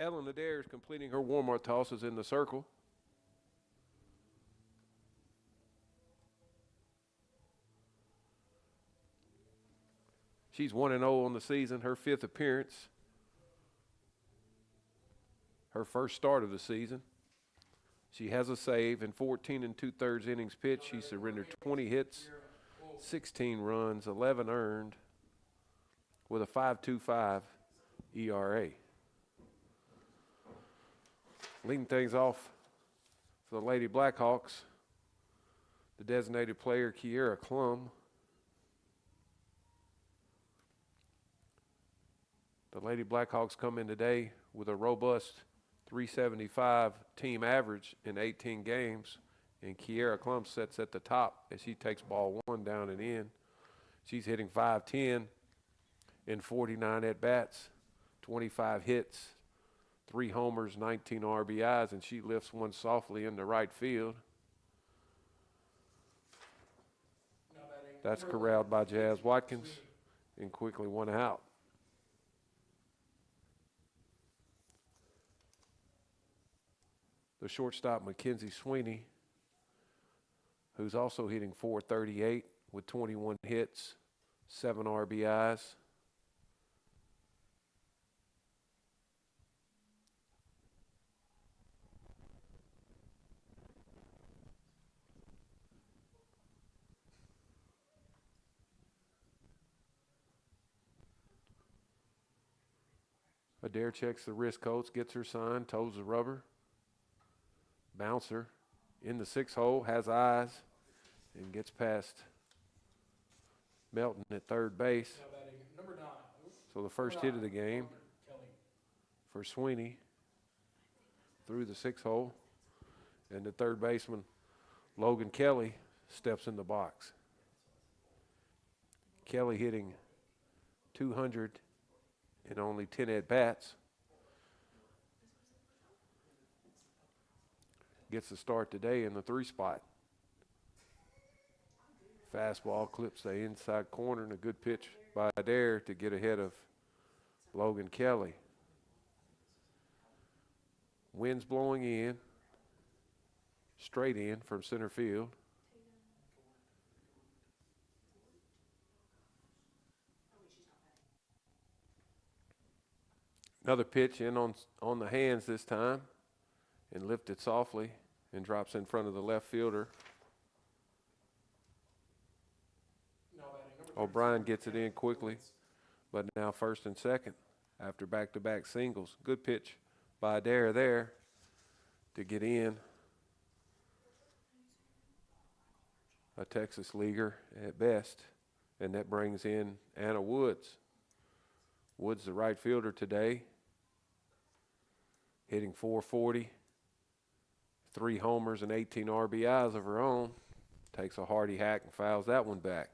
Ellen Adair is completing her warm-up tosses in the circle. She's 1-0 on the season, her 5th appearance. Her first start of the season. She has a save in 14 2/3 innings pitched. She surrendered 20 hits, 16 runs, 11 earned, with a 5.25 ERA. Leading things off for the Lady Blackhawks, the designated player, Kiera Klum. The Lady Blackhawks come in today with a robust 375 team average in 18 games, and Kiera Klum sits at the top as she takes ball 1 down and in. She's hitting .510 in 49 at-bats, 25 hits, 3 homers, 19 RBIs, and she lifts one softly into right field. That's corralled by Jazz Watkins and quickly 1 out. The shortstop, Mackenzie Sweeney, who's also hitting .438 with 21 hits, 7 RBIs. Adair checks the wrist coats, gets her sign, toes the rubber. Bouncer in the 6 hole, has eyes, and gets past Melton at third base. So the first hit of the game for Sweeney through the 6 hole, and the third baseman, Logan Kelly, steps in the box. Kelly hitting 200 in only 10 at-bats. Gets the start today in the 3 spot. Fastball clips the inside corner, and a good pitch by Adair to get ahead of Logan Kelly. Wind's blowing in, straight in from center field. Another pitch in on the hands this time, and lifted softly and drops in front of the left fielder. O'Brien gets it in quickly, but now first and second after back-to-back singles. Good pitch by Adair there to get in. A Texas leaguer at best, and that brings in Anna Woods. Woods, the right fielder today, hitting .440. 3 homers and 18 RBIs of her own. Takes a hearty hack and fouls that one back.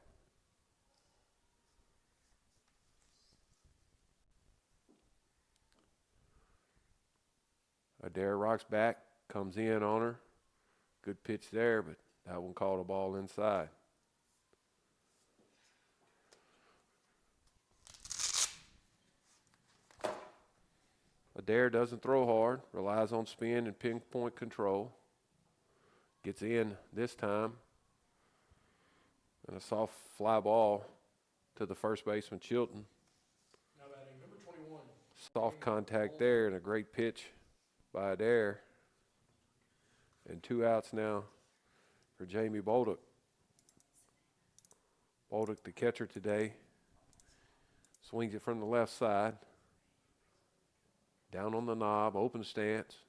Adair rocks back, comes in on her. Good pitch there, but that one called a ball inside. Adair doesn't throw hard, relies on spin and pinpoint control. Gets in this time. And a soft fly ball to the first baseman, Chilton. Now batting number 21. Soft contact there and a great pitch by Adair. And 2 outs now for Jamie Bolduc. Bolduc, the catcher today, swings it from the left side. Down on the knob, open stance.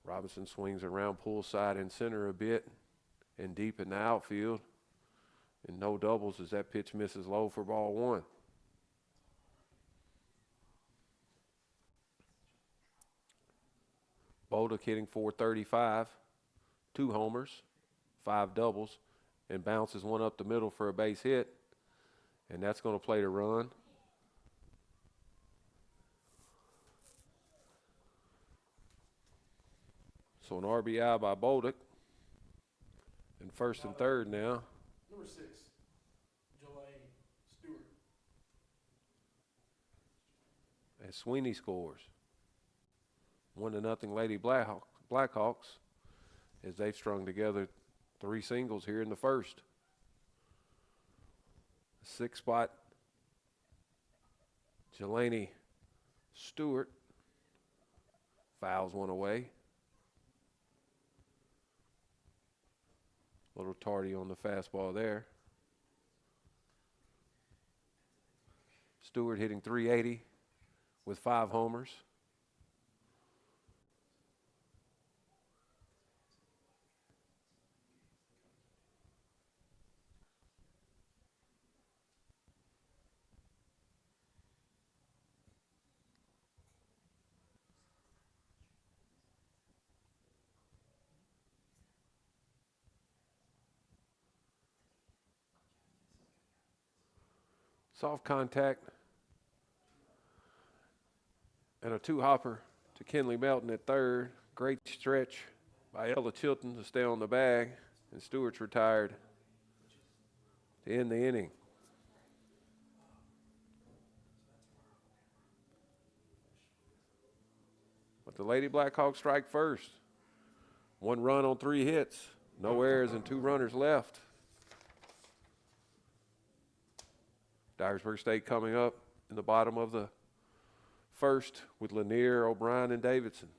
Robinson swings around, pulls side and center a bit, and deep in the outfield. And no doubles as that pitch misses low for ball 1. Bolduc hitting .435, 2 homers, 5 doubles, and bounces one up the middle for a base hit. And that's going to play the run. So an RBI by Bolduc. And first and third now. Number 6, Jalay Stewart. As Sweeney scores. 1-0 Lady Blackhawks as they've strung together 3 singles here in the first. 6th spot, Jelani Stewart fouls one away. A little tardy on the fastball there. Stewart hitting .380 with 5 homers. Soft contact and a 2-hopper to Kenley Melton at third. Great stretch by Ella Chilton to stay on the bag, and Stewart's retired to end the inning. But the Lady Blackhawks strike first. 1 run on 3 hits, no errors and 2 runners left. Dyersburg State coming up in the bottom of the first with Lanier, O'Brien, and Davidson.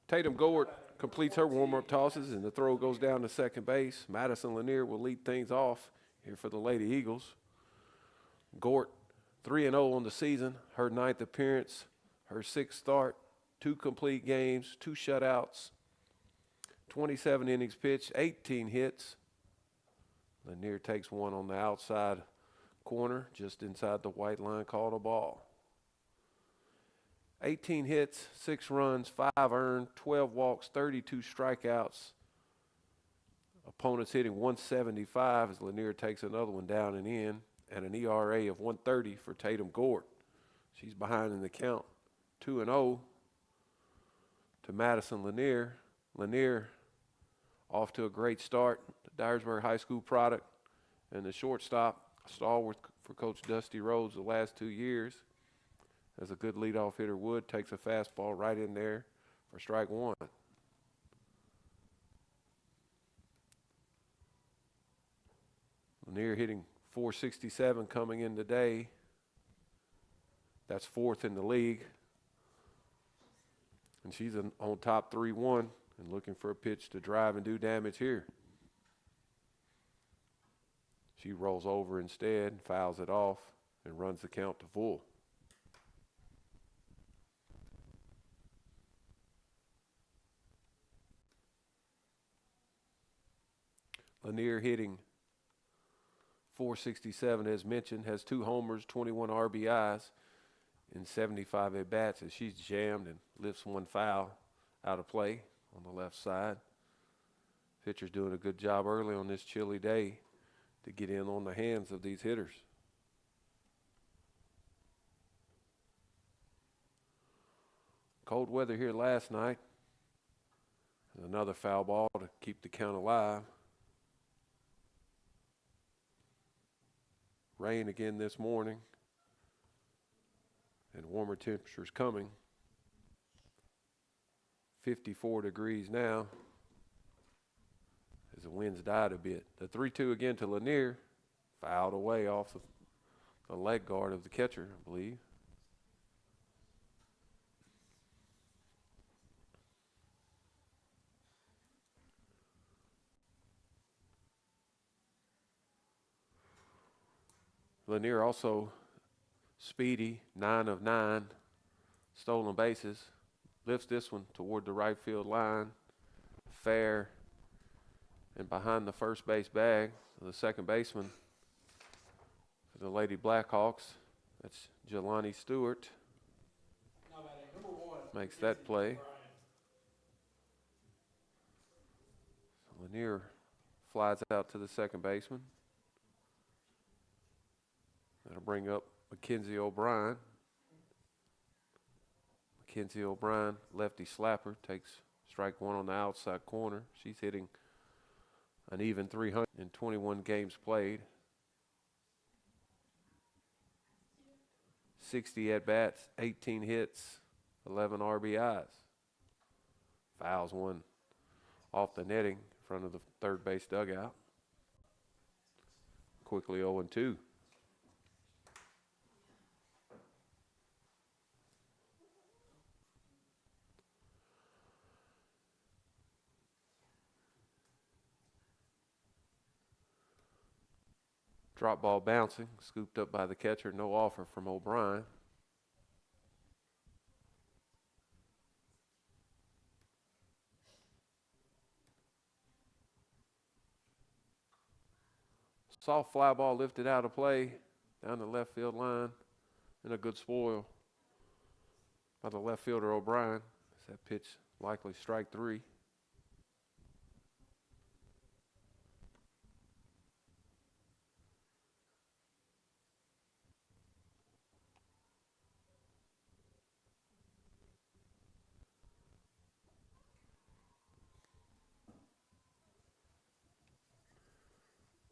Tatum Gort completes her warm-up tosses, and the throw goes down to second base. Madison Lanier will lead things off here for the Lady Eagles. Gort 3-0 on the season, her 9th appearance, her 6th start, 2 complete games, 2 shutouts, 27 innings pitched, 18 hits. Lanier takes one on the outside corner, just inside the white line, called a ball. 18 hits, 6 runs, 5 earned, 12 walks, 32 strikeouts. Opponents hitting 175 as Lanier takes another one down and in, and an ERA of 130 for Tatum Gort. She's behind in the count, 2-0 to Madison Lanier. Lanier off to a great start, the Dyersburg High School product, and the shortstop, stalwart for Coach Dusty Rhodes the last 2 years. As a good leadoff hitter would, takes a fastball right in there for strike 1. Lanier hitting .467 coming in today. That's 4th in the league. And she's on top 3-1 and looking for a pitch to drive and do damage here. She rolls over instead, fouls it off, and runs the count to full. Lanier hitting .467 as mentioned, has 2 homers, 21 RBIs in 75 at-bats as she's jammed and lifts 1 foul out of play on the left side. Pitcher's doing a good job early on this chilly day to get in on the hands of these hitters. Cold weather here last night. Another foul ball to keep the count alive. Rain again this morning, and warmer temperatures coming. 54 degrees now as the winds died a bit. The 3-2 again to Lanier, fouled away off a leg guard of the catcher, I believe. Lanier also speedy, 9 of 9 stolen bases. Lifts this one toward the right field line. Fair and behind the first base bag of the second baseman for the Lady Blackhawks. That's Jelani Stewart. Now batting number 1. Makes that play. Brian. Lanier flies out to the second baseman. That'll bring up Mackenzie O'Brien. Mackenzie O'Brien, lefty slapper, takes strike one on the outside corner. She's hitting an even 300 in 21 games played. 60 at-bats, 18 hits, 11 RBIs. Fouls one off the netting in front of the third base dugout. Quickly 0-2. Drop ball bouncing, scooped up by the catcher, no offer from O'Brien. Soft fly ball lifted out of play down the left field line, and a good spoil by the left fielder O'Brien. That pitch likely strike 3.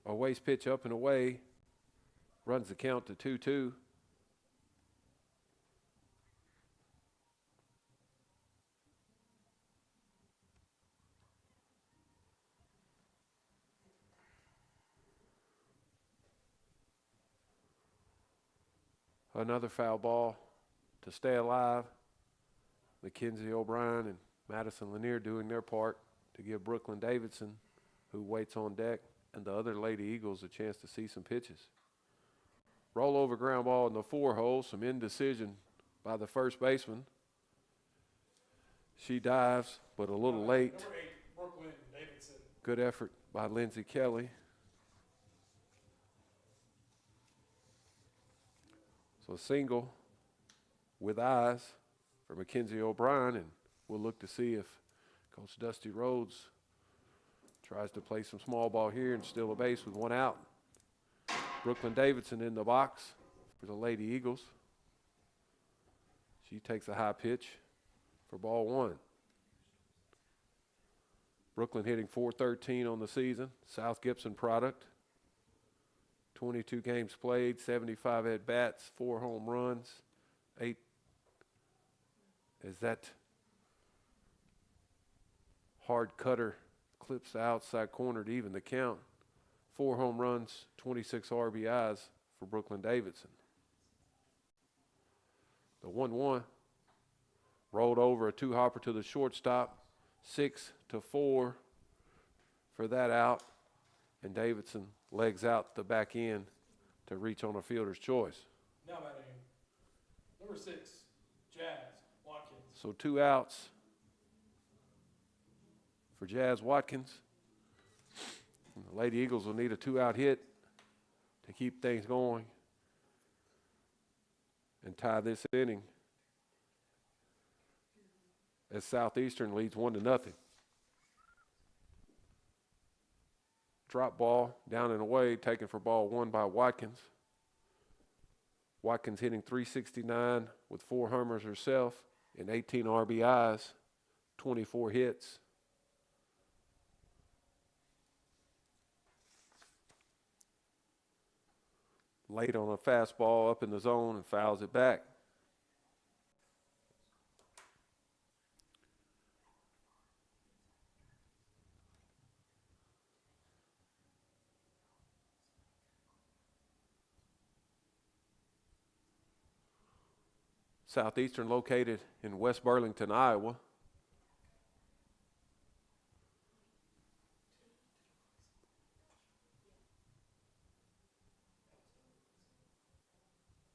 A waste pitch up and away, runs the count to 2-2. Another foul ball to stay alive. Mackenzie O'Brien and Madison Lanier doing their part to give Brooklyn Davidson, who waits on deck, and the other Lady Eagles a chance to see some pitches. Roll over ground ball in the 4 hole, some indecision by the first baseman. She dives, but a little late. Number 8, Brooklyn Davidson. Good effort by Lindsey Kelly. So a single with eyes for Mackenzie O'Brien, and we'll look to see if Coach Dusty Rhodes tries to play some small ball here and steal a base with 1 out. Brooklyn Davidson in the box for the Lady Eagles. She takes a high pitch for ball 1. Brooklyn hitting .413 on the season, South Gibson product. 22 games played, 75 at-bats, 4 home runs, 8. As that hard cutter clips the outside corner to even the count. 4 home runs, 26 RBIs for Brooklyn Davidson. The 1-1 rolled over, a 2-hopper to the shortstop, 6-4 for that out, and Davidson legs out the back end to reach on a fielder's choice. Now batting number 6, Jazz Watkins. So 2 outs for Jazz Watkins. And the Lady Eagles will need a 2-out hit to keep things going and tie this inning as Southeastern leads 1-0. Drop ball down and away, taken for ball 1 by Watkins. Watkins hitting .369 with 4 homers herself and 18 RBIs, 24 hits. Late on a fastball up in the zone and fouls it back. Southeastern located in West Burlington, Iowa.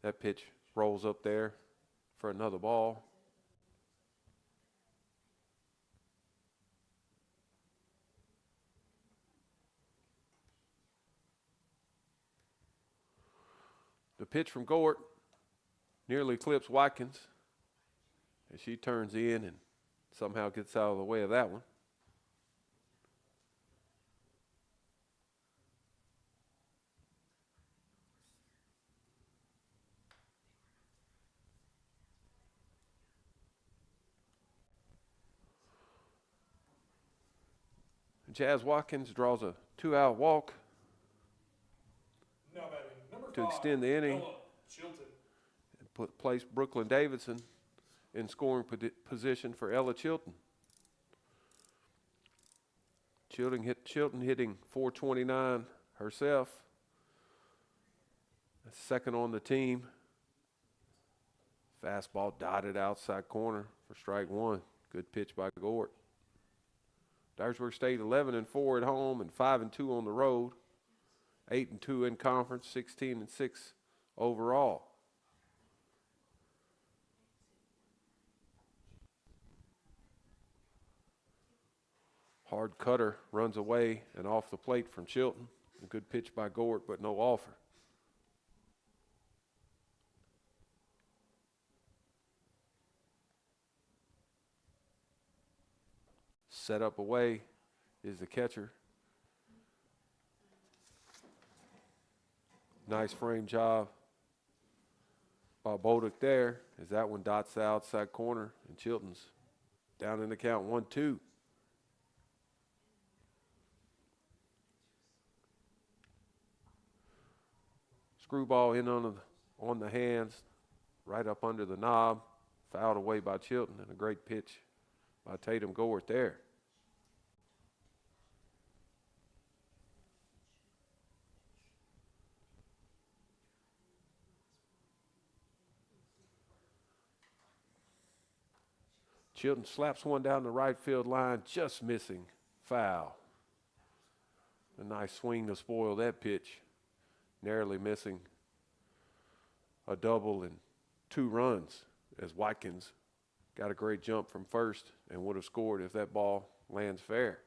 That pitch rolls up there for another ball. The pitch from Gort nearly clips Watkins as she turns in and somehow gets out of the way of that one. Jazz Watkins draws a 2-out walk Now batting number to 5, extend the inning Ella Chilton. and place Brooklyn Davidson in scoring position for Ella Chilton. Chilton hitting .429 herself. Second on the team. Fastball dotted outside corner for strike one. Good pitch by Gort. Dyersburg State 11-4 at home and 5-2 on the road. 8-2 in conference, 16-6 overall. Hard cutter runs away and off the plate from Chilton. A good pitch by Gort, but no offer. Set up away is the catcher. Nice frame job by Bodick there as that one dots the outside corner and Chilton's down in the count 1-2. Screwball in on the hands, right up under the knob, fouled away by Chilton, and a great pitch by Tatum Gort there. Chilton slaps one down the right field line, just missing, foul. A nice swing to spoil that pitch, narrowly missing a double and 2 runs as Watkins got a great jump from first and would have scored if that ball lands fair.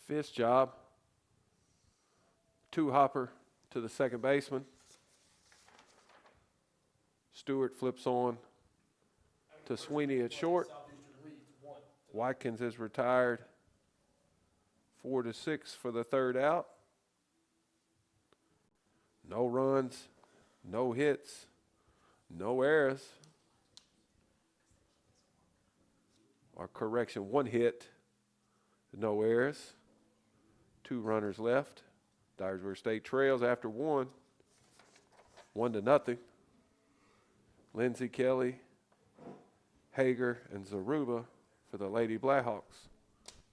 Fifth job, 2-hopper to the second baseman. Stewart flips on to Sweeney at short. Watkins is retired. 4-6 for the third out. No runs, no hits, no errors. Or correction, 1 hit, no errors. 2 runners left. Dyersburg State trails after 1. 1-0. Lindsey Kelly, Hager, and Zaruba for the Lady Blackhawks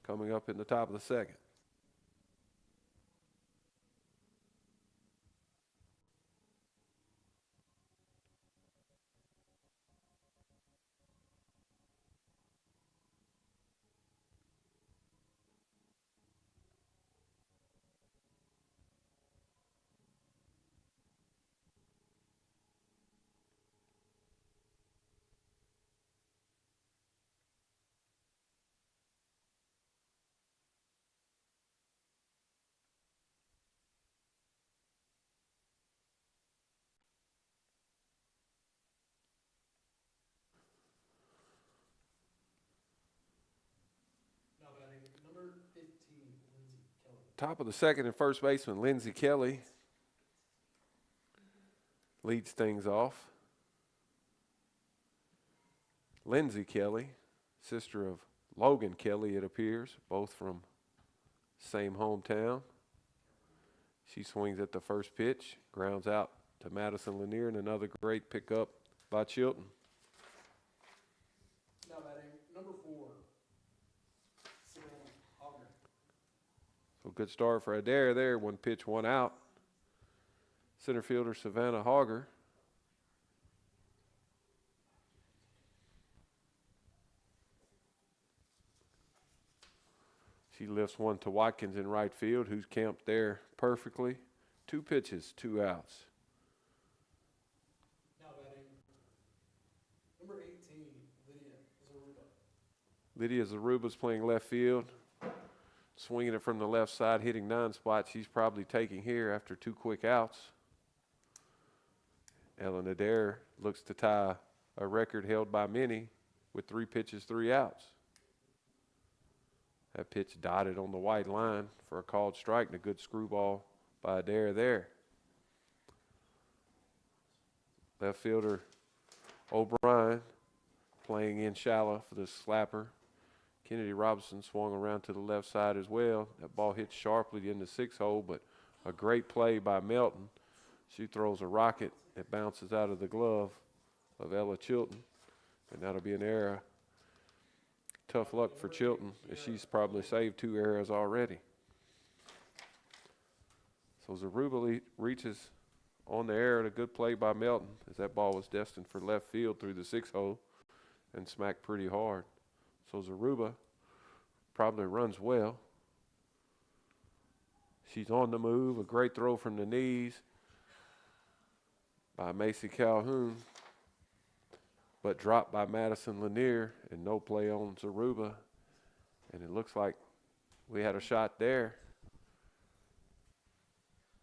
coming up in the top of the second. Number 15, Lindsey Kelly. Top of the second and first baseman Lindsey Kelly leads things off. Lindsey Kelly, sister of Logan Kelly, it appears, both from same hometown. She swings at the first pitch, grounds out to Madison Lanier, and another great pickup by Chilton. Now batting number 4, Good start for Adair there. 1 pitch, 1 out. Center fielder Savannah Hogger. She lifts one to Watkins in right field, who's camped there perfectly. 2 pitches, 2 outs. Now batting, number 18, Lydia Zaruba. Lydia Zaruba's playing left field. Swinging it from the left side, hitting 9 spots. She's probably taking here after 2 quick outs. Ellen Adair looks to tie a record held by many with 3 pitches, 3 outs. That pitch dotted on the white line for a called strike and a good screwball by Adair there. Left fielder O'Brien playing in shallow for the slapper. Kennedy Robinson swung around to the left side as well. That ball hit sharply in the 6 hole, but a great play by Melton. She throws a rocket that bounces out of the glove of Ella Chilton, and that'll be an error. Tough luck for Chilton, as she's probably saved 2 errors already. So Zaruba reaches on the air, and a good play by Melton, as that ball was destined for left field through the 6 hole and smacked pretty hard. So Zaruba probably runs well. She's on the move. A great throw from the knees by Macy Calhoun, but dropped by Madison Lanier, and no play on Zaruba. And it looks like we had a shot there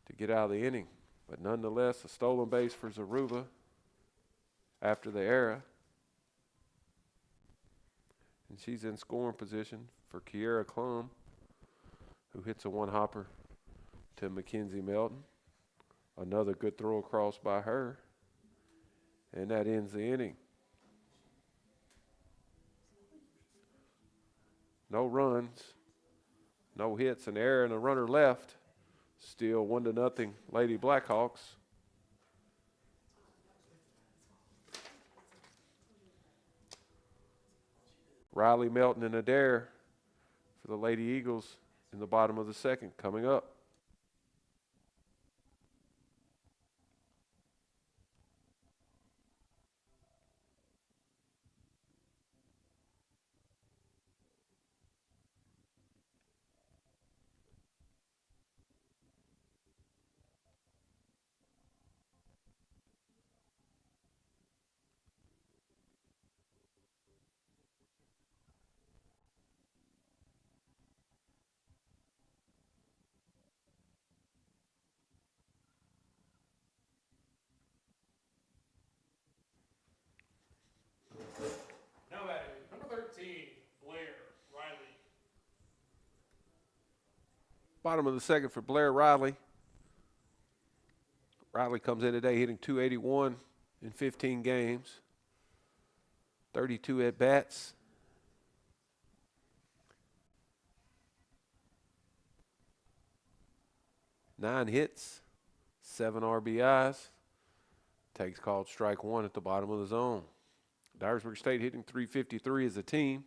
to get out of the inning. But nonetheless, a stolen base for Zaruba after the error. And she's in scoring position for Kiera Klum, who hits a 1-hopper to Mackenzie Melton. Another good throw across by her. And that ends the inning. No runs, no hits, an error, and a runner left. Still 1-0 Lady Blackhawks. Riley, Melton, and Adair for the Lady Eagles in the bottom of the 2nd coming up. Now batting, number 13, Blair Riley. Bottom of the 2nd for Blair Riley. Riley comes in today hitting .281 in 15 games, 32 at-bats. Nine hits, 7 RBIs. Takes called strike 1 at the bottom of the zone. Dyersburg State hitting .353 as a team.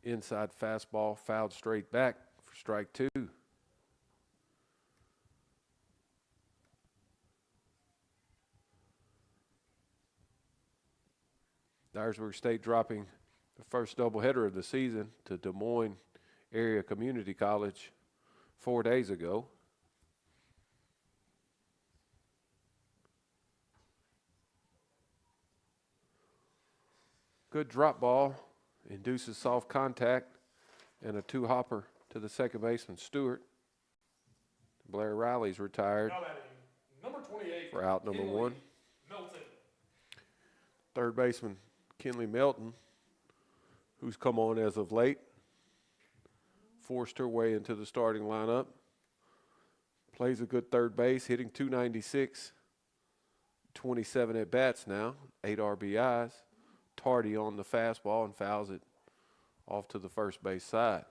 Inside fastball fouled straight back for strike 2. Dyersburg State dropping the first doubleheader of the season to Des Moines Area Community College 4 days ago. Good drop ball, induces soft contact, and a 2-hopper to the second baseman, Stewart. Blair Riley's retired Now batting, number 28, for out number Kinley 1. Melton. Third baseman, Kinley Melton, who's come on as of late, forced her way into the starting lineup. Plays a good third base, hitting .296, 27 at-bats now, 8 RBIs. Tardy on the fastball and fouls it off to the first base side.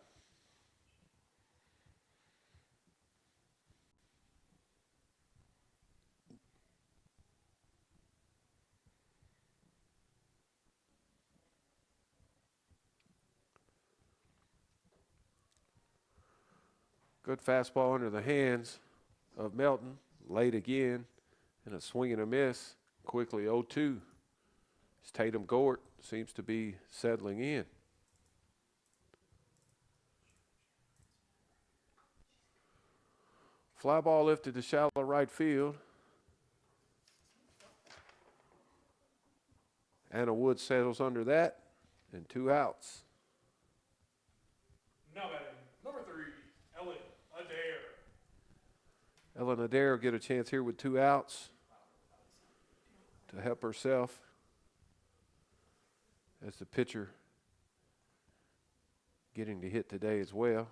Good fastball under the hands of Melton. Late again. And a swing and a miss. Quickly 0-2. As Tatum Gort seems to be settling in. Fly ball lifted to shallow right field. Anna Wood settles under that, and 2 outs. Now batting, number 3, Ellen Adair. Ellen Adair will get a chance here with 2 outs to help herself as the pitcher getting to hit today as well.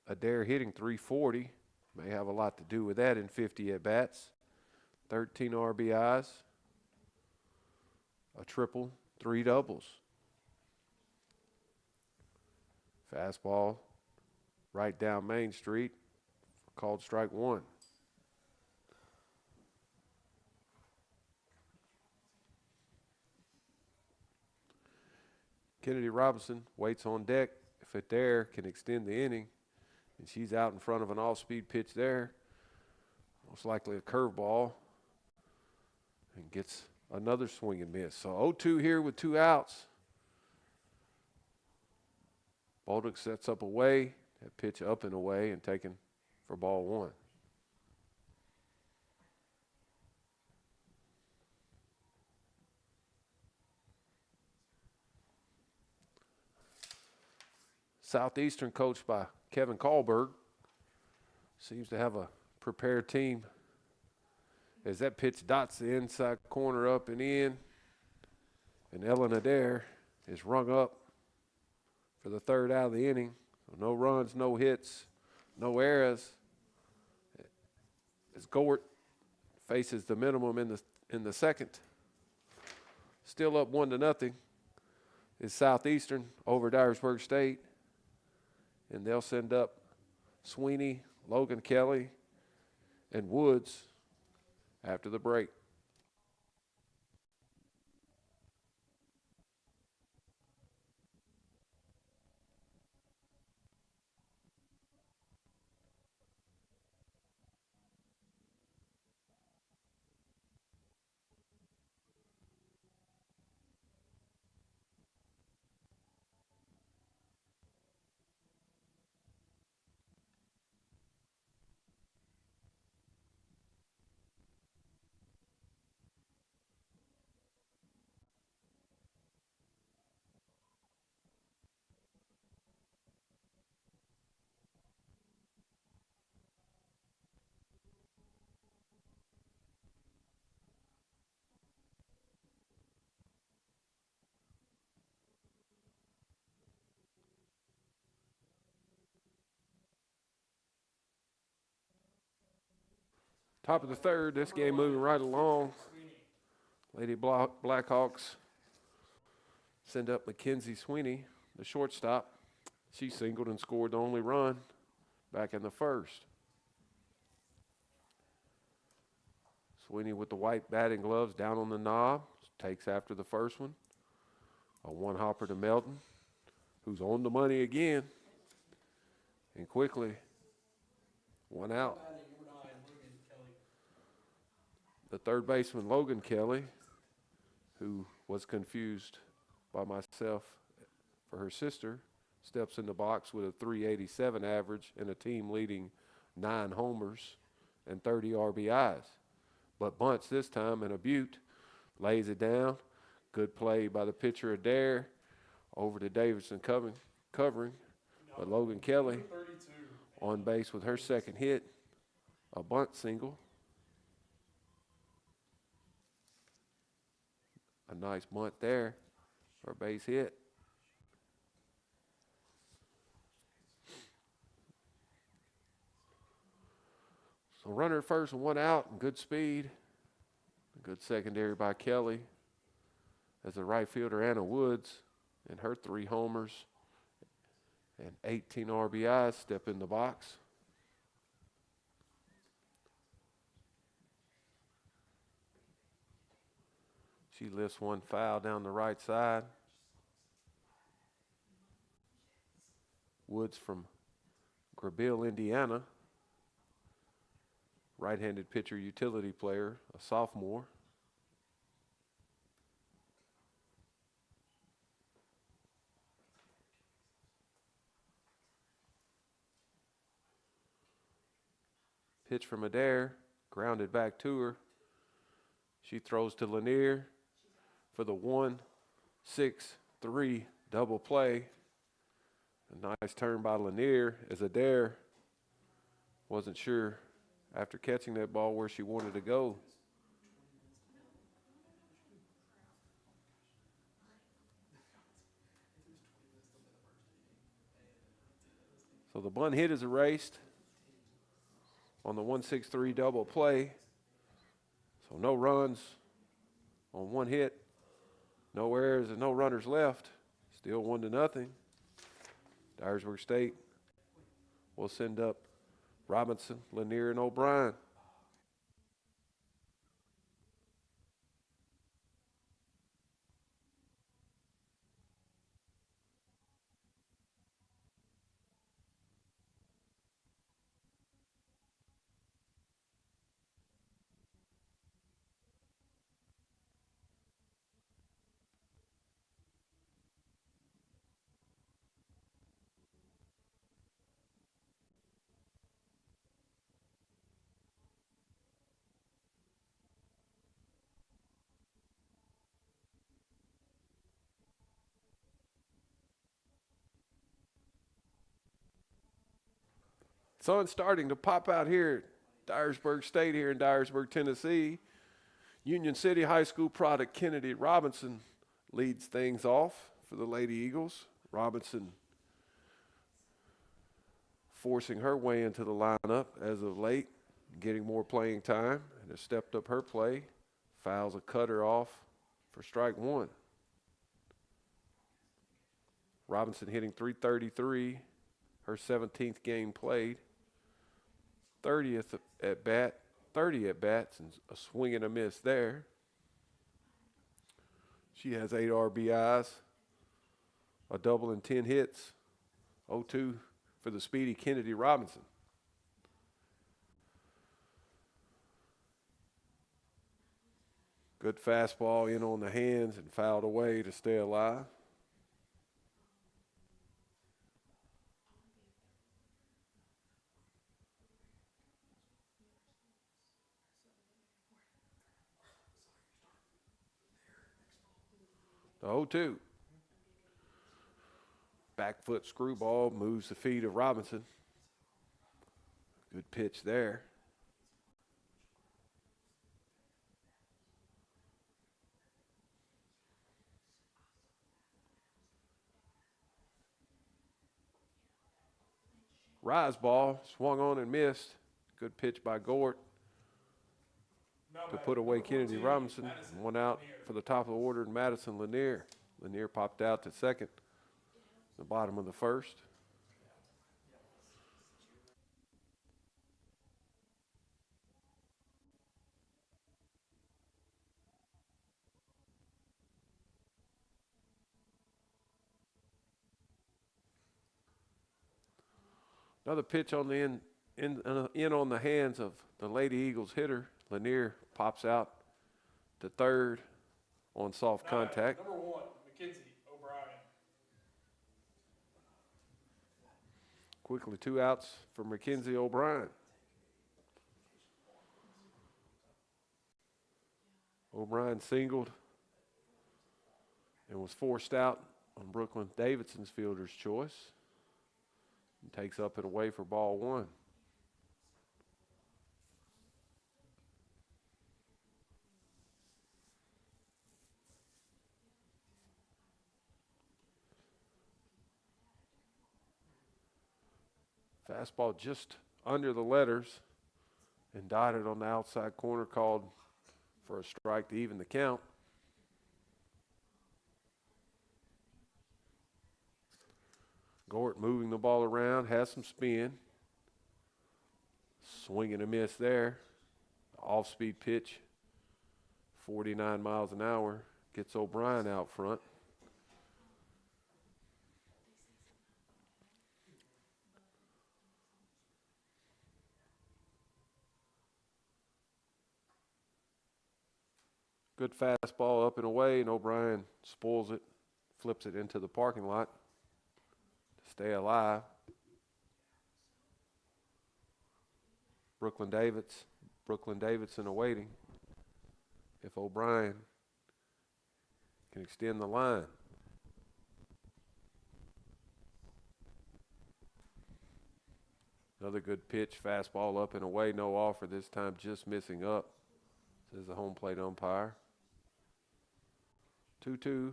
Adair hitting .340. May have a lot to do with that in 50 at-bats. 13 RBIs. A triple, 3 doubles. Fastball right down Main Street, called strike 1. Kennedy Robinson waits on deck. If Adair can extend the inning, and she's out in front of an off-speed pitch there, most likely a curveball, and gets another swing and miss. So 0-2 here with 2 outs. Bolduc sets up away, that pitch up and away and taken for ball 1. Southeastern, coached by Kevin Kahlberg, seems to have a prepared team as that pitch dots the inside corner up and in. And Ellen Adair is rung up for the 3rd out of the inning. So no runs, no hits, no errors. As Gort faces the minimum in the 2nd. Still up 1-0 is Southeastern over Dyersburg State. And they'll send up Sweeney, Logan Kelly, and Woods after the break. Top of the 3rd, this game moving right along. Lady Blackhawks send up Mackenzie Sweeney, the shortstop. She singled and scored the only run back in the 1st. Sweeney with the white batting gloves down on the knob, takes after the 1st one. A 1-hopper to Melton, who's on the money again. And quickly, 1 out. The 3rd baseman, Logan Kelly, who was confused by myself for her sister, steps in the box with a .387 average and a team-leading 9 homers and 30 RBIs. But bunts this time, and a Butte lays it down. Good play by the pitcher Adair over to Davidson covering. But Logan Kelly on base with her 2nd hit, a bunt single. A nice bunt there for a base hit. So runner at first and 1 out and good speed. A good secondary by Kelly as the right fielder Anna Woods and her 3 homers and 18 RBIs step in the box. She lifts 1 foul down the right side. Woods from Grabille, Indiana. Right-handed pitcher, utility player, a sophomore. Pitch from Adair, grounded back to her. She throws to Lanier for the 1-6-3 double play. A nice turn by Lanier as Adair wasn't sure after catching that ball where she wanted to go. So the bunt hit is erased on the 1-6-3 double play. So no runs on one hit, no errors and no runners left. Still 1-0. Dyersburg State will send up Robinson, Lanier, and O'Brien. Sun's starting to pop out here at Dyersburg State here in Dyersburg, Tennessee. Union City High School product Kennedy Robinson leads things off for the Lady Eagles. Robinson forcing her way into the lineup as of late, getting more playing time, and has stepped up her play. Fouls a cutter off for strike one. Robinson hitting .333, her 17th game played. 30th at bat, 30 at bats, and a swing and a miss there. She has 8 RBIs, a double and 10 hits. 0-2 for the speedy Kennedy Robinson. Good fastball in on the hands and fouled away to stay alive. The 0-2. Back foot screwball moves the feet of Robinson. Good pitch there. Rise ball, swung on and missed. Good pitch by Gort to put away Kennedy Robinson. One out for the top of the order, Madison Lanier. Lanier popped out to second, the bottom of the first. Another pitch on the in on the hands of the Lady Eagles hitter. Lanier pops out to third on soft contact. Number 1, Mackenzie O'Brien. Quickly 2 outs for Mackenzie O'Brien. O'Brien singled and was forced out on Brooklyn Davidson's fielder's choice. And takes up and away for ball 1. Fastball just under the letters and dotted on the outside corner, called for a strike to even the count. Gort moving the ball around, has some spin. Swing and a miss there. Off-speed pitch, 49 miles an hour, gets O'Brien out front. Good fastball up and away, and O'Brien spoils it, flips it into the parking lot to stay alive. Brooklyn Davidson awaiting if O'Brien can extend the line. Another good pitch, fastball up and away, no offer this time, just missing up, says the home plate umpire. 2-2. So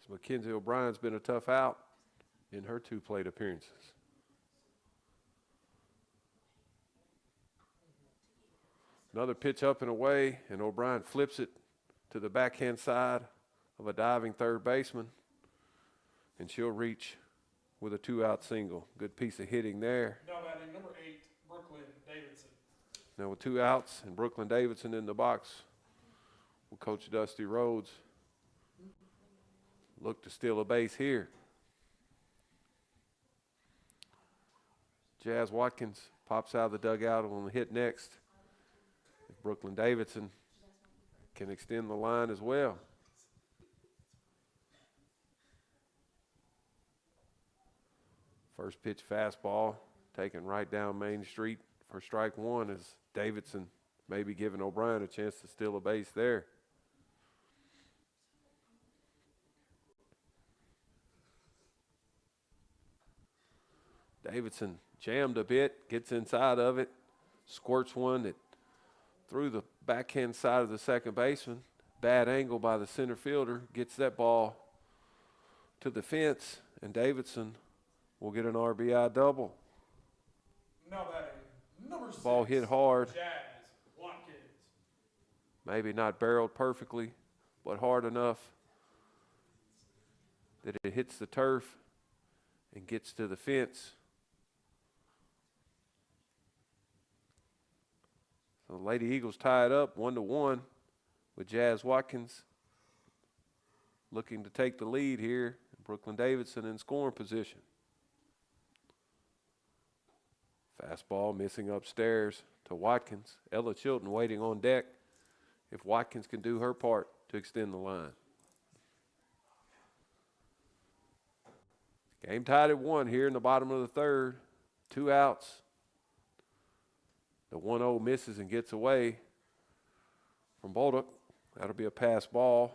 Mackenzie O'Brien's been a tough out in her 2 plate appearances. Another pitch up and away, and O'Brien flips it to the backhand side of a diving third baseman, and she'll reach with a 2-out single. Good piece of hitting there. Now batting number 8, Brooklyn Davidson. Now with 2 outs and Brooklyn Davidson in the box, will Coach Dusty Rhodes look to steal a base here. Jazz Watkins pops out of the dugout and will hit next. If Brooklyn Davidson can extend the line as well. First pitch fastball taken right down Main Street for strike 1 as Davidson maybe giving O'Brien a chance to steal a base there. Davidson jammed a bit, gets inside of it, squirts one that through the backhand side of the second baseman. Bad angle by the center fielder, gets that ball to the fence, and Davidson will get an RBI double. Now batting number 6. Ball hit hard. Jazz Watkins. Maybe not barreled perfectly, but hard enough that it hits the turf and gets to the fence. So the Lady Eagles tie it up 1-1 with Jazz Watkins looking to take the lead here. Brooklyn Davidson in scoring position. Fastball missing upstairs to Watkins. Ella Chilton waiting on deck if Watkins can do her part to extend the line. Game tied at 1 here in the bottom of the third. 2 outs. The 1-0 misses and gets away from Bolduc. That'll be a pass ball.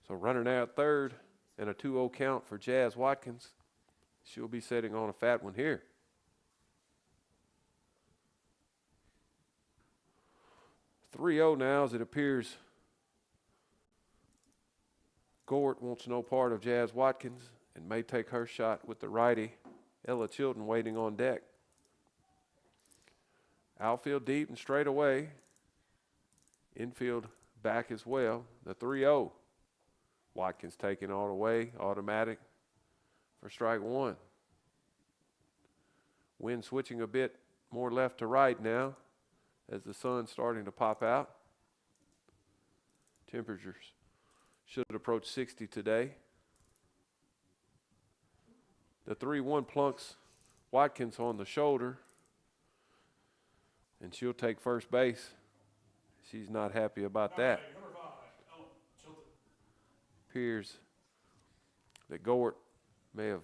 So runner now at third and a 2-0 count for Jazz Watkins. She'll be sitting on a fat one here. .3-0 now as it appears Gort wants no part of Jazz Watkins and may take her shot with the righty. Ella Chilton waiting on deck. Outfield deep and straight away. Infield back as well. The 3-0. Watkins taking all the way, automatic for strike 1. Wind switching a bit more left to right now as the sun's starting to pop out. Temperatures should approach 60 today. The 3-1 plunks Watkins on the shoulder, and she'll take first base. She's not happy about that. Number 5, Ella Chilton. Appears that Gort may have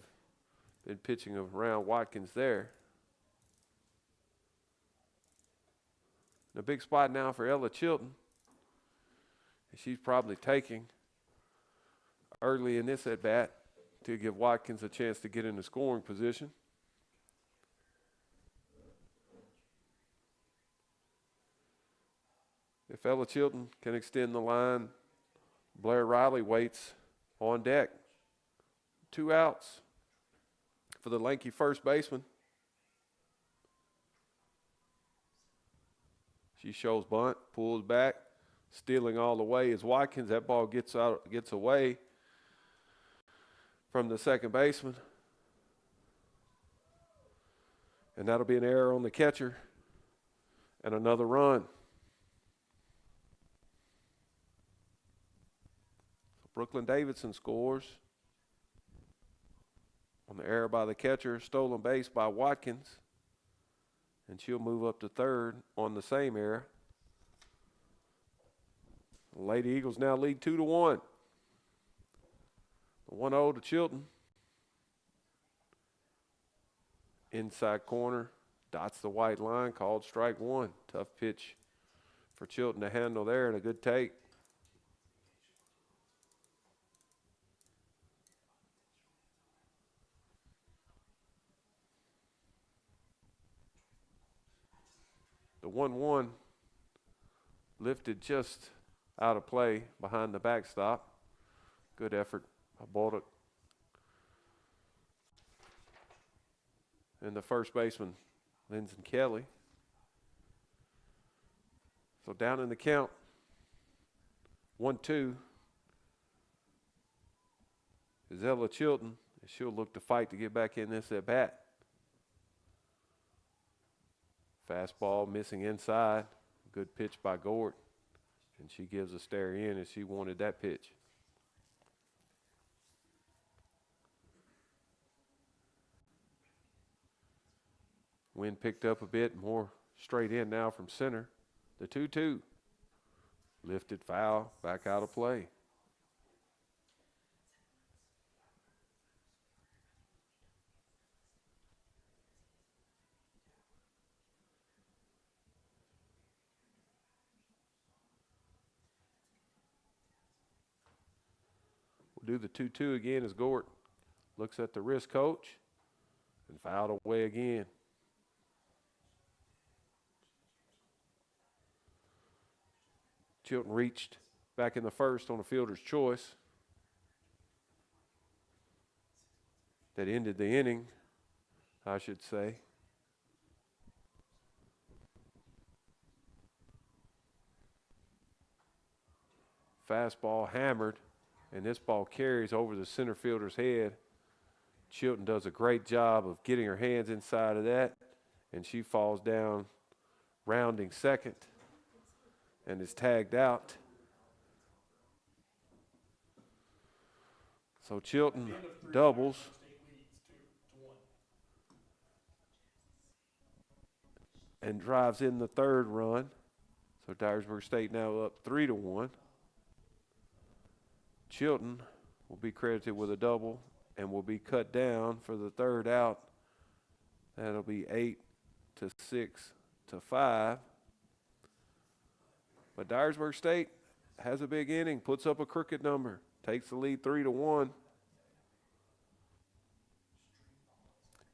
been pitching around Watkins there. The big spot now for Ella Chilton. She's probably taking early in this at-bat to give Watkins a chance to get into scoring position. If Ella Chilton can extend the line, Blair Riley waits on deck. 2 outs for the lanky first baseman. She shows bunt, pulls back, stealing all the way is Watkins. That ball gets away from the second baseman. And that'll be an error on the catcher and another run. Brooklyn Davidson scores on the error by the catcher, stolen base by Watkins. and she'll move up to third on the same error. The Lady Eagles now lead 2-1. 1-0 to Chilton. Inside corner, dots the white line, called strike one. Tough pitch for Chilton to handle there, and a good take. The 1-1 lifted just out of play behind the backstop. Good effort by Baldock. And the first baseman, Lindsay Kelly. So down in the count, 1-2 is Ella Chilton. And she'll look to fight to get back in this at bat. Fastball missing inside. Good pitch by Gort. And she gives a stare in as she wanted that pitch. Wind picked up a bit, more straight in now from center. The 2-2. Lifted foul, back out of play. We'll do the 2-2 again as Gort looks at the wrist coach and fouled away again. Chilton reached back in the first on a fielder's choice that ended the inning, I should say. Fastball hammered, and this ball carries over the center fielder's head. Chilton does a great job of getting her hands inside of that, and she falls down rounding second and is tagged out. So Chilton doubles. And drives in the third run. So Dyersburg State now up 3-1. Chilton will be credited with a double and will be cut down for the third out. That'll be 8-6-5. But Dyersburg State has a big inning, puts up a crooked number, takes the lead 3-1.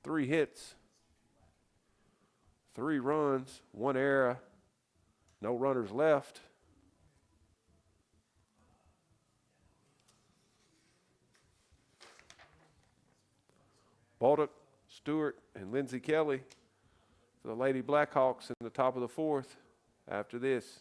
3 hits, 3 runs, 1 error, no runners left. Baldock, Stewart, and Lindsay Kelly for the Lady Blackhawks in the top of the fourth after this.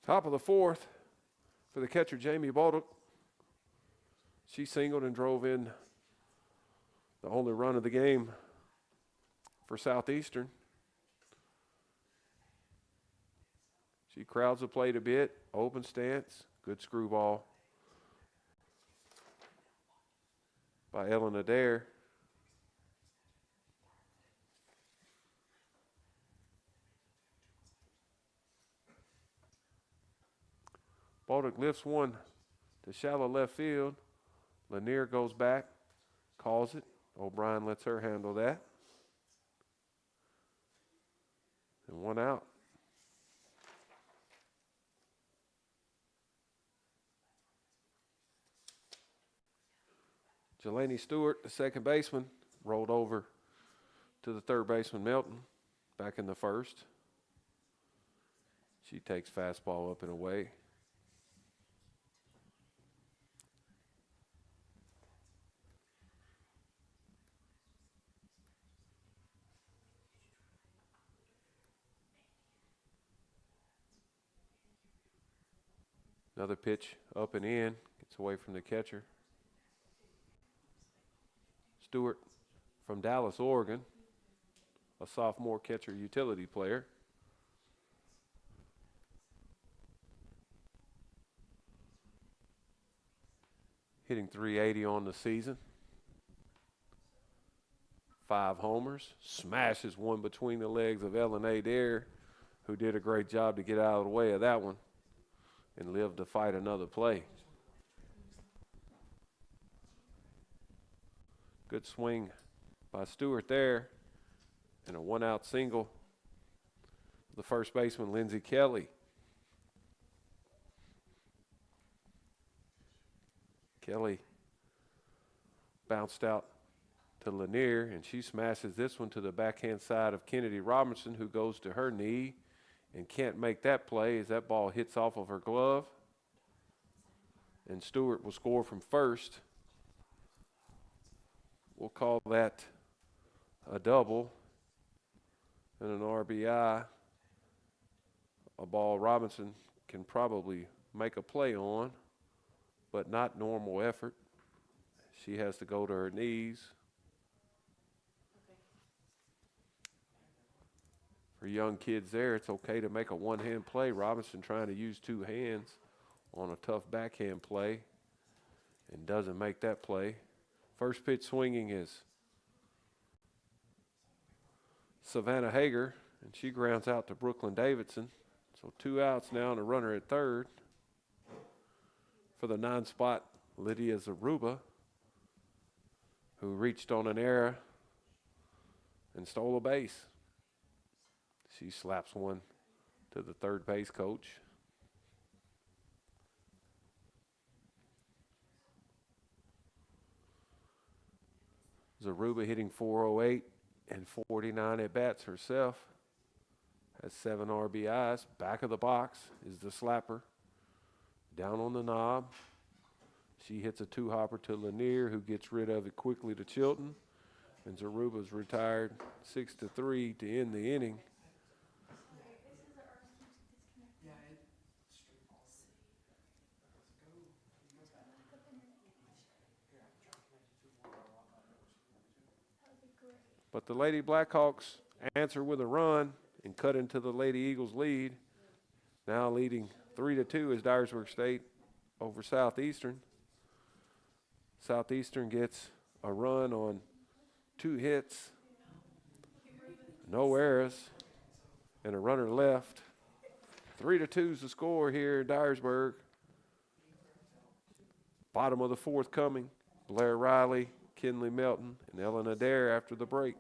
Top of the fourth for the catcher, Jamie Baldock. She singled and drove in the only run of the game for Southeastern. She crowds the plate a bit, open stance, good screwball by Ellen Adair. Baldock lifts one to shallow left field. Lanier goes back, calls it. O'Brien lets her handle that. And 1 out. Jelani Stewart, the second baseman, rolled over to the third baseman, Melton, back in the first. She takes fastball up and away. Another pitch up and in. Gets away from the catcher. Stewart from Dallas, Oregon. A sophomore catcher utility player. Hitting .380 on the season. 5 homers. Smashes one between the legs of Ellen Adair, who did a great job to get out of the way of that one and lived to fight another play. Good swing by Stewart there, and a 1-out single. The first baseman, Lindsey Kelly. Kelly bounced out to Lanier, and she smashes this one to the backhand side of Kennedy Robinson, who goes to her knee and can't make that play as that ball hits off of her glove. And Stewart will score from first. We'll call that a double and an RBI. A ball Robinson can probably make a play on, but not normal effort. She has to go to her knees. For young kids there, it's okay to make a one-hand play. Robinson trying to use 2 hands on a tough backhand play and doesn't make that play. First pitch swinging is Savannah Hager, and she grounds out to Brooklyn Davidson. So 2 outs now and a runner at third. For the 9 spot, Lydia Zaruba, who reached on an error and stole a base. She slaps one to the third base coach. Zaruba hitting .408 and 49 at-bats herself. Has 7 RBIs. Back of the box is the slapper. Down on the knob. She hits a 2-hopper to Lanier, who gets rid of it quickly to Chilton. And Zaruba's retired 6-3 to end the inning. But the Lady Blackhawks answer with a run and cut into the Lady Eagles' lead. Now leading 3-2 is Dyersburg State over Southeastern. Southeastern gets a run on 2 hits, no errors, and a runner left. 3-2 is the score here in Dyersburg. Bottom of the 4th coming. Blair Riley, Kinley Melton, and Ellen Adair after the break.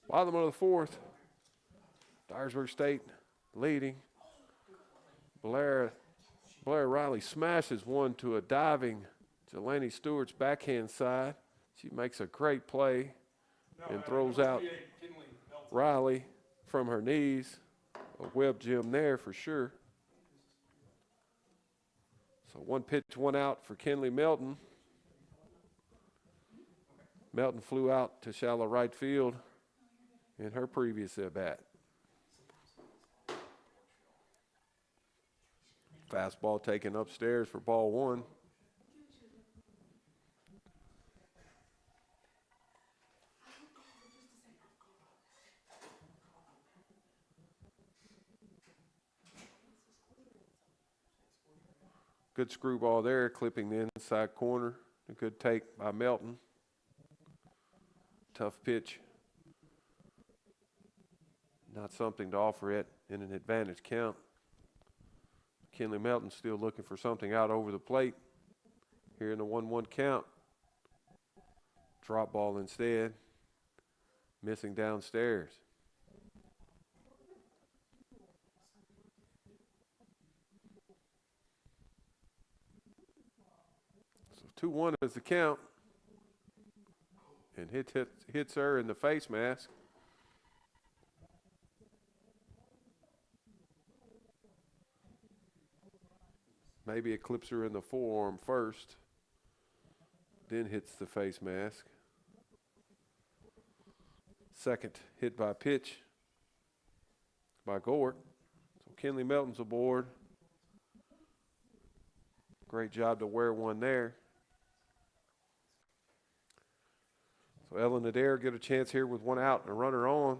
Bottom of the 4th, Dyersburg State leading. Blair Riley smashes one to a diving Jelani Stewart's backhand side. She makes a great play and throws out Riley from her knees. A web gem there for sure. So 1 pitch, 1 out for Kinley Melton. Melton flew out to shallow right field in her previous at-bat. Fastball taken upstairs for ball 1. Good screwball there, clipping the inside corner. A good take by Melton. Tough pitch. Not something to offer it in an advantage count. Kinley Melton still looking for something out over the plate here in the 1-1 count. Drop ball instead. Missing downstairs. So 2-1 is the count. And hits her in the face mask. Maybe it clips her in the forearm first. Then hits the face mask. Second hit by pitch by Gort. So Kinley Melton's aboard. Great job to wear one there. So Ellen Adair get a chance here with one out and a runner on.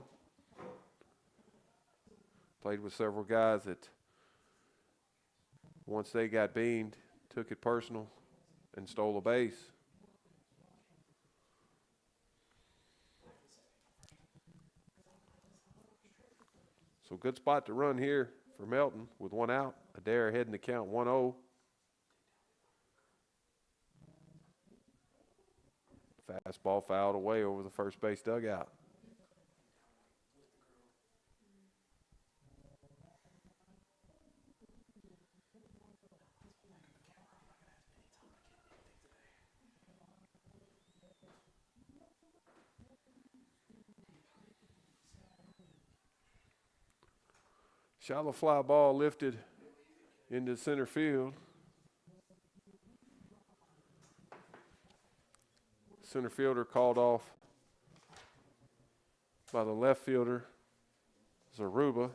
Played with several guys that once they got beamed, took it personal and stole a base. So good spot to run here for Melton with one out. Adair heading the count 1-0. Fastball fouled away over the first base dugout. Shallow fly ball lifted into center field. Center fielder called off by the left fielder, Zaruba.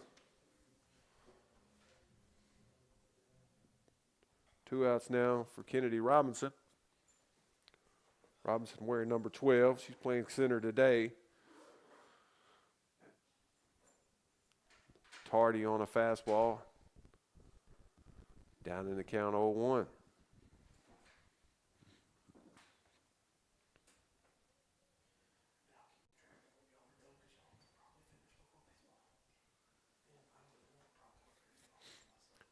2 outs now for Kennedy Robinson. Robinson wearing number 12. She's playing center today. Tardy on a fastball. Down in the count 0-1.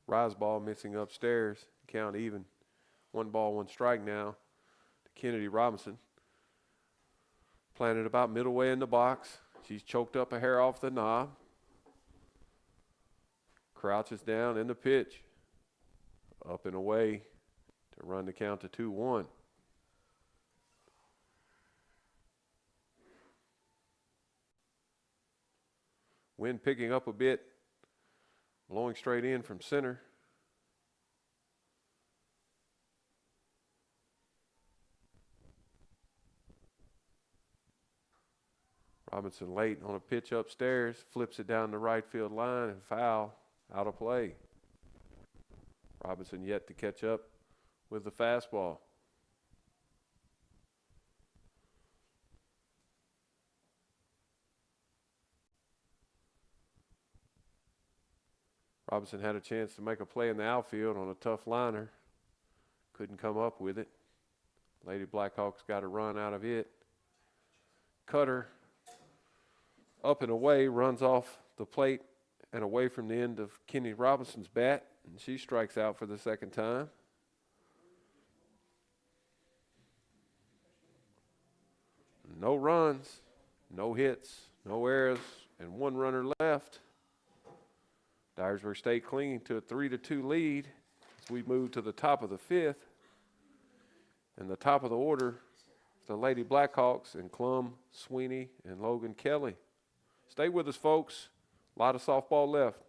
Rise ball missing upstairs. Count even. 1 ball, 1 strike now to Kennedy Robinson. Planted about middle way in the box. She's choked up a hair off the knob. Crouches down in the pitch. Up and away to run the count to 2-1. Wind picking up a bit. Blowing straight in from center. Robinson late on a pitch upstairs. Flips it down the right field line and foul. Out of play. Robinson yet to catch up with the fastball. Robinson had a chance to make a play in the outfield on a tough liner. Couldn't come up with it. Lady Blackhawks got a run out of it. Cutter up and away, runs off the plate and away from the end of Kennedy Robinson's bat, and she strikes out for the second time. No runs, no hits, no errors, and 1 runner left. Dyersburg State clinging to a 3-2 lead as we move to the top of the 5th. And the top of the order, the Lady Blackhawks and Clum, Sweeney, and Logan Kelly. Stay with us, folks. A lot of softball left.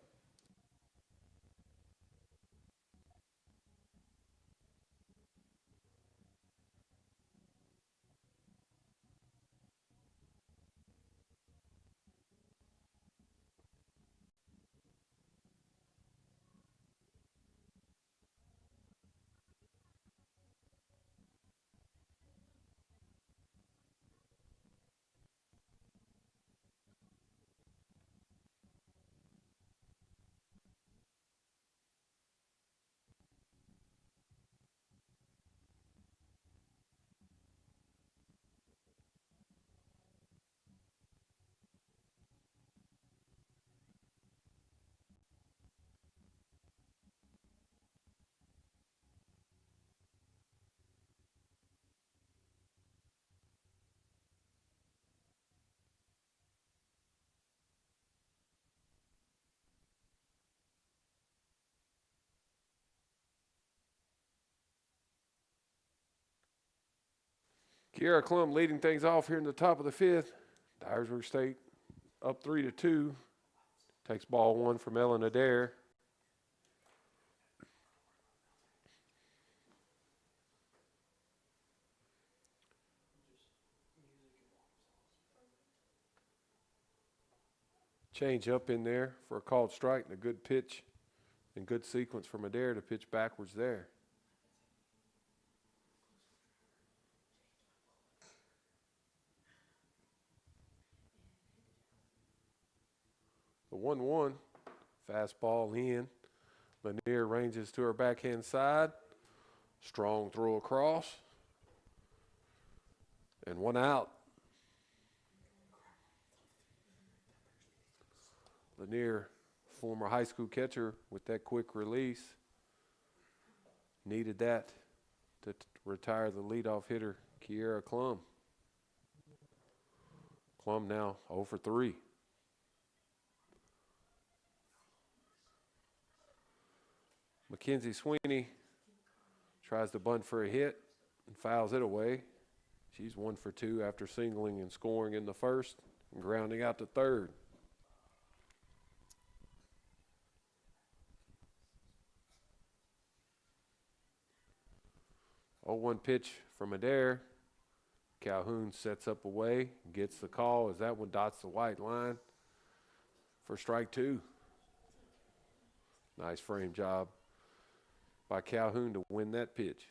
Kiara Klum leading things off here in the top of the fifth. Dyersburg State up 3-2. Takes ball one from Ellen Adair. Change up in there for a called strike and a good pitch and good sequence from Adair to pitch backwards there. The 1-1, fastball in. Lanier ranges to her backhand side. Strong throw across. And one out. Lanier, former high school catcher, with that quick release, needed that to retire the leadoff hitter, Kiara Klum. Klum now 0 for 3. Mackenzie Sweeney tries to bunt for a hit and fouls it away. She's 1 for 2 after singling and scoring in the first and grounding out to third. Oh, 1 pitch from Adair. Calhoun sets up away, gets the call as that one dots the white line for strike 2. Nice frame job by Calhoun to win that pitch.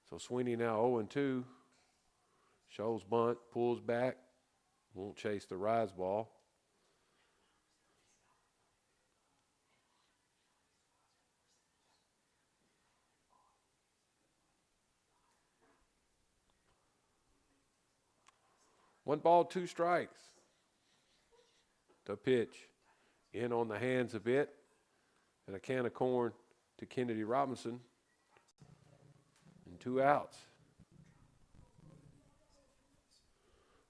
So Sweeney now 0-2. Shows bunt, pulls back, won't chase the rise ball. One ball, 2 strikes. The pitch in on the hands a bit, and a can of corn to Kennedy Robinson, and 2 outs.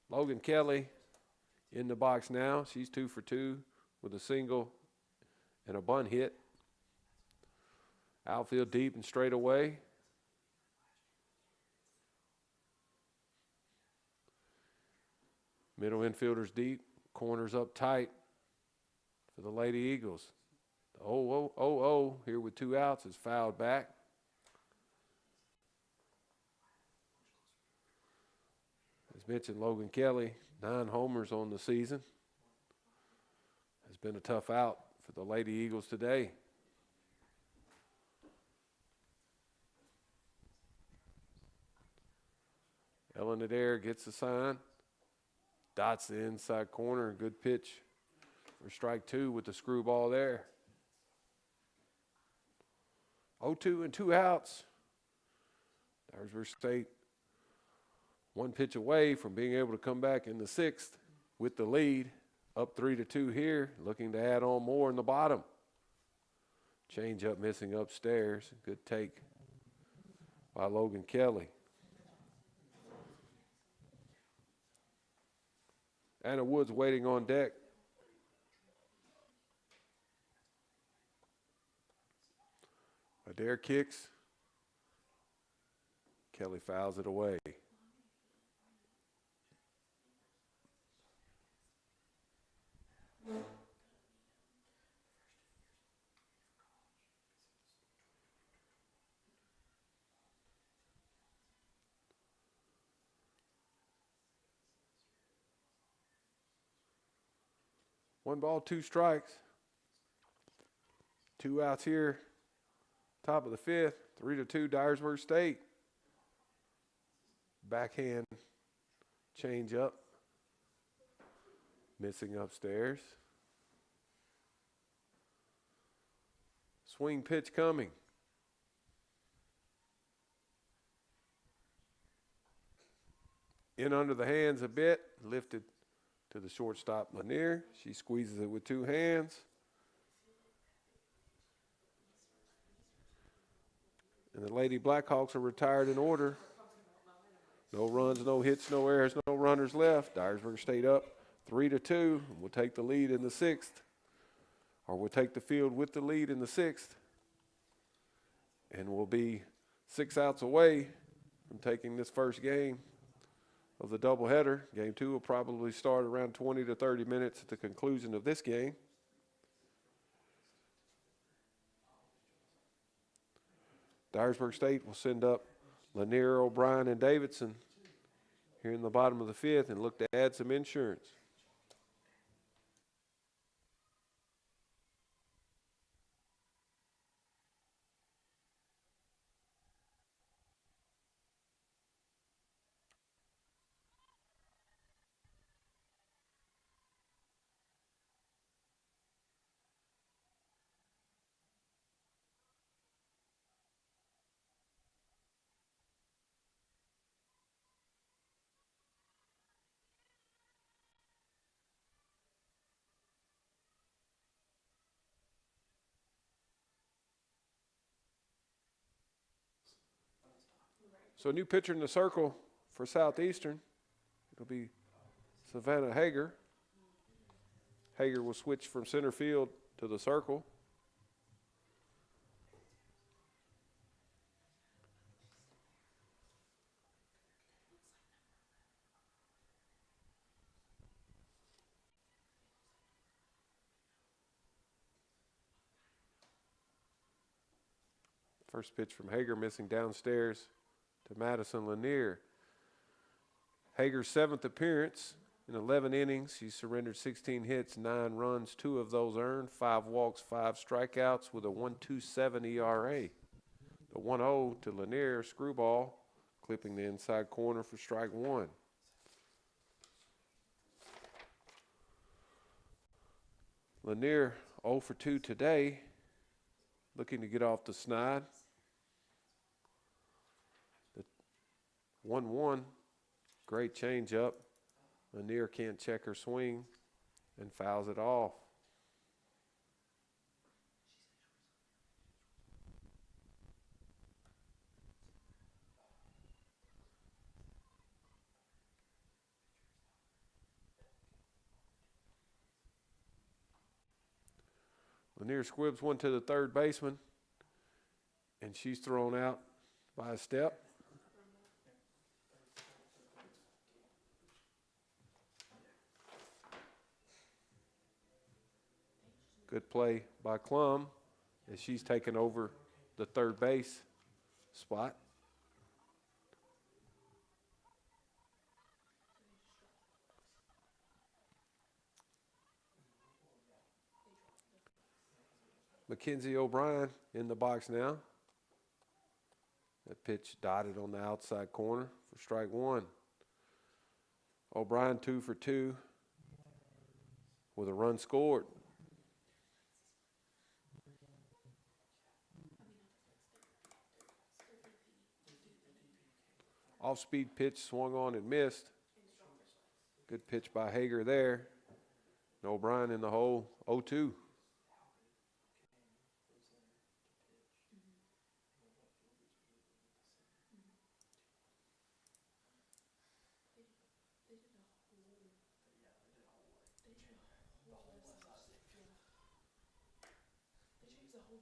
Logan Kelly in the box now. She's 2 for 2 with a single and a bunt hit. Outfield deep and straight away. Middle infielders deep, corners up tight for the Lady Eagles. The 0-0-0 here with 2 outs is fouled back. As mentioned, Logan Kelly, 9 homers on the season. Has been a tough out for the Lady Eagles today. Ellen Adair gets the sign. Dots the inside corner. Good pitch for strike 2 with the screwball there. 0-2 and 2 outs. Dyersburg State 1 pitch away from being able to come back in the 6th with the lead. Up 3-2 here, looking to add on more in the bottom. Change up missing upstairs. Good take by Logan Kelly. Anna Woods waiting on deck. Adair kicks. Kelly fouls it away. One ball, 2 strikes. 2 outs here. Top of the 5th, 3-2 Dyersburg State. Backhand change up. Missing upstairs. Swing pitch coming. In under the hands a bit, lifted to the shortstop Lanier. She squeezes it with 2 hands. And the Lady Blackhawks are retired in order. No runs, no hits, no errors, no runners left. Dyersburg State up 3-2. We'll take the lead in the 6th. Or we'll take the field with the lead in the 6th. And we'll be 6 outs away from taking this first game of the doubleheader. Game 2 will probably start around 20 to 30 minutes at the conclusion of this game. Dyersburg State will send up Lanier, O'Brien, and Davidson here in the bottom of the 5th and look to add some insurance. So a new pitcher in the circle for Southeastern. It'll be Savannah Hager. Hager will switch from center field to the circle. First pitch from Hager, missing downstairs to Madison Lanier. Hager's 7th appearance in 11 innings. He surrendered 16 hits, 9 runs, 2 of those earned, 5 walks, 5 strikeouts with a 1.27 ERA. The 1-0 to Lanier, screwball, clipping the inside corner for strike 1. Lanier 0 for 2 today, looking to get off the snide. 1-1, great changeup. Lanier can't check her swing and fouls it off. Lanier squibs one to the third baseman, and she's thrown out by a step. Good play by Klum as she's taken over the third base spot. Mackenzie O'Brien in the box now. That pitch dotted on the outside corner for strike 1. O'Brien 2 for 2 with a run scored. Off-speed pitch swung on and missed. Good pitch by Hager there. And O'Brien in the hole, 0-2.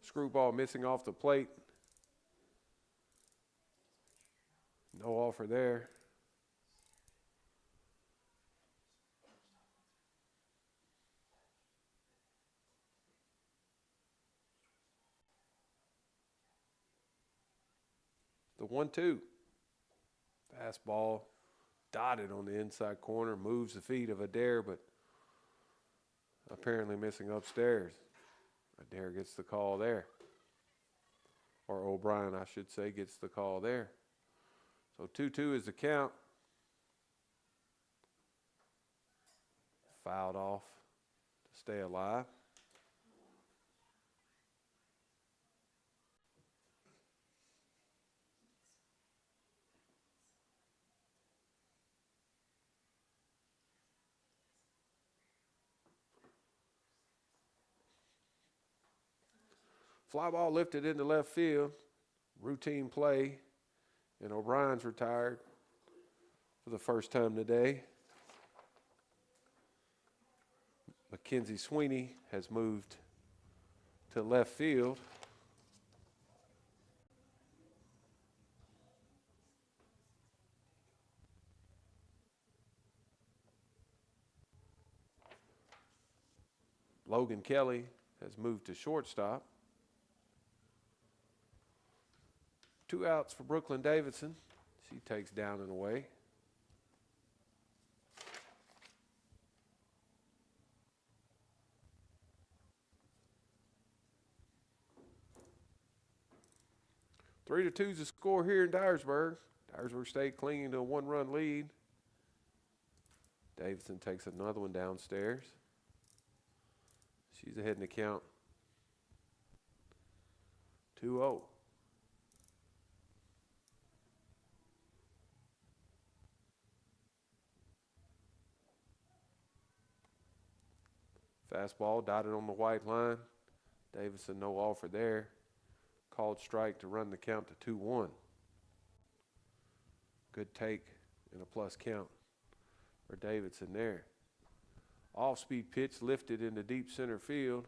Screwball missing off the plate. No offer there. The 1-2. Fastball dotted on the inside corner, moves the feet of Adair, but apparently missing upstairs. Adair gets the call there. Or O'Brien, I should say, gets the call there. So 2-2 is the count. Fouled off to stay alive. Fly ball lifted into left field. Routine play. And O'Brien's retired for the first time today. Mackenzie Sweeney has moved to left field. Logan Kelly has moved to shortstop. 2 outs for Brooklyn Davidson. She takes down and away. Three to 2 is the score here in Dyersburg. Dyersburg State clinging to a 1-run lead. Davidson takes another one downstairs. She's ahead in the count. 2-0. Fastball dotted on the white line. Davidson no offer there. Called strike to run the count to 2-1. Good take and a plus count for Davidson there. Off-speed pitch lifted into deep center field,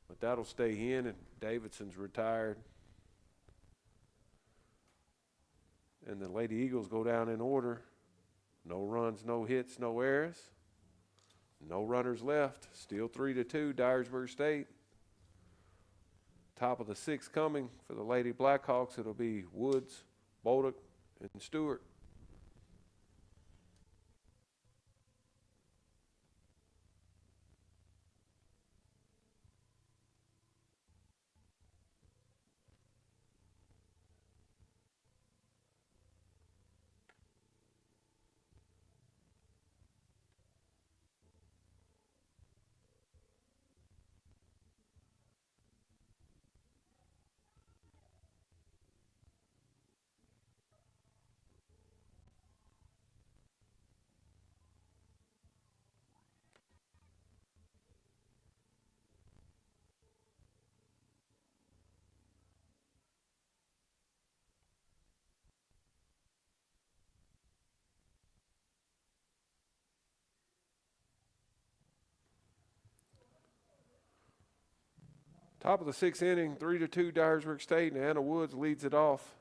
but that'll stay in, and Davidson's retired. And the Lady Eagles go down in order. No runs, no hits, no errors. No runners left. Still 3-2, Dyersburg State. Top of the 6th coming for the Lady Blackhawks. It'll be Woods, Bolduc, and Stewart. Top of the 6th inning, 3-2 Dyersburg State, and Anna Woods leads it off.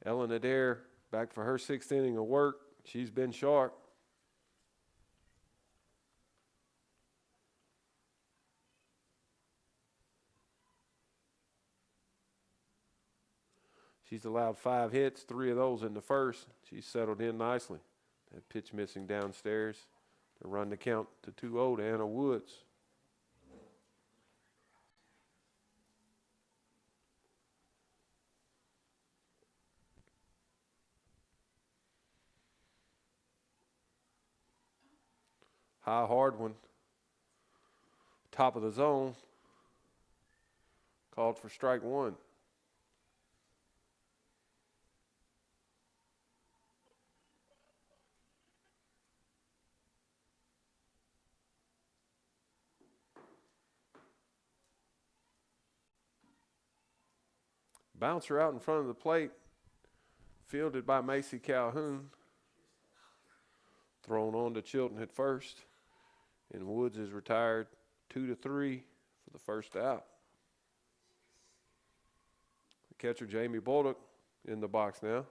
Ellen Adair back for her 6th inning of work. She's been sharp. She's allowed 5 hits, 3 of those in the first. She's settled in nicely. That pitch missing downstairs to run the count to 2-0 to Anna Woods. High, hard one. Top of the zone. Called for strike 1. Bouncer out in front of the plate, fielded by Macy Calhoun. Thrown on to Chilton at first, and Woods is retired 2-3 for the first out. The catcher, Jamie Bolduc, in the box now.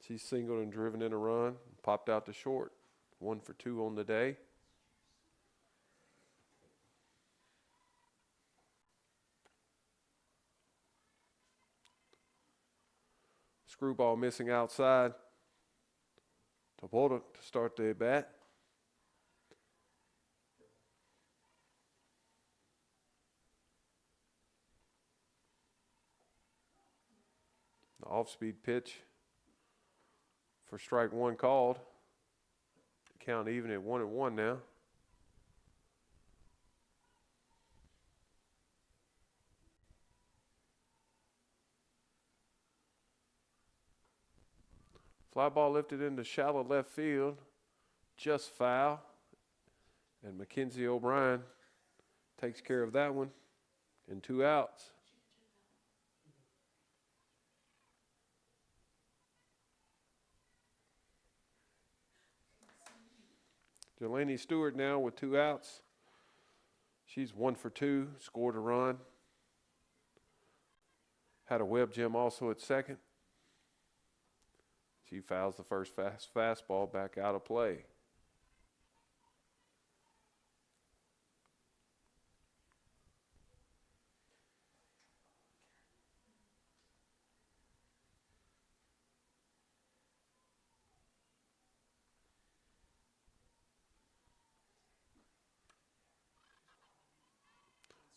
She's singled and driven in a run, popped out to short. 1 for 2 on the day. Screwball missing outside to Bolduc to start the at-bat. The off-speed pitch for strike 1 called. Count even at 1-1 now. Fly ball lifted into shallow left field, just foul. And Mackenzie O'Brien takes care of that one, and 2 outs. Delaney Stewart now with 2 outs. She's 1 for 2, scored a run. Had a web gem also at second. She fouls the first fastball back out of play.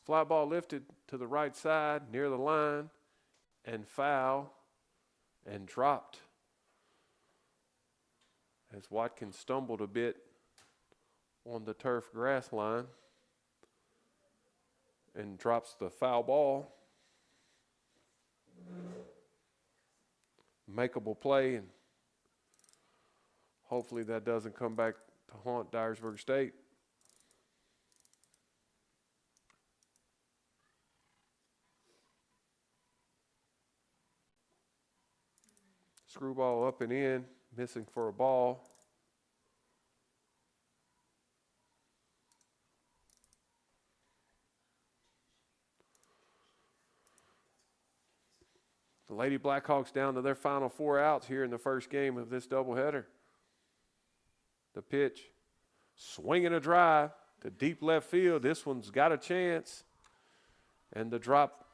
Fly ball lifted to the right side near the line and foul and dropped as Watkins stumbled a bit on the turf grass line and drops the foul ball. Makeable play, and hopefully that doesn't come back to haunt Dyersburg State. Screwball up and in, missing for a ball. The Lady Blackhawks down to their final 4 outs here in the first game of this doubleheader. The pitch, swinging a drive to deep left field. This one's got a chance. And the drop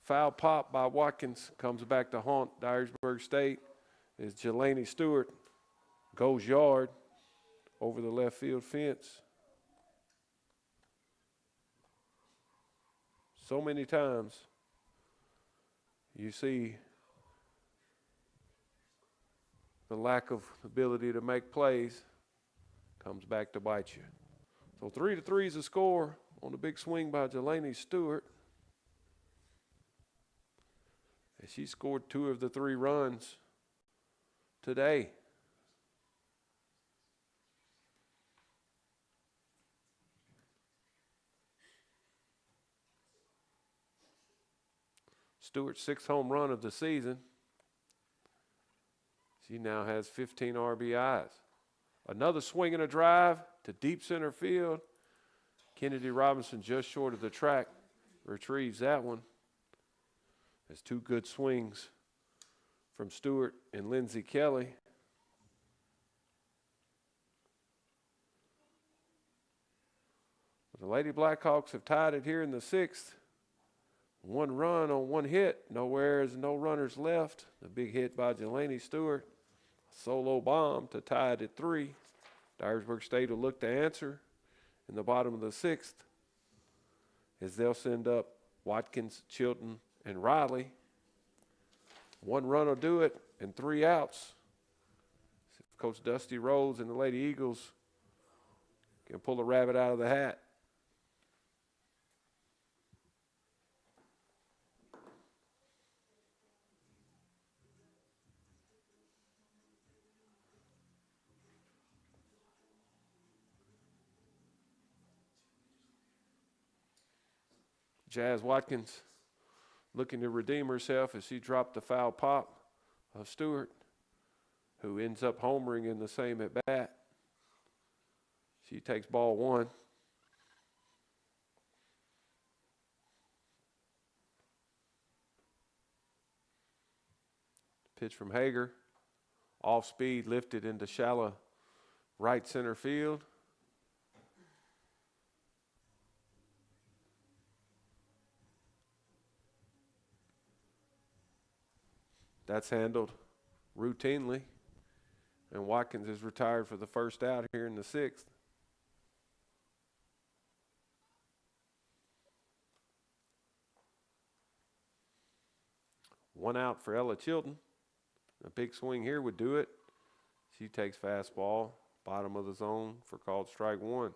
foul pop by Watkins comes back to haunt Dyersburg State as Jelani Stewart goes yard over the left field fence. So many times you see the lack of ability to make plays comes back to bite you. So 3-3 is the score on the big swing by Jelani Stewart. And she scored 2 of the 3 runs today. Stewart's 6th home run of the season. She now has 15 RBIs. Another swing and a drive to deep center field. Kennedy Robinson just short of the track retrieves that one. There's 2 good swings from Stewart and Lindsey Kelly. The Lady Blackhawks have tied it here in the 6th. 1 run on 1 hit. No errors, no runners left. The big hit by Jelani Stewart. Solo bomb to tie it at 3. Dyersburg State will look to answer in the bottom of the 6th as they'll send up Watkins, Chilton, and Riley. 1 run will do it and 3 outs. Coach Dusty Rhodes and the Lady Eagles can pull a rabbit out of the hat. Jazz Watkins looking to redeem herself as she dropped the foul pop of Stewart, who ends up homering in the same at bat. She takes ball 1. Pitch from Hager, off speed, lifted into shallow right center field. That's handled routinely, and Watkins is retired for the first out here in the 6th. One out for Ella Chilton. A big swing here would do it. She takes fastball, bottom of the zone for called strike 1.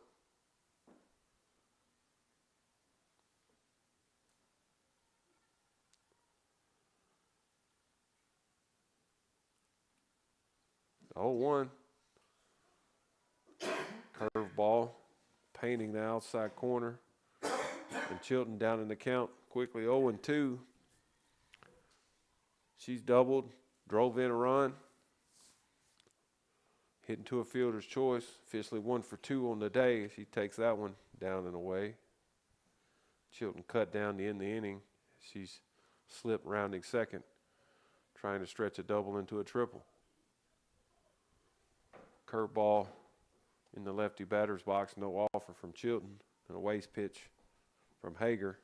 The 0-1. Curveball, painting the outside corner. And Chilton down in the count quickly 0-2. She's doubled, drove in a run. Hit into a fielder's choice. Officially 1 for 2 on the day. She takes that one down and away. Chilton cut down to end the inning. She's slip rounding second, trying to stretch a double into a triple. Curveball in the lefty batter's box, no offer from Chilton, and a waste pitch from Hager.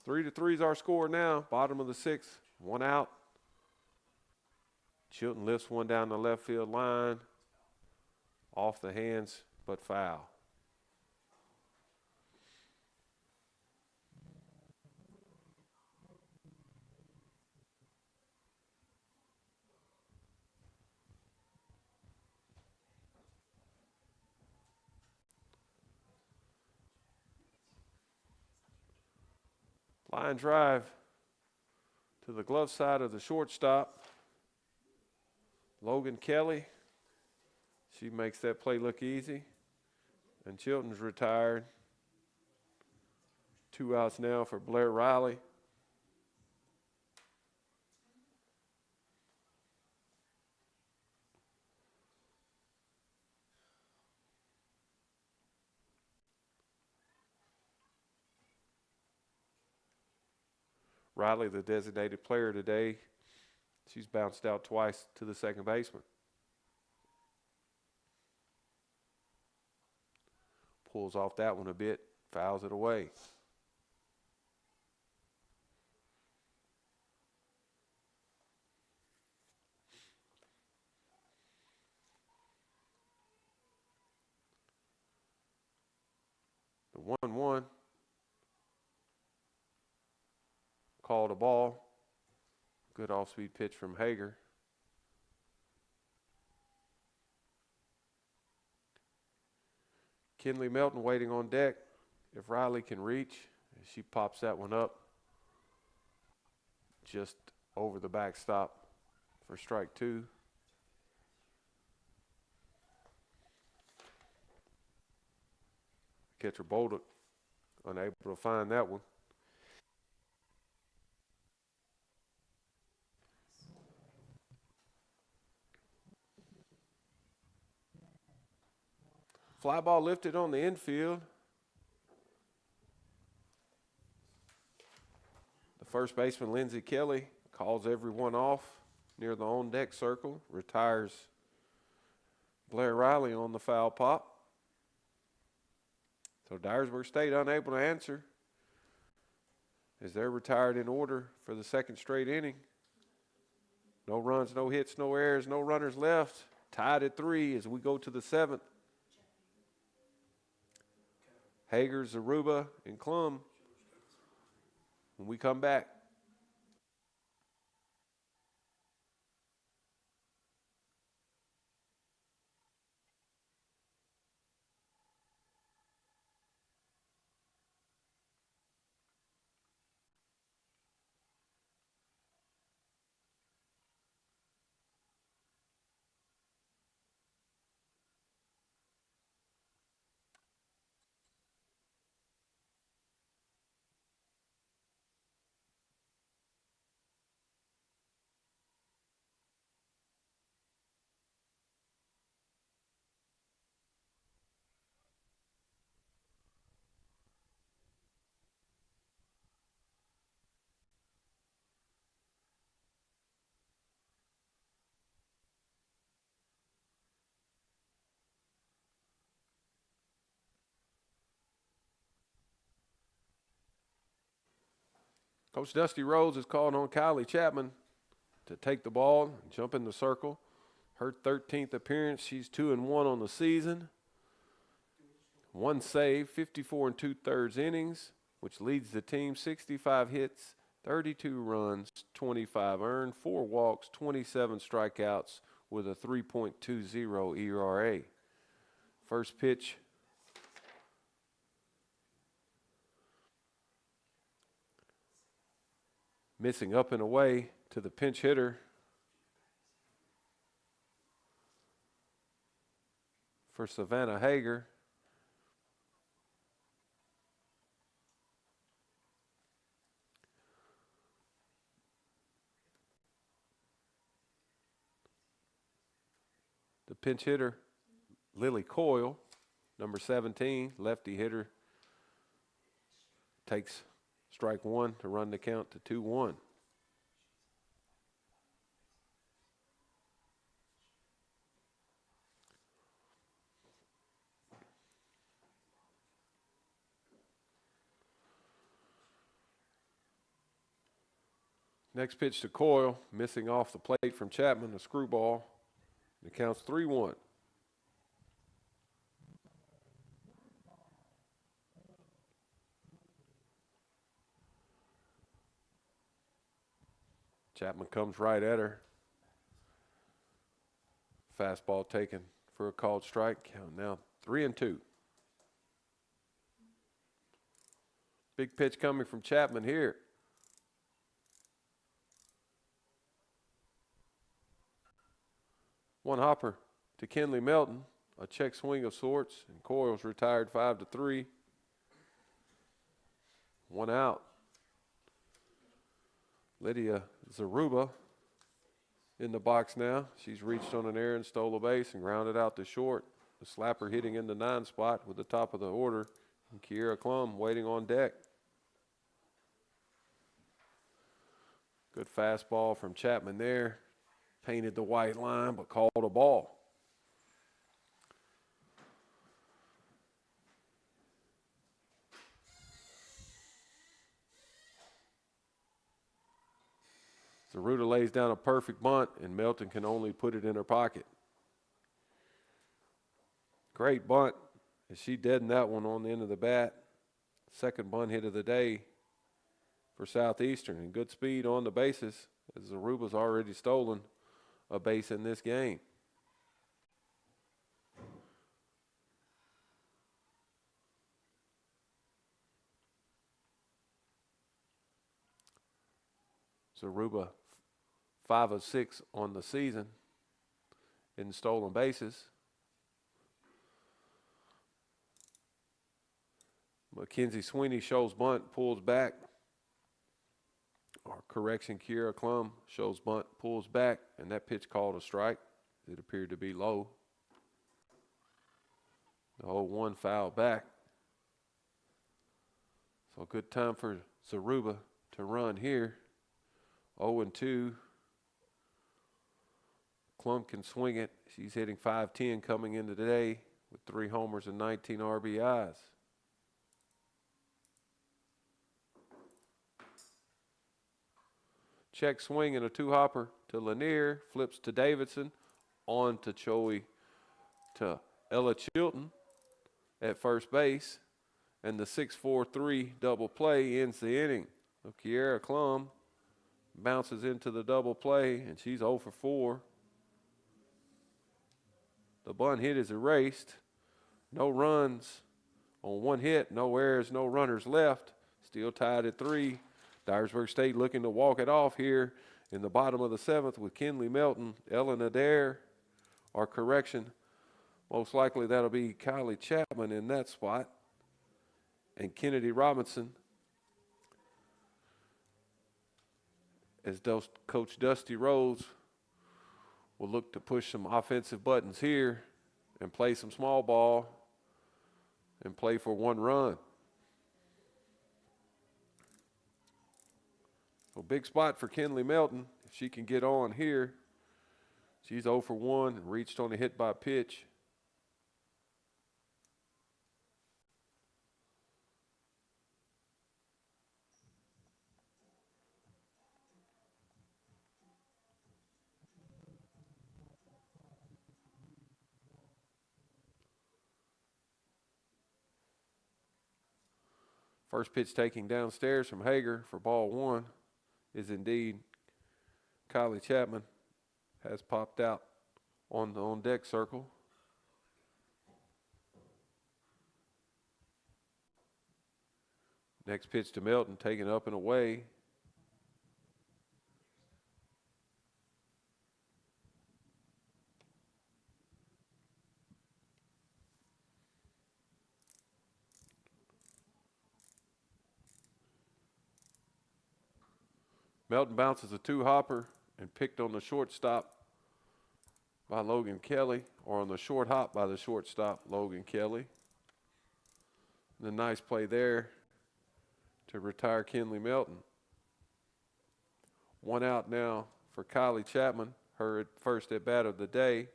3-3 is our score now, bottom of the sixth, one out. Chilton lifts one down the left field line, off the hands, but foul. Line drive to the glove side of the shortstop. Logan Kelly. She makes that play look easy. And Chilton's retired. 2 outs now for Blair Riley. Riley, the designated player today, she's bounced out twice to the second baseman. Pulls off that one a bit, fouls it away. The 1-1. Called a ball. Good off-speed pitch from Hager. Kinley Melton waiting on deck. If Riley can reach, she pops that one up just over the backstop for strike two. Catcher Bolduc unable to find that one. Fly ball lifted on the infield. The first baseman, Lindsey Kelly, calls everyone off near the on-deck circle, retires Blair Riley on the foul pop. So Dyersburg State unable to answer as they're retired in order for the second straight inning. No runs, no hits, no errors, no runners left. Tied at 3 as we go to the 7th. Hager, Zaruba, and Klum when we come back. Coach Dusty Rhodes is calling on Kylie Chapman to take the ball and jump in the circle. Her 13th appearance, she's 2-1 on the season. 1 save, 54 2/3 innings, which leads the team. 65 hits, 32 runs, 25 earned, 4 walks, 27 strikeouts with a 3.20 ERA. First pitch. Missing up and away to the pinch hitter for Savannah Hager. The pinch hitter, Lily Coyle, number 17, lefty hitter, takes Strike one to run the count to 2-1. Next pitch to Coyle, missing off the plate from Chapman, a screwball. It counts 3-1. Chapman comes right at her. Fastball taken for a called strike. Count now 3-2. Big pitch coming from Chapman here. One hopper to Kenley Melton. A check swing of sorts. And Coyle's retired 5-3. One out. Lydia Zaruba in the box now. She's reached on an errand, stole a base, and grounded out to short. The slapper hitting in the 9 spot with the top of the order. And Kiera Klum waiting on deck. Good fastball from Chapman there. Painted the white line, but called a ball. Zaruda lays down a perfect bunt, and Melton can only put it in her pocket. Great bunt, as she deadened that one on the end of the bat. Second bunt hit of the day for Southeastern, and good speed on the bases, as Zaruba's already stolen a base in this game. Zaruba 5 of 6 on the season in stolen bases. Mackenzie Sweeney shows bunt, pulls back. Or correction, Kiera Klum shows bunt, pulls back, and that pitch called a strike. It appeared to be low. The 0-1 foul back. So good time for Zaruba to run here. 0-2. Klum can swing it. She's hitting .510 coming into today with 3 homers and 19 RBIs. Check swing and a 2-hopper to Lanier. Flips to Davidson. On to Choi to Ella Chilton at first base. And the 6-4-3 double play ends the inning. So Kiera Klum bounces into the double play, and she's 0 for 4. The bunt hit is erased. No runs on 1 hit. No errors, no runners left. Still tied at 3. Dyersburg State looking to walk it off here in the bottom of the 7th with Kenley Melton, Ellen Adair, or correction. Most likely that'll be Kylie Chapman in that spot. And Kennedy Robinson. As Coach Dusty Rose will look to push some offensive buttons here and play some small ball and play for 1 run. So big spot for Kenley Melton. If she can get on here, she's 0 for 1 and reached on a hit by pitch. First pitch taking downstairs from Hager for ball 1 is indeed Kylie Chapman. Has popped out on the on-deck circle. Next pitch to Melton, taken up and away. Melton bounces a 2-hopper and picked on the shortstop by Logan Kelly, or on the short hop by the shortstop, Logan Kelly. And a nice play there to retire Kinley Melton. 1 out now for Kylie Chapman, her first at bat of the day.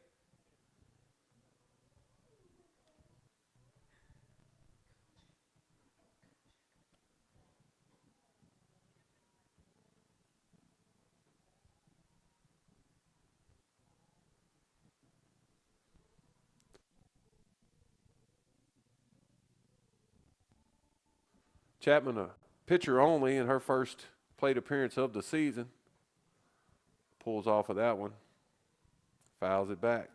Chapman, a pitcher only in her first plate appearance of the season. Pulls off of that one. Fouls it back.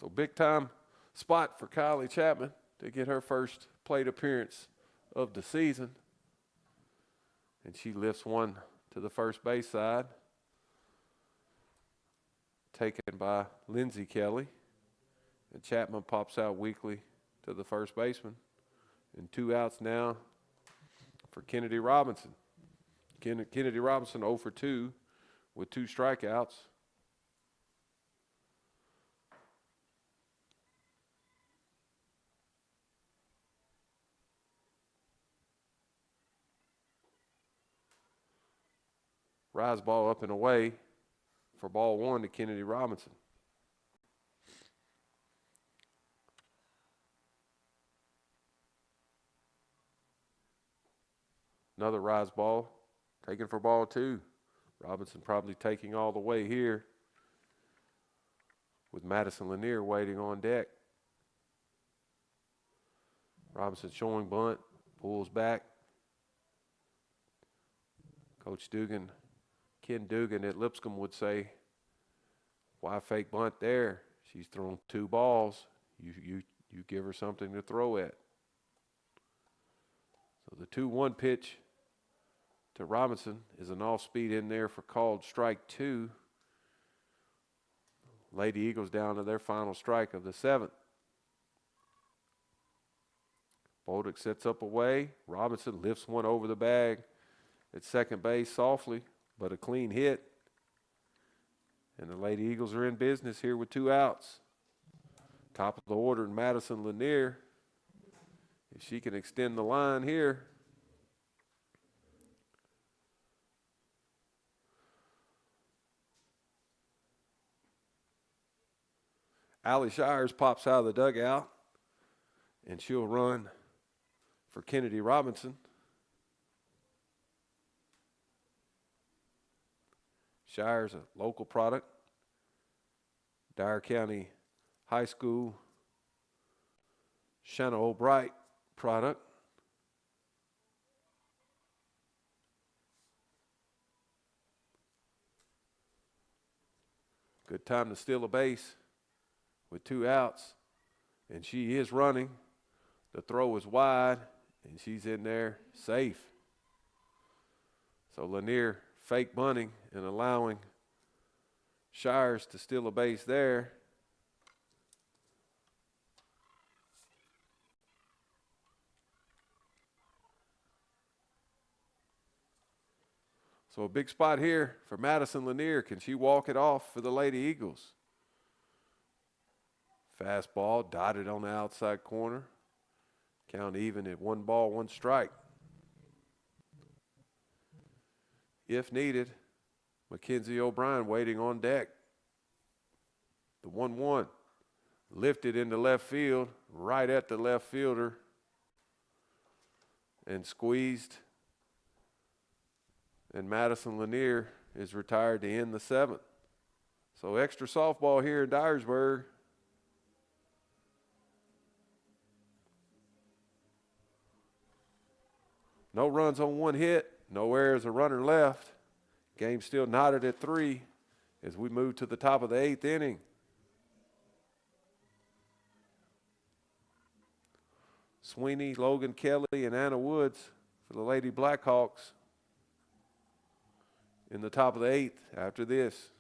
So big time spot for Kylie Chapman to get her first plate appearance of the season. And she lifts one to the first base side. Taken by Lindsey Kelly. And Chapman pops out weakly to the first baseman. And 2 outs now for Kennedy Robinson. Kennedy Robinson 0 for 2 with 2 strikeouts. Rise ball up and away for ball 1 to Kennedy Robinson. Another rise ball taken for ball 2. Robinson probably taking all the way here with Madison Lanier waiting on deck. Robinson showing bunt, pulls back. Coach Dugan, Ken Dugan at Lipscomb would say, why fake bunt there? She's thrown 2 balls. You give her something to throw at. So the 2-1 pitch to Robinson is an off-speed in there for called strike 2. Lady Eagles down to their final strike of the 7th. Bolduc sets up away. Robinson lifts one over the bag at second base softly, but a clean hit. And the Lady Eagles are in business here with 2 outs. Top of the order, Madison Lanier. If she can extend the line here. Allie Shires pops out of the dugout, and she'll run for Kennedy Robinson. Shires, a local product, Dyer County High School, Shanna Albright product. Good time to steal a base with 2 outs, and she is running. The throw is wide, and she's in there safe. So Lanier fake bunting and allowing Shires to steal a base there. So a big spot here for Madison Lanier. Can she walk it off for the Lady Eagles? Fastball dotted on the outside corner. Count even at 1 ball, 1 strike. If needed, Mackenzie O'Brien waiting on deck. The 1-1 lifted into left field, right at the left fielder, and squeezed. And Madison Lanier is retired to end the 7th. So extra softball here in Dyersburg. No runs on 1 hit, no errors, a runner left. Game still knotted at 3 as we move to the top of the 8th inning. Sweeney, Logan Kelly, and Anna Woods for the Lady Blackhawks in the top of the 8th after this.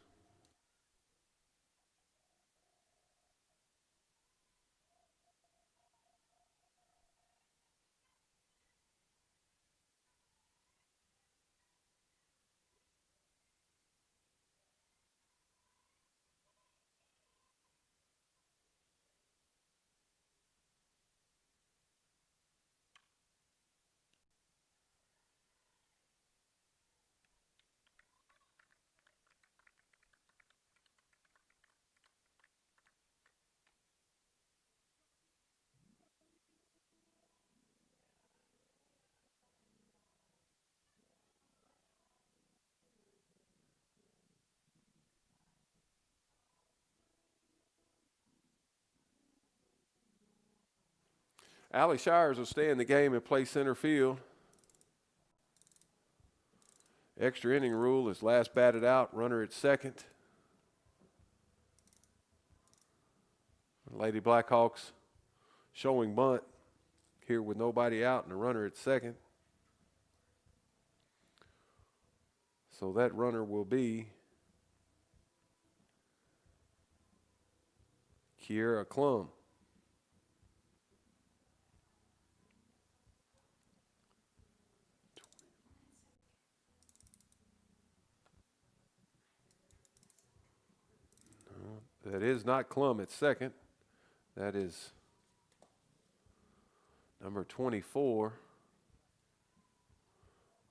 Allie Shires will stay in the game and play center field. Extra inning rule is last batted out, runner at second. Lady Blackhawks showing bunt here with nobody out and a runner at second. So that runner will be Kiera Klum. No, that is not Klum at second. That is number 24.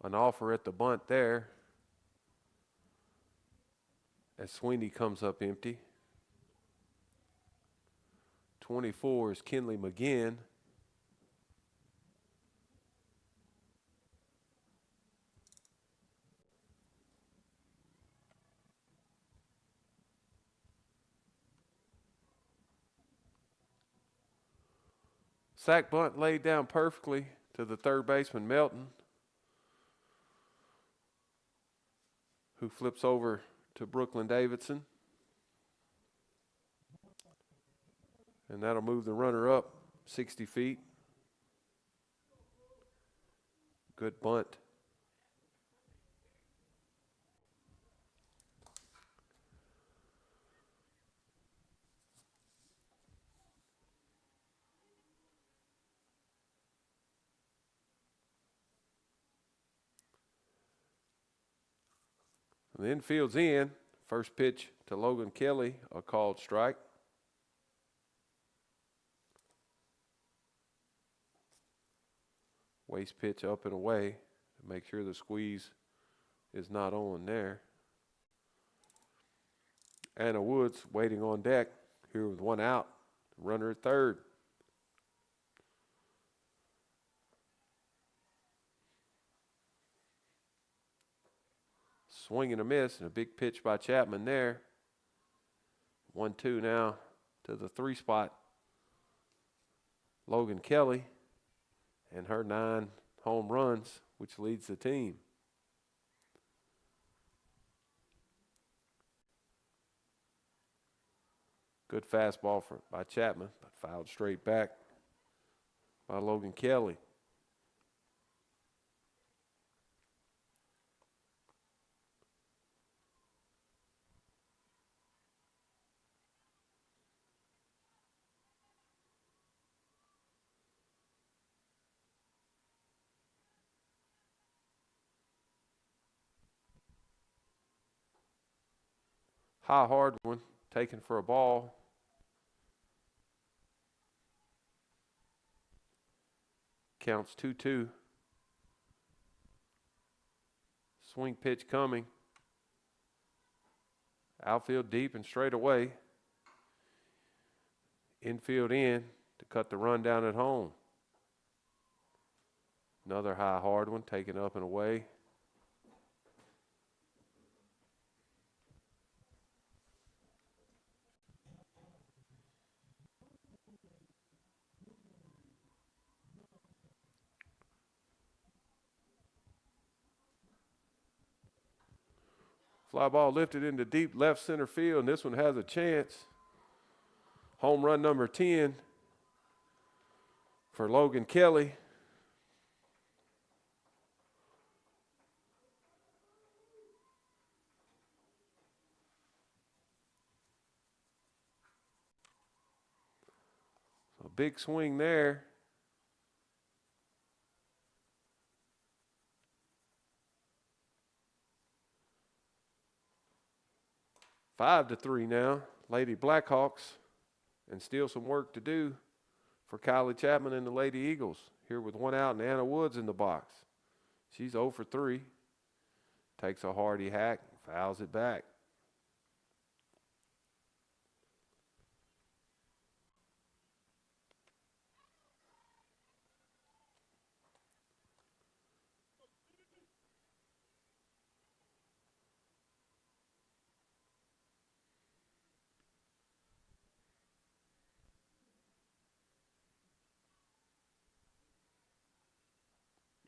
An offer at the bunt there as Sweeney comes up empty. 24 is Kinley McGinn. Sack bunt laid down perfectly to the third baseman, Melton, who flips over to Brooklyn Davidson. And that'll move the runner up 60 feet. Good bunt. The infield's in. First pitch to Logan Kelly, a called strike. Waste pitch up and away to make sure the squeeze is not on there. Anna Woods waiting on deck here with one out. Runner at third. Swing and a miss, and a big pitch by Chapman there. 1-2 now to the 3 spot. Logan Kelly and her 9 home runs, which leads the team. Good fastball by Chapman, but fouled straight back by Logan Kelly. High hard one, taken for a ball. Counts 2-2. Swing pitch coming. Outfield deep and straight away. Infield in to cut the run down at home. Another high hard one, taken up and away. Fly ball lifted into deep left center field, and this one has a chance. Home run number 10 for Logan Kelly. So big swing there. 5-3 now, Lady Blackhawks, and still some work to do for Kylie Chapman and the Lady Eagles. Here with one out and Anna Woods in the box. She's 0 for 3. Takes a hardy hack, fouls it back.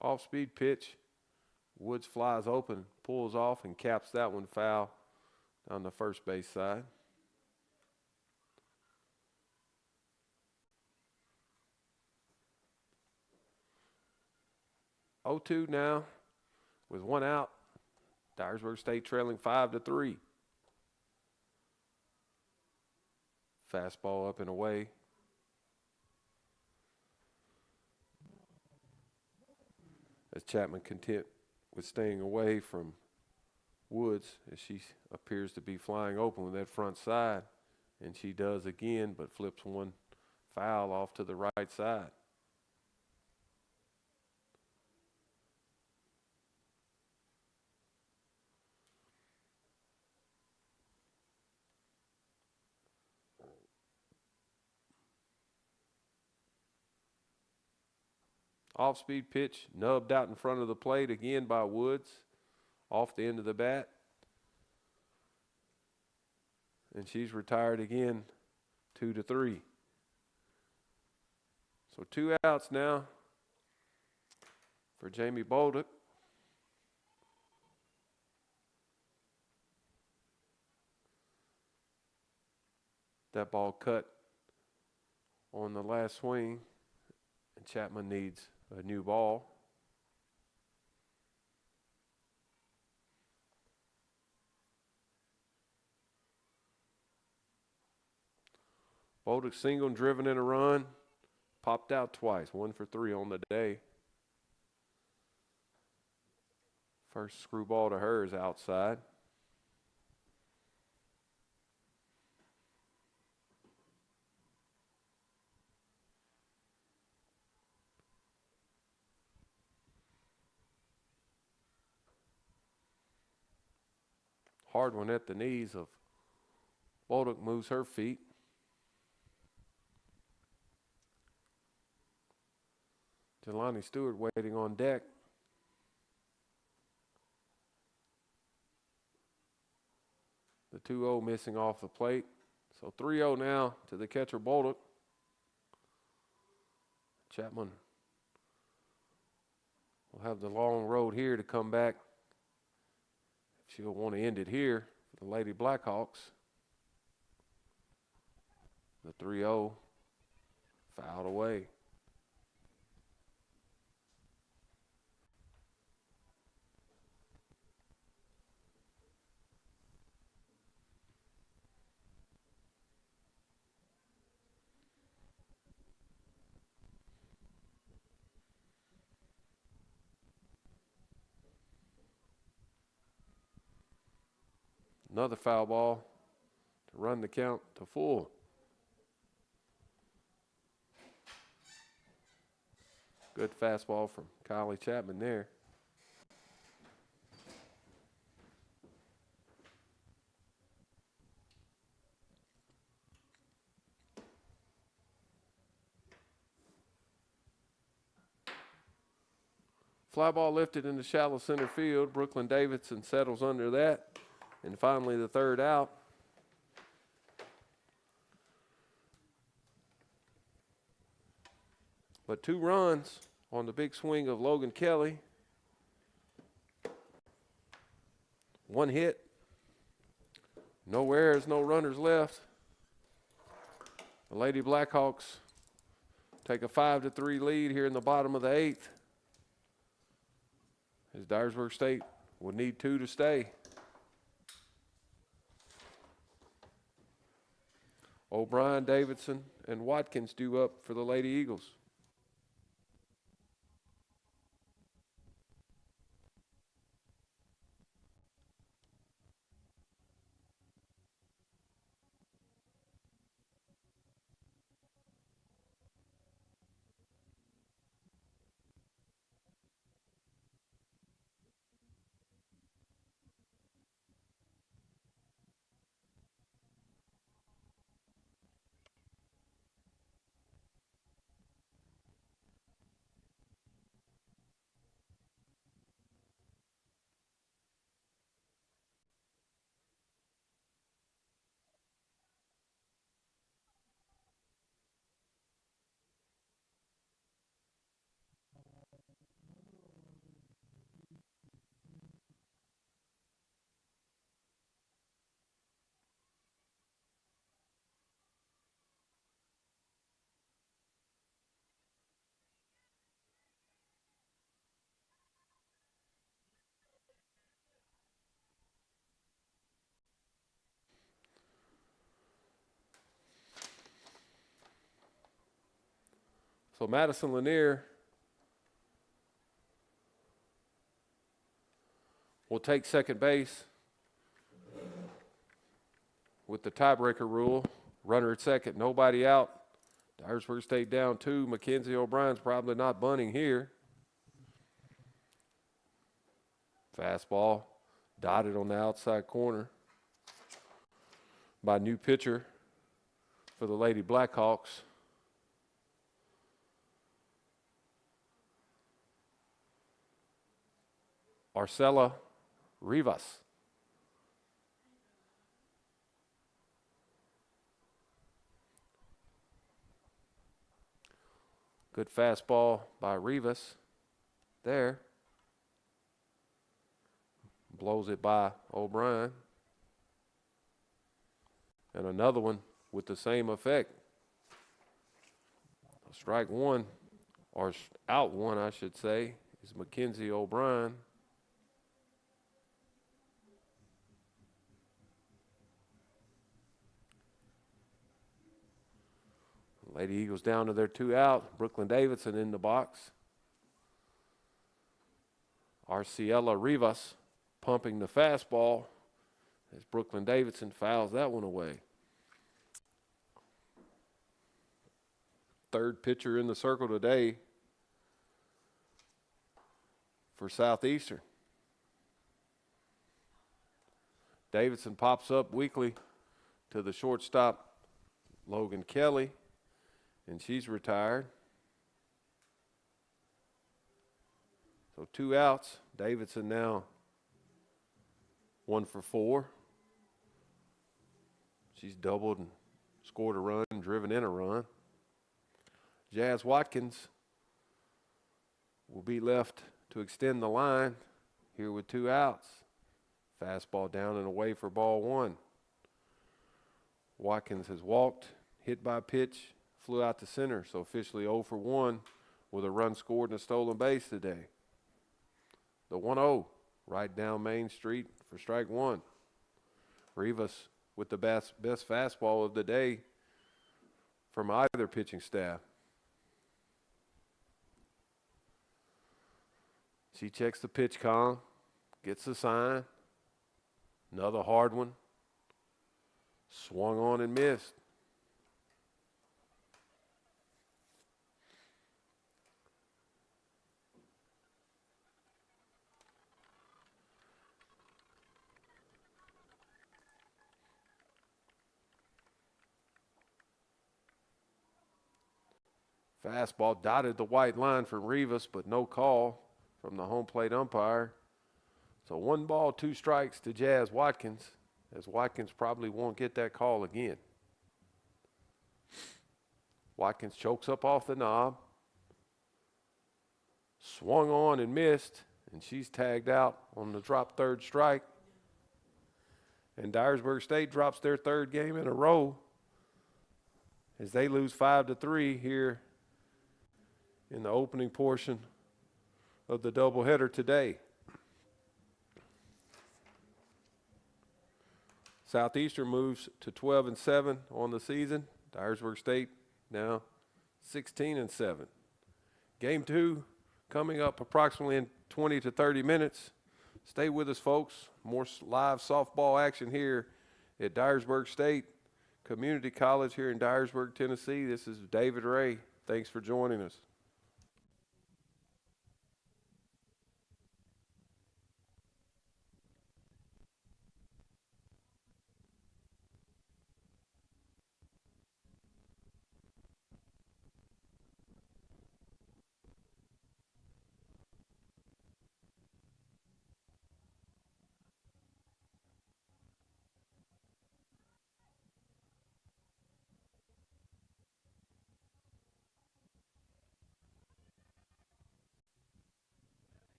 Off-speed pitch. Woods flies open, pulls off, and caps that one foul on the first base side. 0-2 now with one out. Dyersburg State trailing 5-3. Fastball up and away. As Chapman content with staying away from Woods, as she appears to be flying open with that front side. And she does again, but flips one foul off to the right side. Off-speed pitch, nubbed out in front of the plate again by Woods, off the end of the bat. And she's retired again, 2-3. So 2 outs now for Jamie Bolduc. That ball cut on the last swing, and Chapman needs a new ball. Bolduc single, driven in a run, popped out twice, 1 for 3 on the day. First screwball to her is outside. Hard one at the knees of Bolduc, moves her feet. Jelani Stewart waiting on deck. The 2-0 missing off the plate. So 3-0 now to the catcher Bolduc. Chapman will have the long road here to come back. She'll want to end it here for the Lady Blackhawks. The 3-0 fouled away. Another foul ball to run the count to full. Good fastball from Kylie Chapman there. Fly ball lifted into shallow center field. Brooklyn Davidson settles under that. And finally, the third out. But 2 runs on the big swing of Logan Kelly. 1 hit. No errors, no runners left. The Lady Blackhawks take a 5-3 lead here in the bottom of the 8th. As Dyersburg State would need 2 to stay. O'Brien, Davidson, and Watkins due up for the Lady Eagles. So Madison Lanier will take second base with the tiebreaker rule. Runner at second, nobody out. Dyersburg State down 2. Mackenzie O'Brien's probably not bunting here. Fastball dotted on the outside corner by new pitcher for the Lady Blackhawks. Arcela Rivas. Good fastball by Rivas there. Blows it by O'Brien. And another one with the same effect. Strike one, or out one, I should say, is Mackenzie O'Brien. Lady Eagles down to their 2 out. Brooklyn Davidson in the box. Arcela Rivas pumping the fastball as Brooklyn Davidson fouls that one away. Third pitcher in the circle today for Southeastern. Davidson pops up weakly to the shortstop, Logan Kelly, and she's retired. So 2 outs. Davidson now 1 for 4. She's doubled and scored a run and driven in a run. Jazz Watkins will be left to extend the line here with 2 outs. Fastball down and away for ball 1. Watkins has walked, hit by pitch, flew out to center, so officially 0 for 1 with a run scored and a stolen base today. The 1-0 right down Main Street for strike 1. Rivas with the best fastball of the day from either pitching staff. She checks the pitch con, gets the sign. Another hard one. Swung on and missed. Fastball dotted the white line from Rivas, but no call from the home plate umpire. So 1 ball, 2 strikes to Jazz Watkins, as Watkins probably won't get that call again. Watkins chokes up off the knob, swung on and missed, and she's tagged out on the drop 3rd strike. And Dyersburg State drops their 3rd game in a row as they lose 5-3 here in the opening portion of the doubleheader today. Southeastern moves to 12-7 on the season. Dyersburg State now 16-7. Game 2 coming up approximately in 20 to 30 minutes. Stay with us, folks. More live softball action here at Dyersburg State Community College here in Dyersburg, Tennessee. This is David Ray. Thanks for joining us.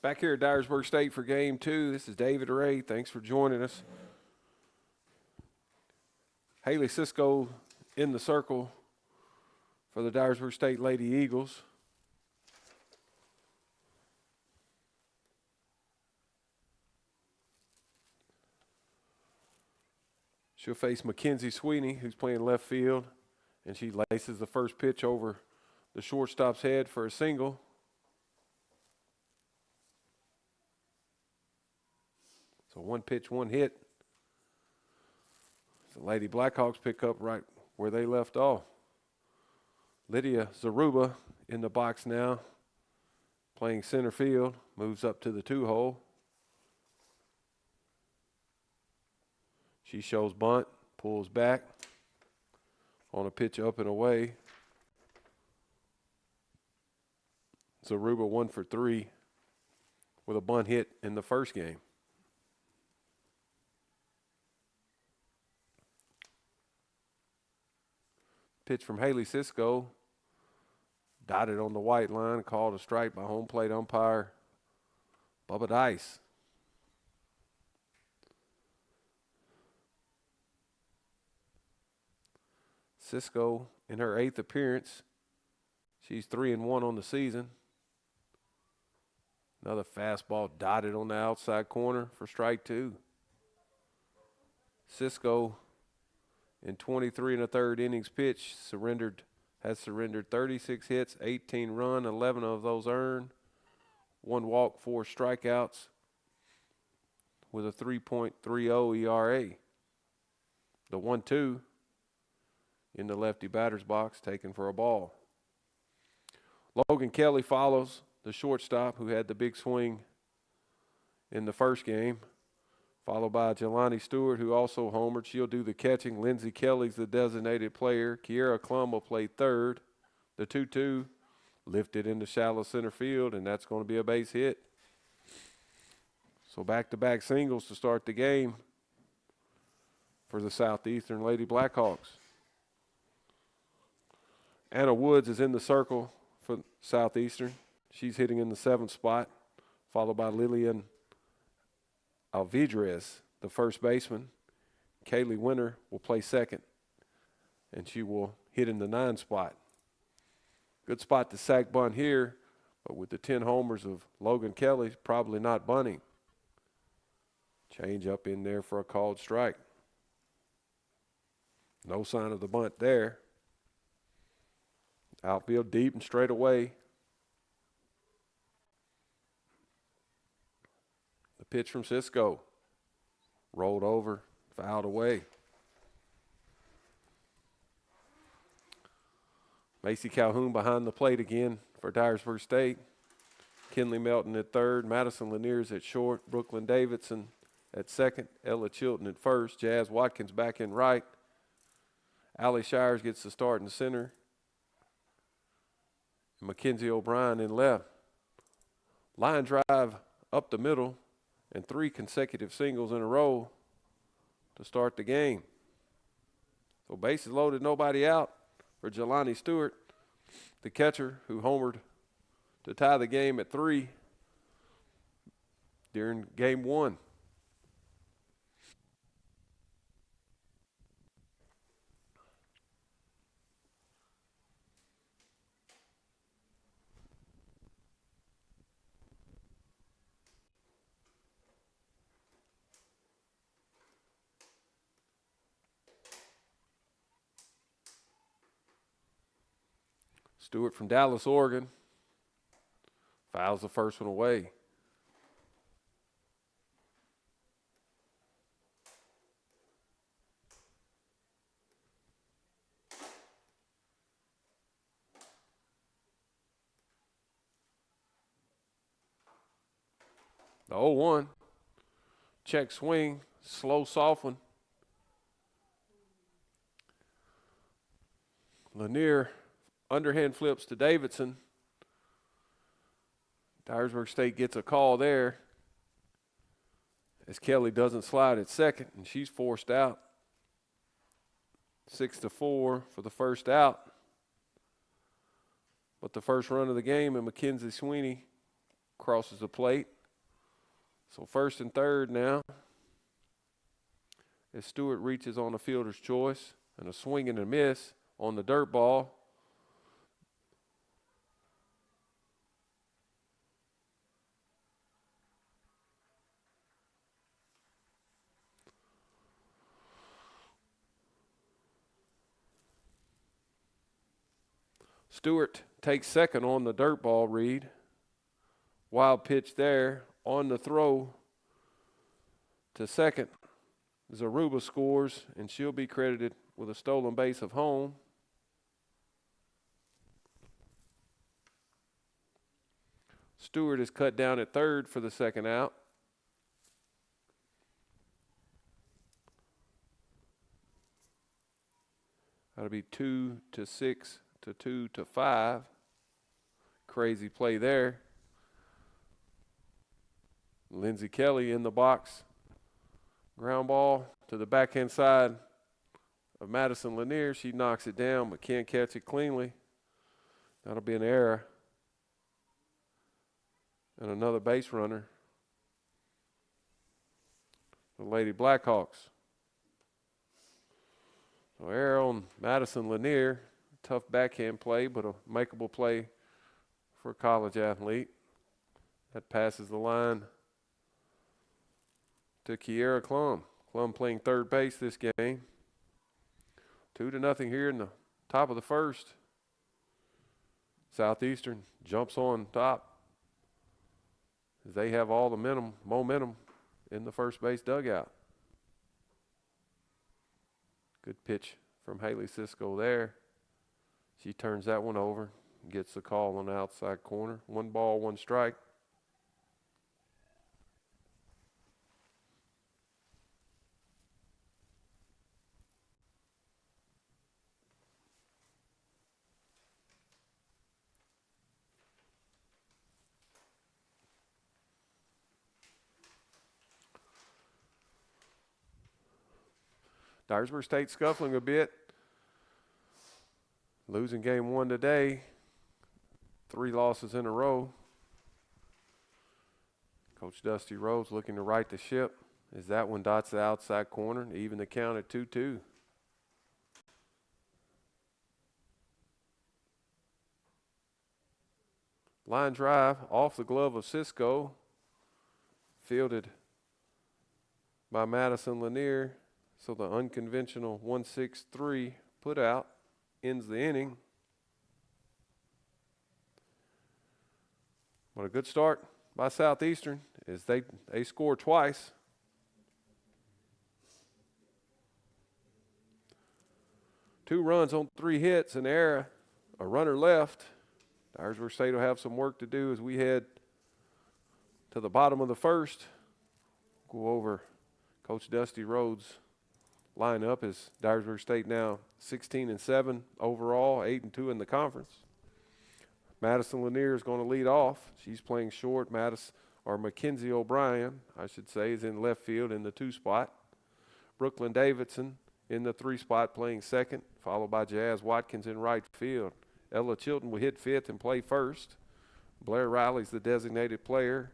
Back here at Dyersburg State for game 2. This is David Ray. Thanks for joining us. Haley Cisco in the circle for the Dyersburg State Lady Eagles. She'll face Mackenzie Sweeney, who's playing left field, and she laces the first pitch over the shortstop's head for a single. So 1 pitch, 1 hit. The Lady Blackhawks pick up right where they left off. Lydia Zaruba in the box now, playing center field, moves up to the 2-hole. She shows bunt, pulls back on a pitch up and away. Zaruba 1 for 3 with a bunt hit in the first game. Pitch from Haley Cisco, dotted on the white line, called a strike by home plate umpire Bubba Dice. Cisco in her 8th appearance. She's 3-1 on the season. Another fastball dotted on the outside corner for strike 2. Cisco in 23 1/3 innings pitched, has surrendered 36 hits, 18 run, 11 of those earned, 1 walk, 4 strikeouts with a 3.30 ERA. The 1-2 in the lefty batter's box, taken for a ball. Logan Kelly follows the shortstop who had the big swing in the first game, followed by Jelani Stewart, who also homered. She'll do the catching. Lindsey Kelly's the designated player. Kiera Klum will play third. The 2-2 lifted into shallow center field, and that's going to be a base hit. So back-to-back singles to start the game for the Southeastern Lady Blackhawks. Anna Woods is in the circle for Southeastern. She's hitting in the 7th spot, followed by Lillian Alvidrez, the first baseman. Kaylee Winter will play second, and she will hit in the 9th spot. Good spot to sack bunt here, but with the 10 homers of Logan Kelly, probably not bunting. Change up in there for a called strike. No sign of the bunt there. Outfield deep and straight away. The pitch from Cisco. Rolled over, fouled away. Macy Calhoun behind the plate again for Dyersburg State. Kinley Melton at third. Madison Laniers at short. Brooklyn Davidson at second. Ella Chilton at first. Jazz Watkins back in right. Allie Shires gets the start in center. Mackenzie O'Brien in left. Line drive up the middle and 3 consecutive singles in a row to start the game. So bases loaded, nobody out for Jelani Stewart, the catcher who homered to tie the game at 3 during game 1. Stewart from Dallas, Oregon, fouls the first one away. The 0-1, check swing, slow soft one. Lanier underhand flips to Davidson. Dyersburg State gets a call there as Kelly doesn't slide at second, and she's forced out. 6-4 for the first out. But the first run of the game, and Mackenzie Sweeney crosses the plate. So 1st and 3rd now. As Stewart reaches on the fielder's choice and a swing and a miss on the dirt ball. Stewart takes second on the dirt ball read. Wild pitch there on the throw to second. Zaruba scores, and she'll be credited with a stolen base of home. Stewart is cut down at 3rd for the 2nd out. That'll be 2 to 6 to 2 to 5. Crazy play there. Lindsey Kelly in the box. Ground ball to the backhand side of Madison Lanier. She knocks it down but can't catch it cleanly. That'll be an error. And another base runner. The Lady Blackhawks. So error on Madison Lanier. Tough backhand play, but a makeable play for a college athlete. That passes the line to Kiera Klum. Klum playing 3rd base this game. 2-0 here in the top of the 1st. Southeastern jumps on top as they have all the momentum in the first base dugout. Good pitch from Haley Cisco there. She turns that one over and gets the call on the outside corner. 1 ball, 1 strike. Dyersburg State scuffling a bit. Losing game 1 today. 3 losses in a row. Coach Dusty Rhodes looking to right the ship as that one dots the outside corner to even the count at 2-2. Line drive off the glove of Cisco. Fielded by Madison Lanier. So the unconventional 1-6-3 put out ends the inning. What a good start by Southeastern is they score twice. Two runs on 3 hits, an error, a runner left. Dyersburg State will have some work to do as we head to the bottom of the 1st. Go over Coach Dusty Rhodes' lineup as Dyersburg State now 16-7 overall, 8-2 in the conference. Madison Lanier is going to lead off. She's playing short. Mackenzie O'Brien, I should say, is in left field in the 2 spot. Brooklyn Davidson in the 3 spot playing second, followed by Jazz Watkins in right field. Ella Chilton will hit 5th and play first. Blair Riley's the designated player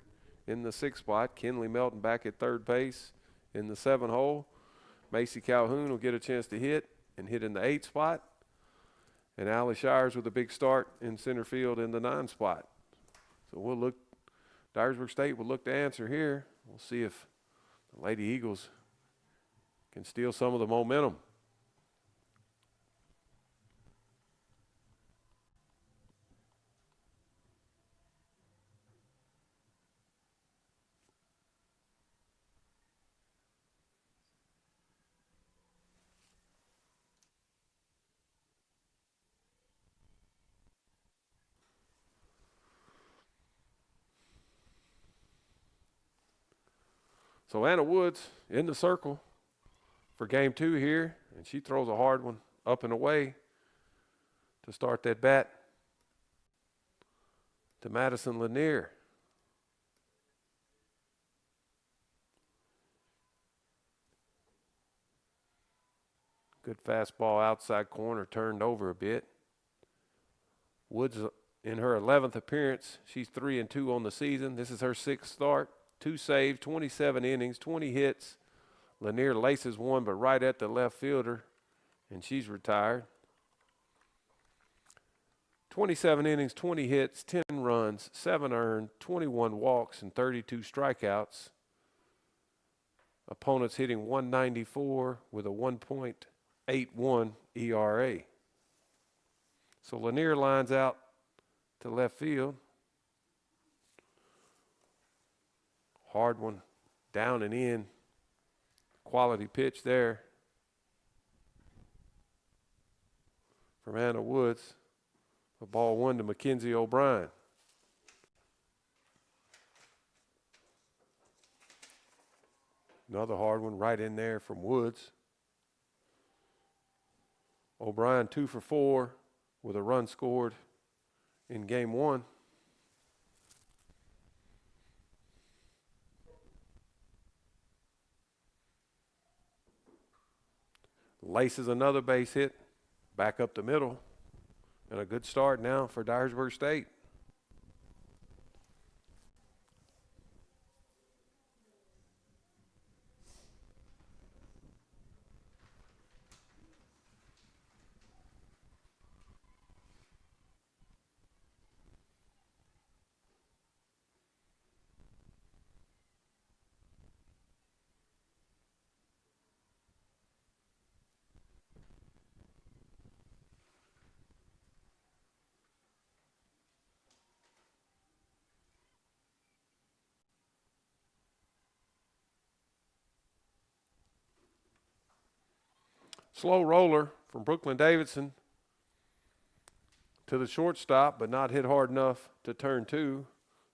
in the 6 spot. Kinley Melton back at 3rd base in the 7 hole. Macy Calhoun will get a chance to hit and hit in the 8 spot. And Allie Shires with a big start in center field in the 9 spot. So we'll look, Dyersburg State will look to answer here. We'll see if the Lady Eagles can steal some of the momentum. So Anna Woods in the circle for game 2 here, and she throws a hard one up and away to start that bat to Madison Lanier. Good fastball outside corner, turned over a bit. Woods in her 11th appearance. She's 3-2 on the season. This is her 6th start. 2 saves, 27 innings, 20 hits. Lanier laces one, but right at the left fielder, and she's retired. 27 innings, 20 hits, 10 runs, 7 earned, 21 walks, and 32 strikeouts. Opponents hitting 194 with a 1.81 ERA. So Lanier lines out to left field. Hard one, down and in. Quality pitch there from Anna Woods. A ball 1 to Mackenzie O'Brien. Another hard one right in there from Woods. O'Brien 2 for 4 with a run scored in game 1. Laces another base hit back up the middle. And a good start now for Dyersburg State. Slow roller from Brooklyn Davidson to the shortstop, but not hit hard enough to turn 2.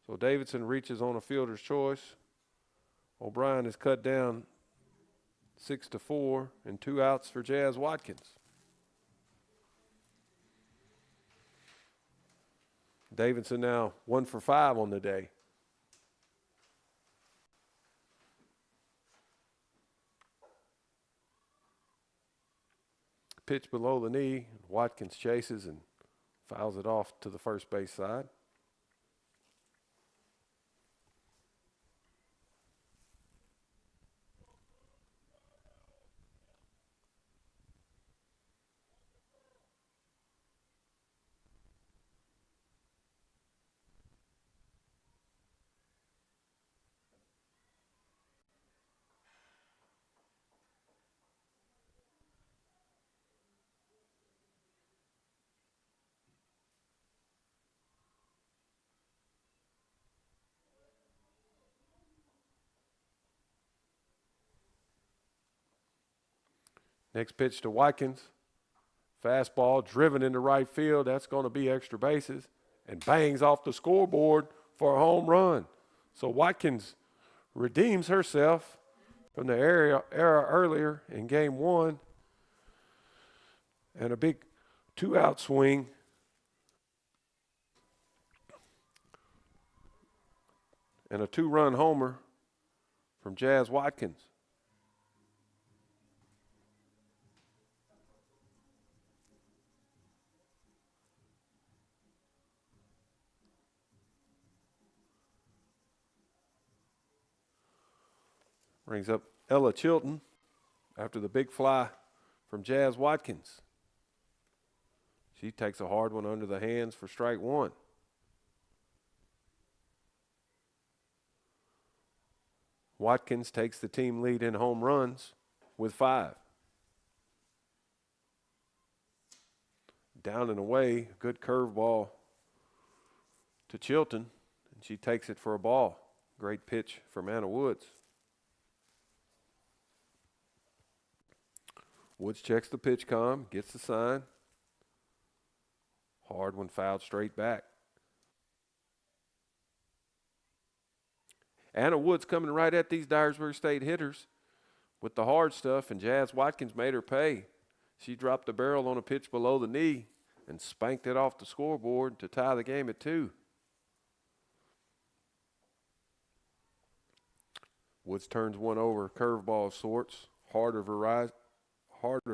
So Davidson reaches on a fielder's choice. O'Brien is cut down 6-4 and 2 outs for Jazz Watkins. Davidson now 1 for 5 on the day. Pitch below the knee. Watkins chases and fouls it off to the first base side. Next pitch to Watkins. Fastball driven into right field. That's going to be extra bases. And bangs off the scoreboard for a home run. So Watkins redeems herself from the error earlier in game 1. And a big 2-out swing. And a 2-run homer from Jazz Watkins. Brings up Ella Chilton after the big fly from Jazz Watkins. She takes a hard one under the hands for strike 1. Watkins takes the team lead in home runs with 5. Down and away, good curveball to Chilton, and she takes it for a ball. Great pitch from Anna Woods. Woods checks the pitch comm, gets the sign. Hard one fouled straight back. Anna Woods coming right at these Dyersburg State hitters with the hard stuff, and Jazz Watkins made her pay. She dropped the barrel on a pitch below the knee and spanked it off the scoreboard to tie the game at 2. Woods turns one over, curveball of sorts, harder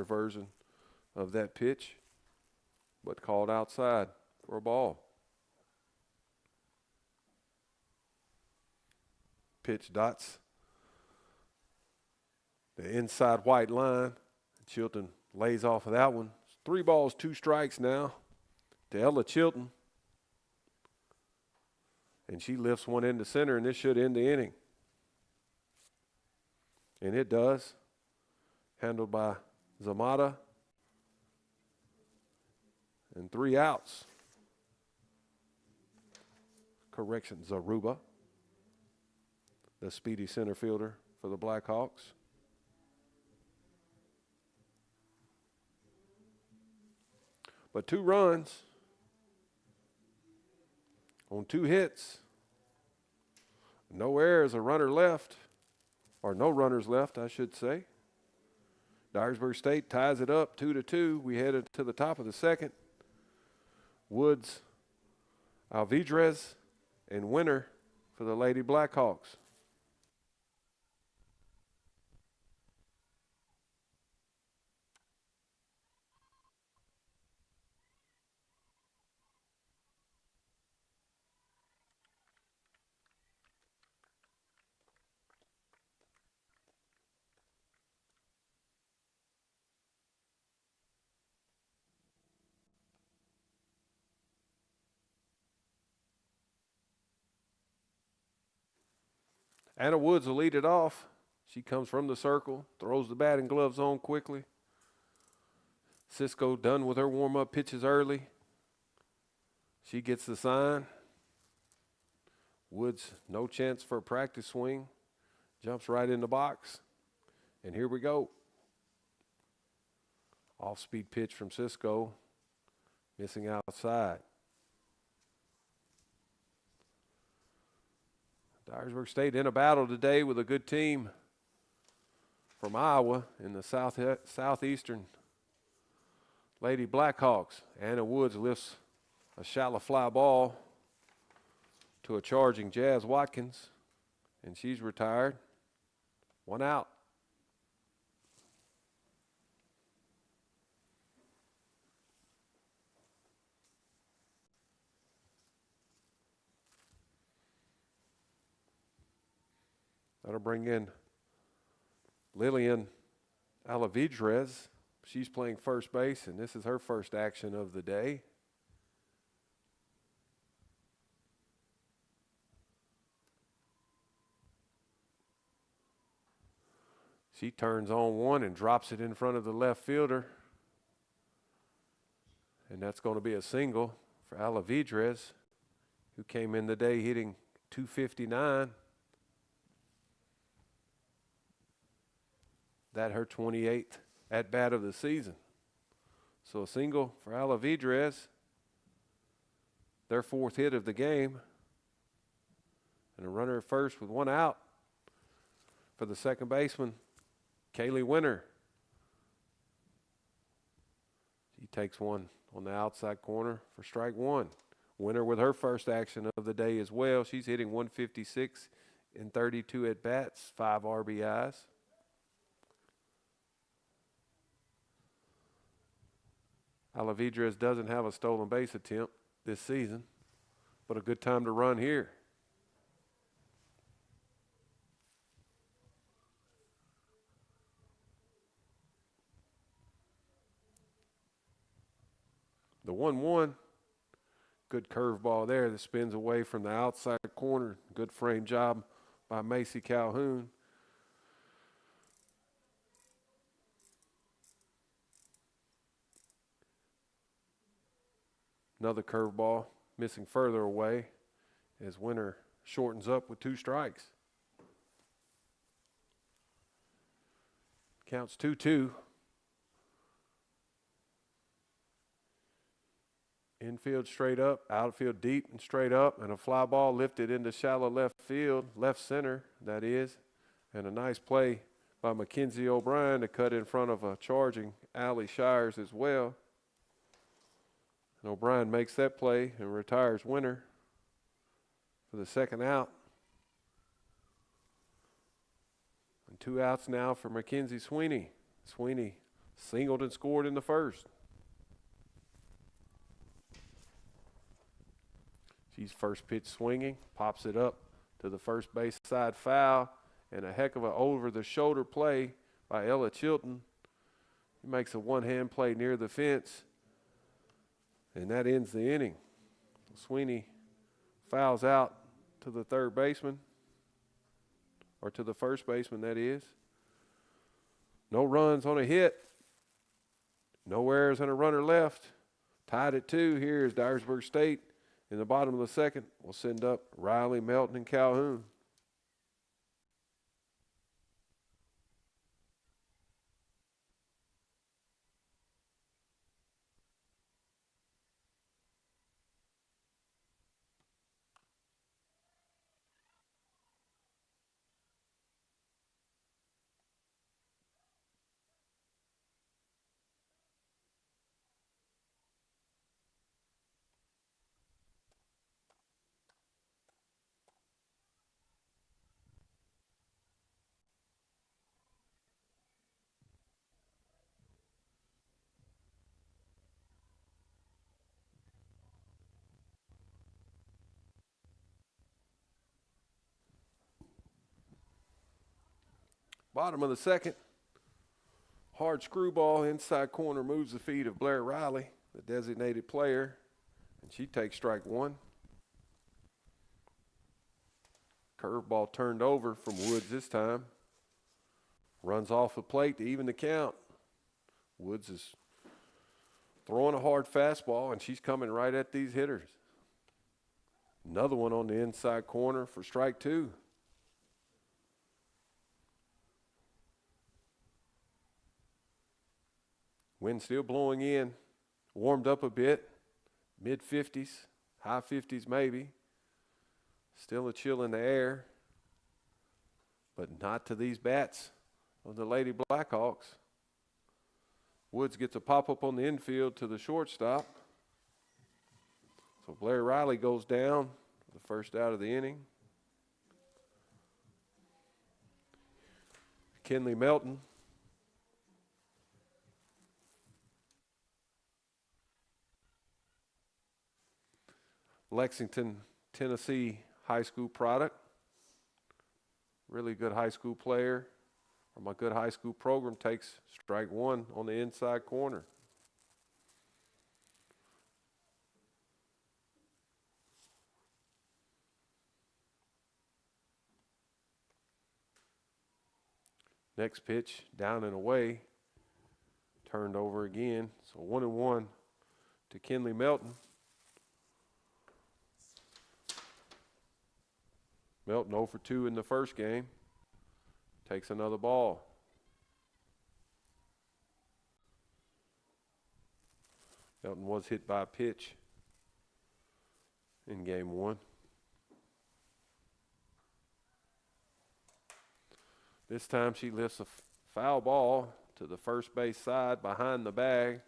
version of that pitch, but called outside for a ball. Pitch dots the inside white line. Chilton lays off of that one. 3 balls, 2 strikes now to Ella Chilton. And she lifts one into center, and this should end the inning. And it does. Handled by Zamata. And 3 outs. Correction, Zaruba, the speedy center fielder for the Blackhawks. But 2 runs on 2 hits. No errors, a runner left, or no runners left, I should say. Dyersburg State ties it up 2-2. We headed to the top of the second. Woods, Alvidrez, and Winter for the Lady Blackhawks. Anna Woods will lead it off. She comes from the circle, throws the batting gloves on quickly. Cisco done with her warm-up pitches early. She gets the sign. Woods, no chance for a practice swing. Jumps right in the box. And here we go. Off-speed pitch from Cisco. Missing outside. Dyersburg State in a battle today with a good team from Iowa in the Southeastern Lady Blackhawks. Anna Woods lifts a shallow fly ball to a charging Jazz Watkins, and she's retired. 1 out. That'll bring in Lillian Alavidrez. She's playing first base, and this is her first action of the day. She turns on one and drops it in front of the left fielder. And that's going to be a single for Alavidrez, who came in the day hitting .259. That her 28th at-bat of the season. So a single for Alavidrez, their 4th hit of the game. And a runner at first with 1 out for the second baseman, Kaylee Winter. She takes one on the outside corner for strike 1. Winter with her first action of the day as well. She's hitting 156 in 32 at-bats, 5 RBIs. Alavidrez doesn't have a stolen base attempt this season, but a good time to run here. The 1-1, good curveball there that spins away from the outside corner. Good frame job by Macy Calhoun. Another curveball missing further away as Winter shortens up with 2 strikes. Counts 2-2. Infield straight up, outfield deep and straight up, and a fly ball lifted into shallow left field, left center, that is. And a nice play by Mackenzie O'Brien to cut in front of a charging Allie Shires as well. And O'Brien makes that play and retires Winter for the second out. And 2 outs now for Mackenzie Sweeney. Sweeney singled and scored in the first. She's first pitch swinging, pops it up to the first base side foul, and a heck of an over-the-shoulder play by Ella Chilton. He makes a one-hand play near the fence, and that ends the inning. Sweeney fouls out to the third baseman, or to the first baseman, that is. No runs on a hit. No errors and a runner left. Tied at 2. Here's Dyersburg State in the bottom of the second. We'll send up Riley, Melton, and Calhoun. Bottom of the second. Hard screwball, inside corner, moves the feet of Blair Riley, the designated player, and she takes strike 1. Curveball turned over from Woods this time. Runs off the plate to even the count. Woods is throwing a hard fastball, and she's coming right at these hitters. Another one on the inside corner for strike 2. Wind still blowing in. Warmed up a bit. Mid-50s, high 50s maybe. Still a chill in the air. But not to these bats of the Lady Blackhawks. Woods gets a pop-up on the infield to the shortstop. So Blair Riley goes down for the first out of the inning. Kinley Melton. Lexington, Tennessee high school product. Really good high school player from a good high school program, takes strike 1 on the inside corner. Next pitch, down and away, turned over again. So 1-1 to Kinley Melton. Melton 0 for 2 in the first game. Takes another ball. Melton was hit by a pitch in game 1. This time she lifts a foul ball to the first base side behind the bag.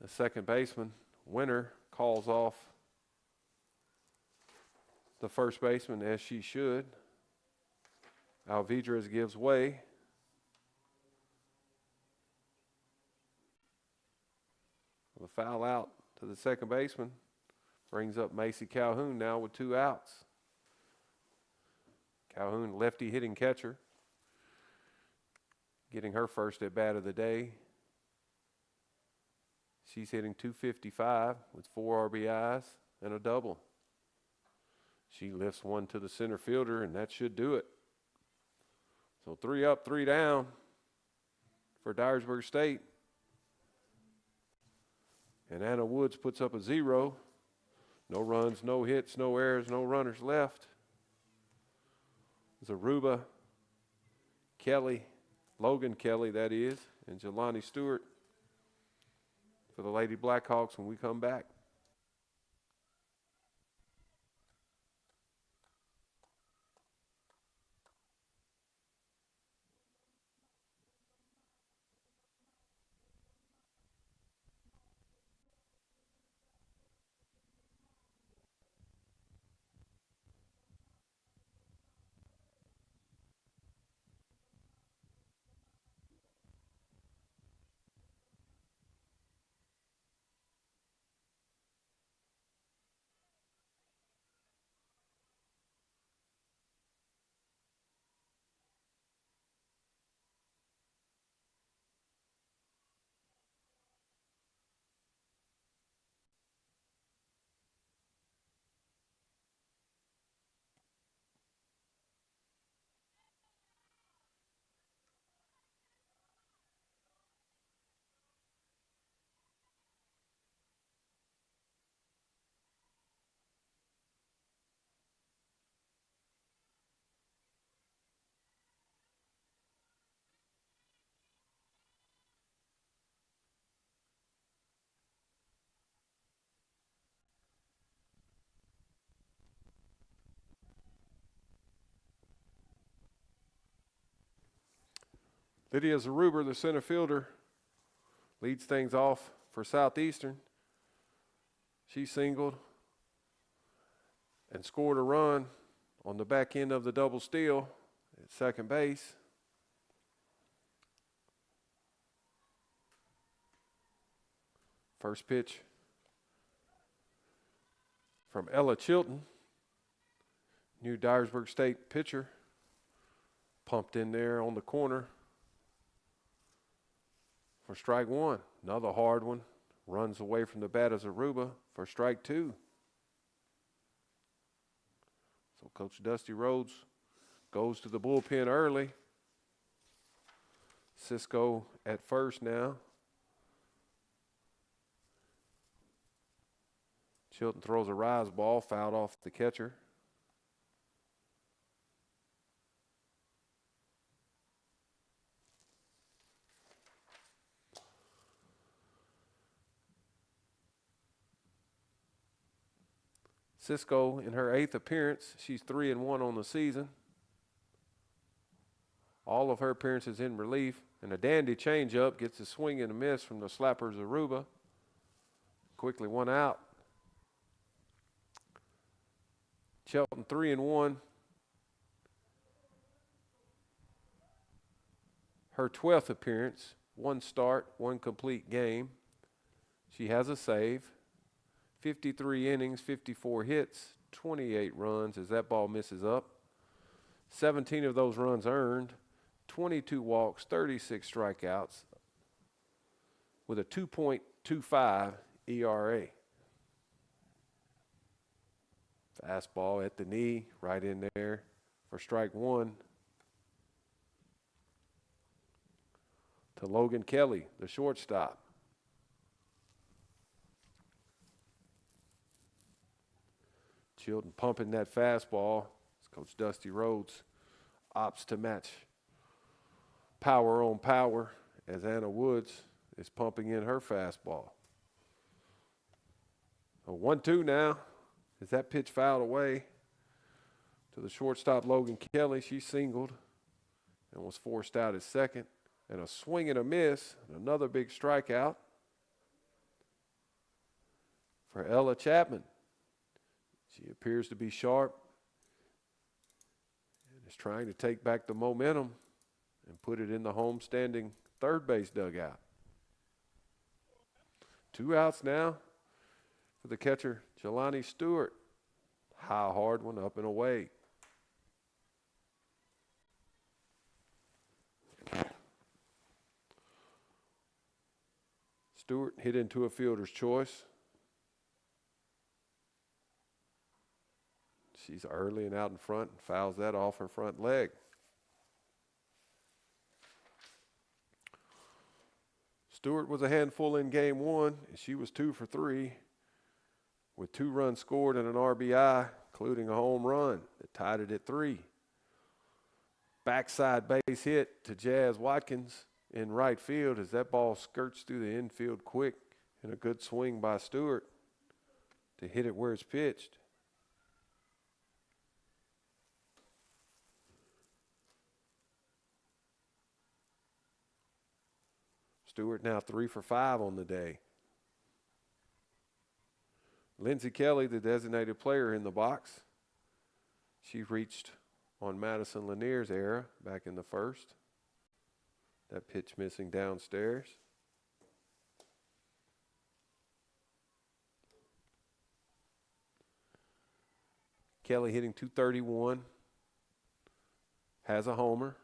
The second baseman, Winter, calls off the first baseman, as she should. Alvidrez gives way. The foul out to the second baseman brings up Macy Calhoun now with 2 outs. Calhoun, lefty hitting catcher, getting her first at bat of the day. She's hitting .255 with 4 RBIs and a double. She lifts one to the center fielder, and that should do it. So 3 up, 3 down for Dyersburg State. And Anna Woods puts up a 0. No runs, no hits, no errors, no runners left. Zaruba, Kelly, Logan Kelly, that is, and Jelani Stewart for the Lady Blackhawks when we come back. Lydia Zaruber, the center fielder, leads things off for Southeastern. She singled and scored a run on the back end of the double steal at second base. First pitch from Ella Chilton, new Dyersburg State pitcher, pumped in there on the corner for strike one. Another hard one, runs away from the bat of Zaruba for strike two. So Coach Dusty Rhodes goes to the bullpen early. Cisco at first now. Chilton throws a rise ball, fouled off the catcher. Cisco in her 8th appearance. She's 3-1 on the season. All of her appearances in relief. And a dandy changeup gets a swing and a miss from the slapper Zaruba. Quickly one out. Chilton 3-1. Her 12th appearance, 1 start, 1 complete game. She has a save. 53 innings, 54 hits, 28 runs as that ball misses up. 17 of those runs earned, 22 walks, 36 strikeouts with a 2.25 ERA. Fastball at the knee, right in there for strike one. To Logan Kelly, the shortstop. Chilton pumping that fastball. Coach Dusty Rhodes opts to match power on power as Anna Woods is pumping in her fastball. A 1-2 now. As that pitch fouled away to the shortstop Logan Kelly, she singled and was forced out at second. And a swing and a miss, and another big strikeout for Ella Chapman. She appears to be sharp and is trying to take back the momentum and put it in the home-standing third base dugout. 2 outs now for the catcher, Jelani Stewart. High, hard one, up and away. Stewart hit into a fielder's choice. She's early and out in front and fouls that off her front leg. Stewart was a handful in game one, and she was 2 for 3 with 2 runs scored and an RBI, including a home run that tied it at 3. Backside base hit to Jazz Watkins in right field as that ball skirts through the infield quick, and a good swing by Stewart to hit it where it's pitched. Stewart now 3 for 5 on the day. Lindsey Kelly, the designated player in the box. She reached on Madison Lanier's era back in the first. That pitch missing downstairs. Kelly hitting .231. Has a homer.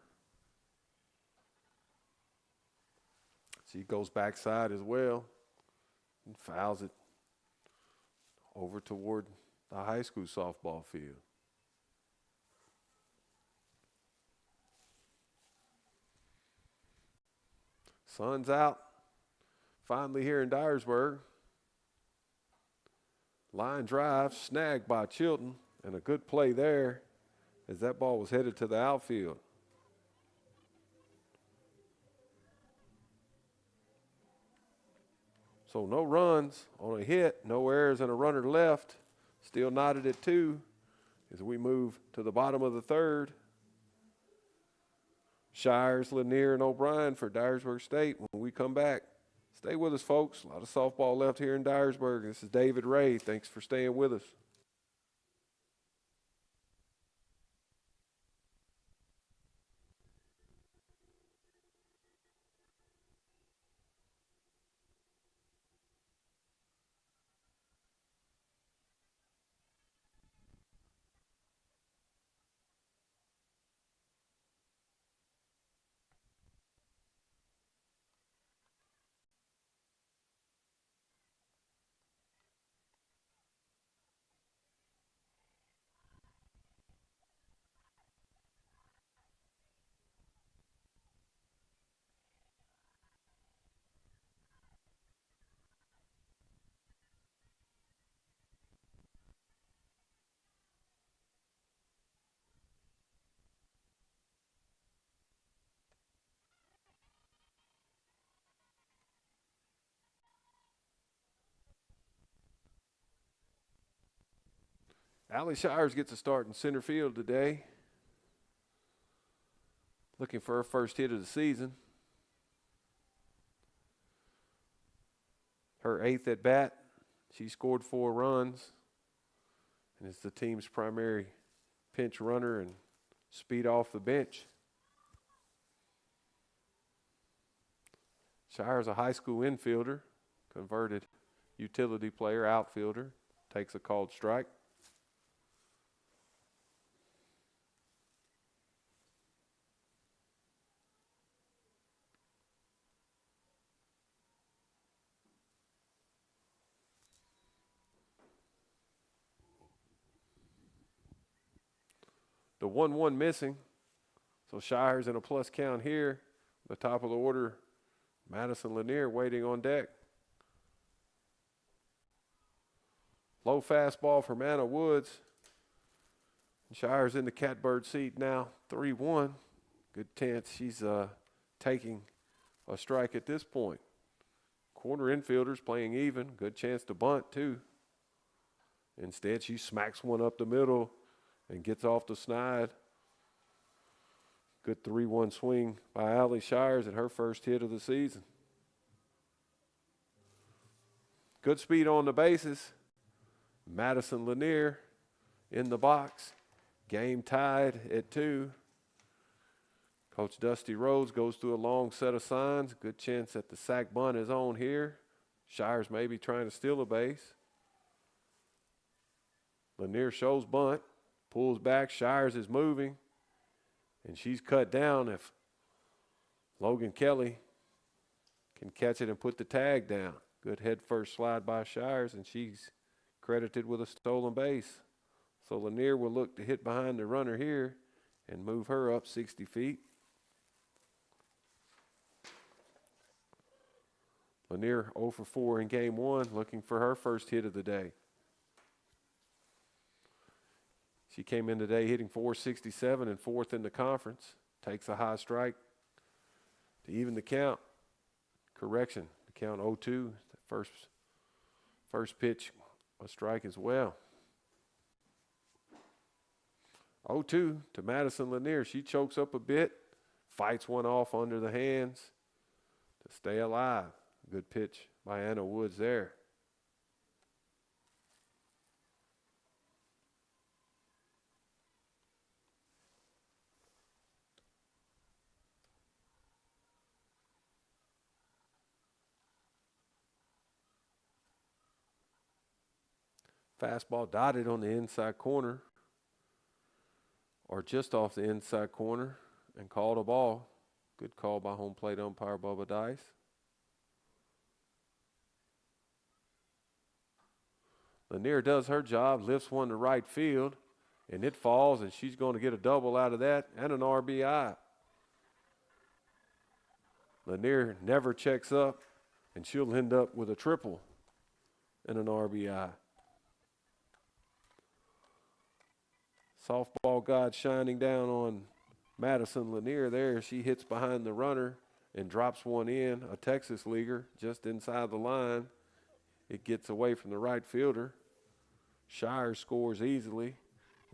She goes backside as well and fouls it over toward the high school softball field. Sun's out finally here in Dyersburg. Line drive snagged by Chilton, and a good play there as that ball was headed to the outfield. So no runs on a hit, no errors, and a runner left. Still knotted at 2 as we move to the bottom of the third. Shires, Lanier, and O'Brien for Dyersburg State when we come back. Stay with us, folks. A lot of softball left here in Dyersburg. This is David Ray. Thanks for staying with us. Allie Shires gets a start in center field today. Looking for her first hit of the season. Her 8th at bat. She scored 4 runs and is the team's primary pinch runner and speed off the bench. Shires a high school infielder, converted utility player, outfielder, takes a called strike. The 1-1 missing. So Shires in a plus count here. The top of the order, Madison Lanier waiting on deck. Low fastball from Anna Woods. Shires in the catbird seat now, 3-1. Good chance she's taking a strike at this point. Corner infielders playing even. Good chance to bunt too. Instead, she smacks one up the middle and gets off the snide. Good 3-1 swing by Allie Shires at her first hit of the season. Good speed on the bases. Madison Lanier in the box. Game tied at 2. Coach Dusty Rhodes goes through a long set of signs. Good chance that the sac bunt is on here. Shires may be trying to steal a base. Lanier shows bunt. Pulls back, Shires is moving, and she's cut down if Logan Kelly can catch it and put the tag down. Good head first slide by Shires, and she's credited with a stolen base. So Lanier will look to hit behind the runner here and move her up 60 feet. Lanier 0 for 4 in game 1, looking for her first hit of the day. She came in today hitting .467 and 4th in the conference. Takes a high strike to even the count. Correction, the count 0-2. First pitch, a strike as well. 0-2 to Madison Lanier. She chokes up a bit, fights one off under the hands to stay alive. Good pitch by Anna Woods there. Fastball dotted on the inside corner or just off the inside corner and called a ball. Good call by home plate umpire Bubba Dice. Lanier does her job, lifts one to right field, and it falls, and she's going to get a double out of that and an RBI. Lanier never checks up, and she'll end up with a triple and an RBI. Softball god shining down on Madison Lanier there. She hits behind the runner and drops one in, a Texas leaguer, just inside the line. It gets away from the right fielder. Shires scores easily,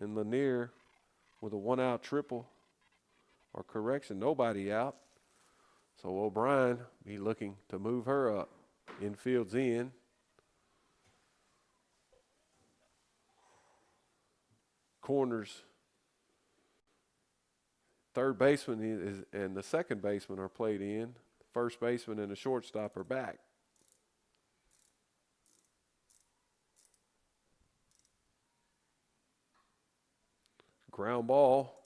and Lanier with a one-out triple or correction, nobody out. So O'Brien be looking to move her up. Infield's in. Corners. Third baseman and the second baseman are played in. First baseman and the shortstop are back. Ground ball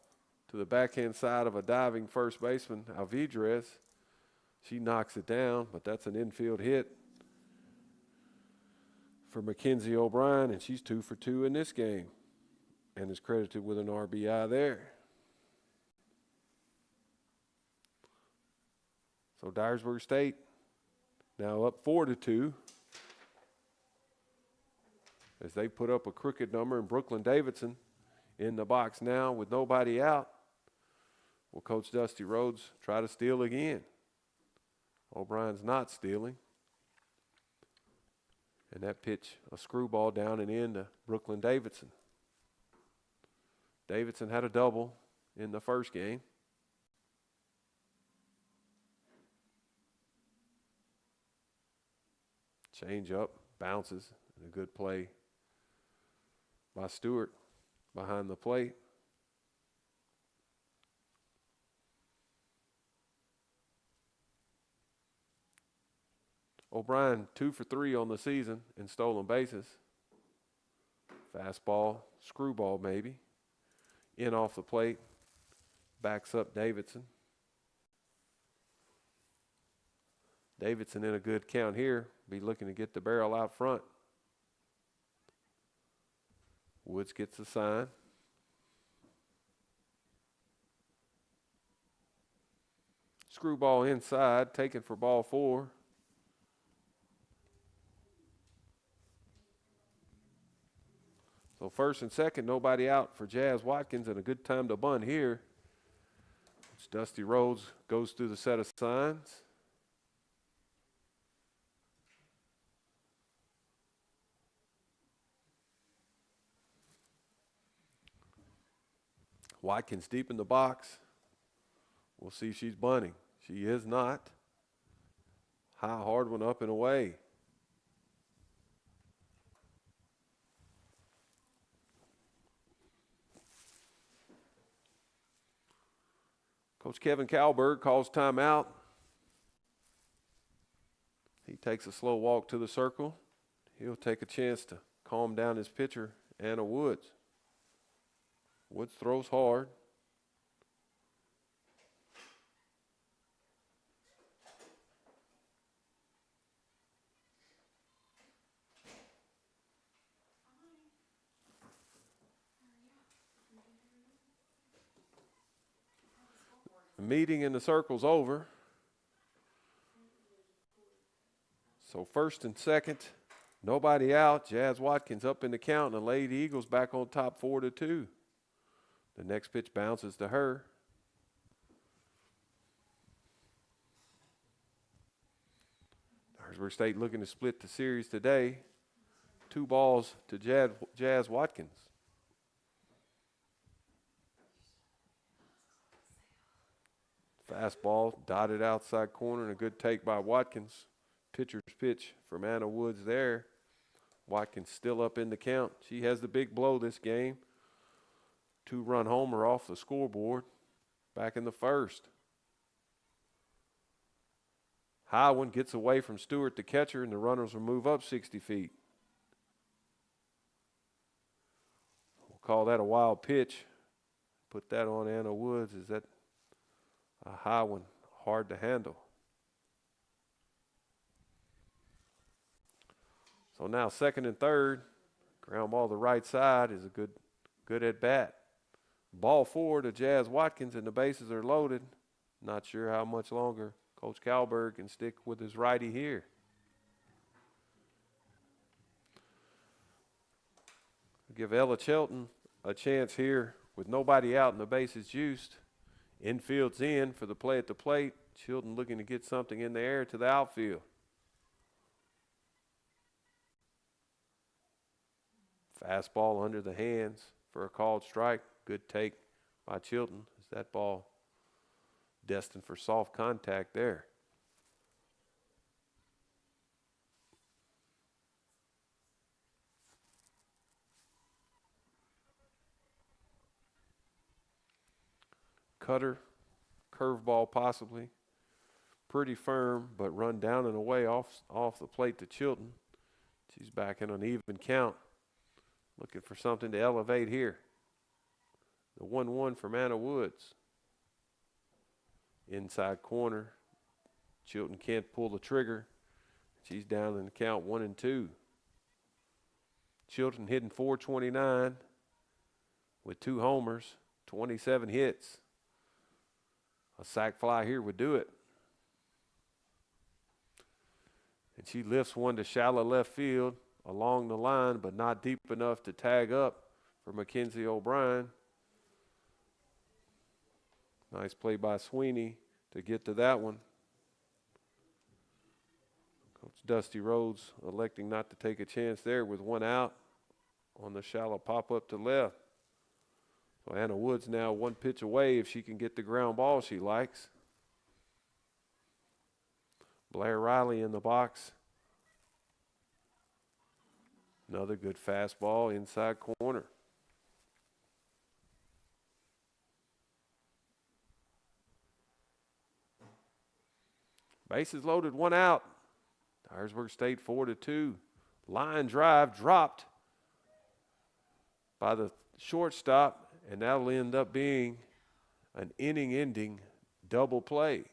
to the backhand side of a diving first baseman, Alvidrez. She knocks it down, but that's an infield hit for Mackenzie O'Brien, and she's 2 for 2 in this game and is credited with an RBI there. So Dyersburg State now up 4-2 as they put up a crooked number, and Brooklyn Davidson in the box now with nobody out. Will Coach Dusty Rhodes try to steal again? O'Brien's not stealing. And that pitch, a screwball down and in to Brooklyn Davidson. Davidson had a double in the first game. Change up, bounces, and a good play by Stewart behind the plate. O'Brien 2 for 3 on the season in stolen bases. Fastball, screwball maybe. In off the plate, backs up Davidson. Davidson in a good count here, be looking to get the barrel out front. Woods gets the sign. Screwball inside, taken for ball 4. So first and second, nobody out for Jazz Watkins, and a good time to bunt here. Dusty Rhodes goes through the set of signs. Watkins deep in the box. We'll see if she's bunting. She is not. High, hard one up and away. Coach Kevin Kalberg calls timeout. He takes a slow walk to the circle. He'll take a chance to calm down his pitcher, Anna Woods. Woods throws hard. The meeting in the circle's over. So first and second, nobody out. Jazz Watkins up in the count, and the Lady Eagles back on top 4-2. The next pitch bounces to her. Dyersburg State looking to split the series today. 2 balls to Jazz Watkins. Fastball dotted outside corner, and a good take by Watkins. Pitcher's pitch from Anna Woods there. Watkins still up in the count. She has the big blow this game. 2-run homer off the scoreboard back in the first. High one gets away from Stewart, the catcher, and the runners will move up 60 feet. We'll call that a wild pitch. Put that on Anna Woods. Is that a high one? Hard to handle. So now second and third. Ground ball to the right side is a good at bat. Ball 4 to Jazz Watkins, and the bases are loaded. Not sure how much longer Coach Kalberg can stick with his righty here. Give Ella Chelton a chance here with nobody out and the bases juiced. Infield's in for the play at the plate. Chilton looking to get something in the air to the outfield. Fastball under the hands for a called strike. Good take by Chilton as that ball destined for soft contact there. Cutter, curveball possibly. Pretty firm, but run down and away off the plate to Chilton. She's back in an even count. Looking for something to elevate here. The 1-1 from Anna Woods. Inside corner. Chilton can't pull the trigger. She's down in the count 1-2. Chilton hitting .429 with 2 homers, 27 hits. A sac fly here would do it. And she lifts one to shallow left field along the line, but not deep enough to tag up for Mackenzie O'Brien. Nice play by Sweeney to get to that one. Coach Dusty Rhodes electing not to take a chance there with 1 out on the shallow pop-up to left. So Anna Woods now 1 pitch away if she can get the ground ball she likes. Blair Riley in the box. Another good fastball inside corner. Bases loaded, 1 out. Dyersburg State 4-2. Line drive dropped by the shortstop, and that'll end up being an inning-ending double play.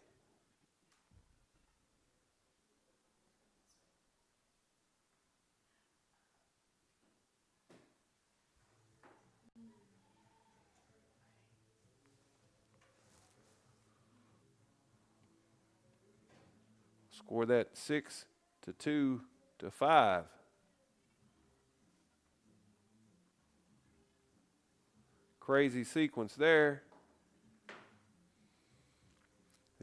Score that 6-2 to 5. Crazy sequence there.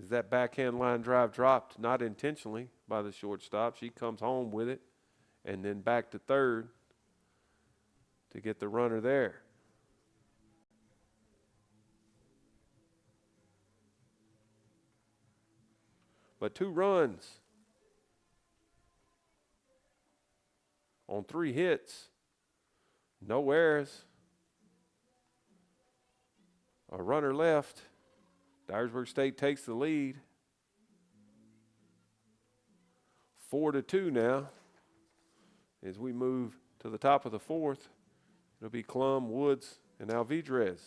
As that backhand line drive dropped, not intentionally by the shortstop. She comes home with it and then back to third to get the runner there. But 2 runs on 3 hits, no errors, a runner left. Dyersburg State takes the lead. 4-2 now. As we move to the top of the 4th, it'll be Klum, Woods, and Alvidrez.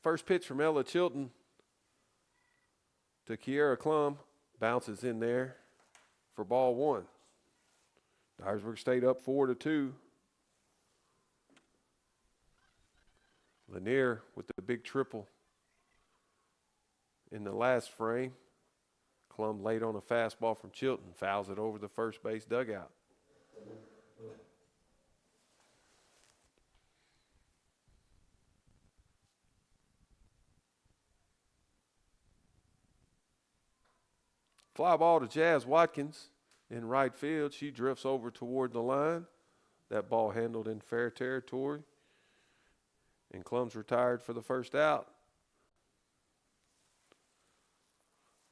First pitch from Ella Chilton to Kiera Klum. Bounces in there for ball 1. Dyersburg State up 4-2. Lanier with the big triple in the last frame. Klum late on a fastball from Chilton. Fouls it over the first base dugout. Fly ball to Jazz Watkins in right field. She drifts over toward the line. That ball handled in fair territory. And Klum's retired for the first out.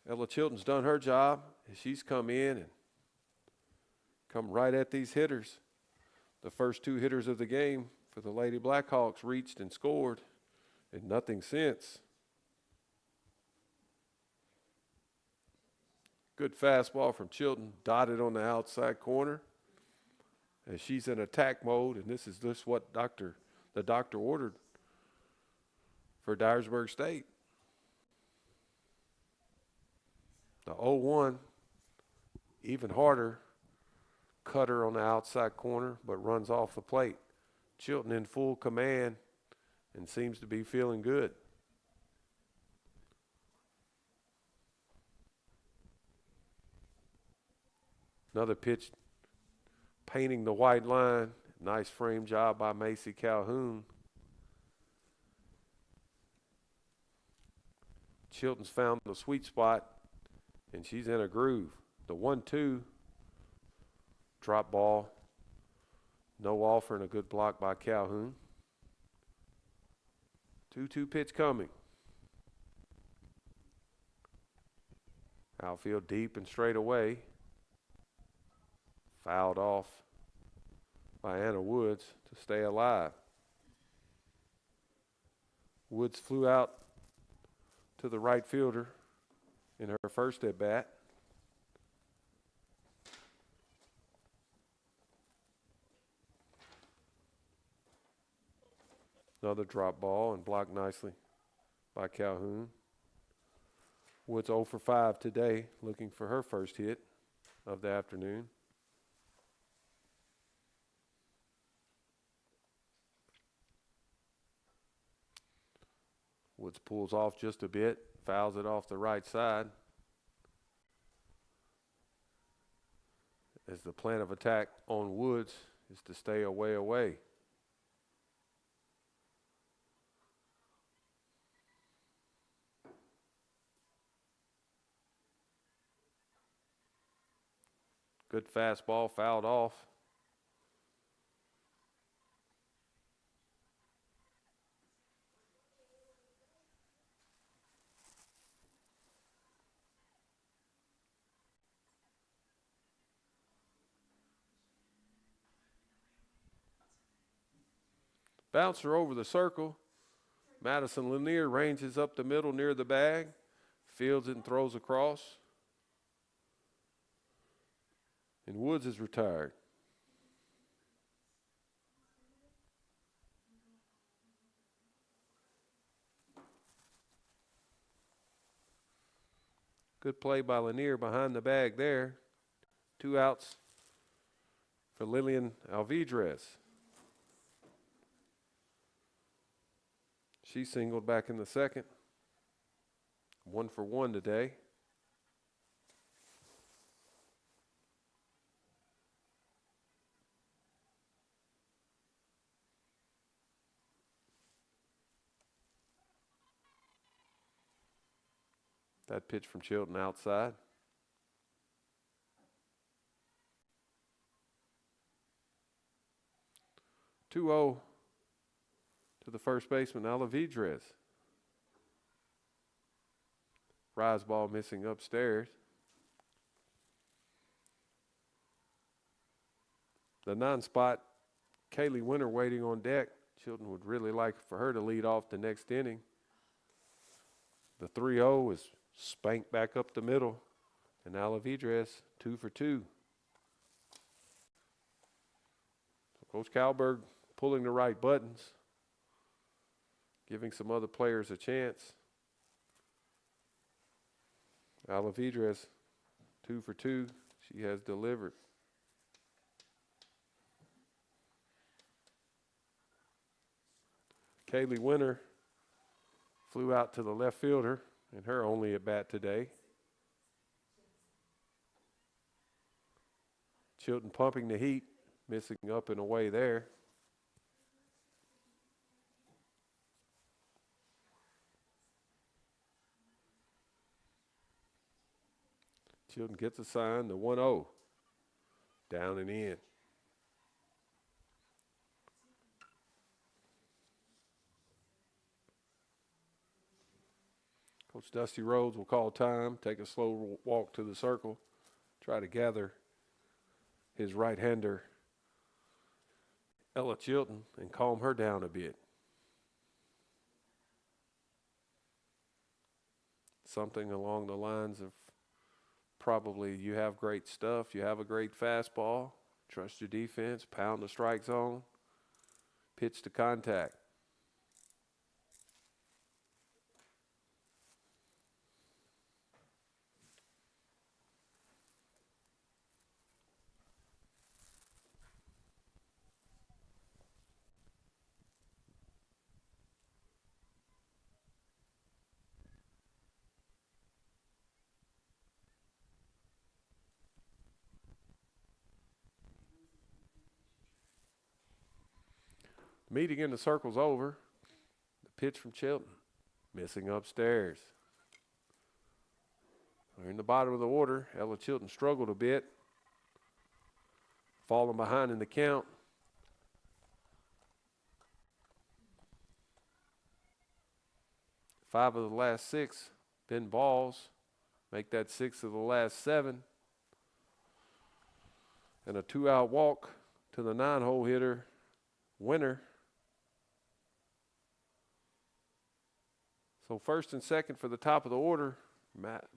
Ella Chilton's done her job. She's come in and come right at these hitters. The first 2 hitters of the game for the Lady Blackhawks reached and scored, and nothing since. Good fastball from Chilton, dotted on the outside corner. As she's in attack mode, and this is what the doctor ordered for Dyersburg State. The 0-1, even harder, cutter on the outside corner, but runs off the plate. Chilton in full command and seems to be feeling good. Another pitch painting the white line. Nice frame job by Macy Calhoun. Chilton's found the sweet spot, and she's in a groove. The 1-2, drop ball, no offer, and a good block by Calhoun. 2-2 pitch coming. Outfield deep and straight away. Fouled off by Anna Woods to stay alive. Woods flew out to the right fielder in her first at bat. Another drop ball and blocked nicely by Calhoun. Woods 0 for 5 today, looking for her first hit of the afternoon. Woods pulls off just a bit, fouls it off the right side. As the plan of attack on Woods is to stay away. Good fastball, fouled off. Bouncer over the circle. Madison Lanier ranges up the middle near the bag, fields it and throws across. And Woods is retired. Good play by Lanier behind the bag there. 2 outs for Lillian Alvidrez. She singled back in the second. 1 for 1 today. That pitch from Chilton outside. (2-0) to the first baseman, Alvidrez. Rise ball missing upstairs. The non-spot, Kaylee Winter waiting on deck. Chilton would really like for her to lead off the next inning. The 3-0 is spanked back up the middle, and Alvidrez 2 for 2. So Coach Kalberg pulling the right buttons, giving some other players a chance. Alvidrez 2 for 2. She has delivered. Kaylee Winter flew out to the left fielder in her only at bat today. Chilton pumping the heat, missing up and away there. Chilton gets a sign, the 1-0. Down and in. Coach Dusty Rhodes will call time, take a slow walk to the circle, try to gather his right-hander, Ella Chilton, and calm her down a bit. Something along the lines of probably, you have great stuff, you have a great fastball, trust your defense, pound the strike zone, pitch to contact. Meeting in the circle's over. The pitch from Chilton. Missing upstairs. We're in the bottom of the order. Ella Chilton struggled a bit. Falling behind in the count. Five of the last six been balls. Make that 6 of the last 7. And a 2-out walk to the 9-hole hitter, Winner. So first and second for the top of the order,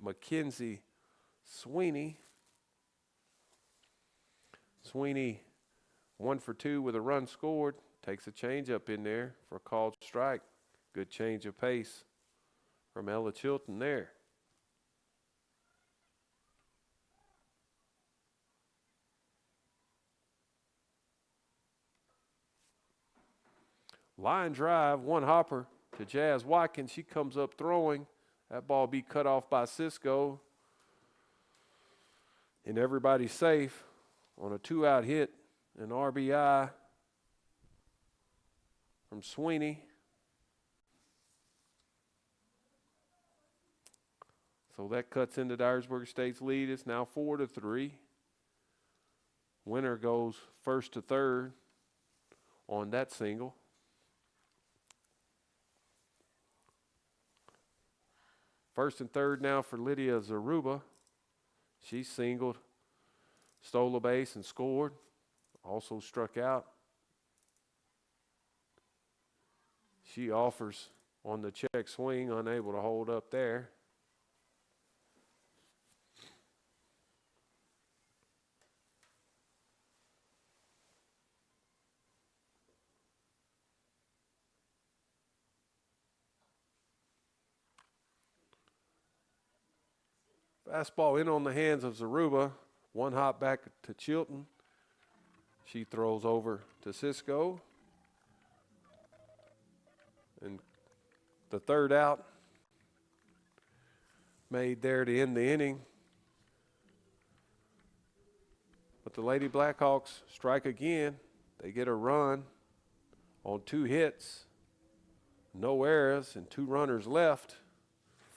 Mackenzie Sweeney. Sweeney 1 for 2 with a run scored. Takes a changeup in there for a called strike. Good change of pace from Ella Chilton there. Line drive, one hopper to Jazz Watkins. She comes up throwing. That ball be cut off by Cisco. And everybody's safe on a 2-out hit. An RBI from Sweeney. So that cuts into Dyersburg State's lead. It's now 4-3. Winner goes first to third on that single. First and third now for Lydia Zaruba. She singled, stole a base, and scored. Also struck out. She offers on the check swing, unable to hold up there. Fastball in on the hands of Zaruba. One hop back to Chilton. She throws over to Cisco. And the third out made there to end the inning. But the Lady Blackhawks strike again. They get a run on 2 hits. No errors and 2 runners left.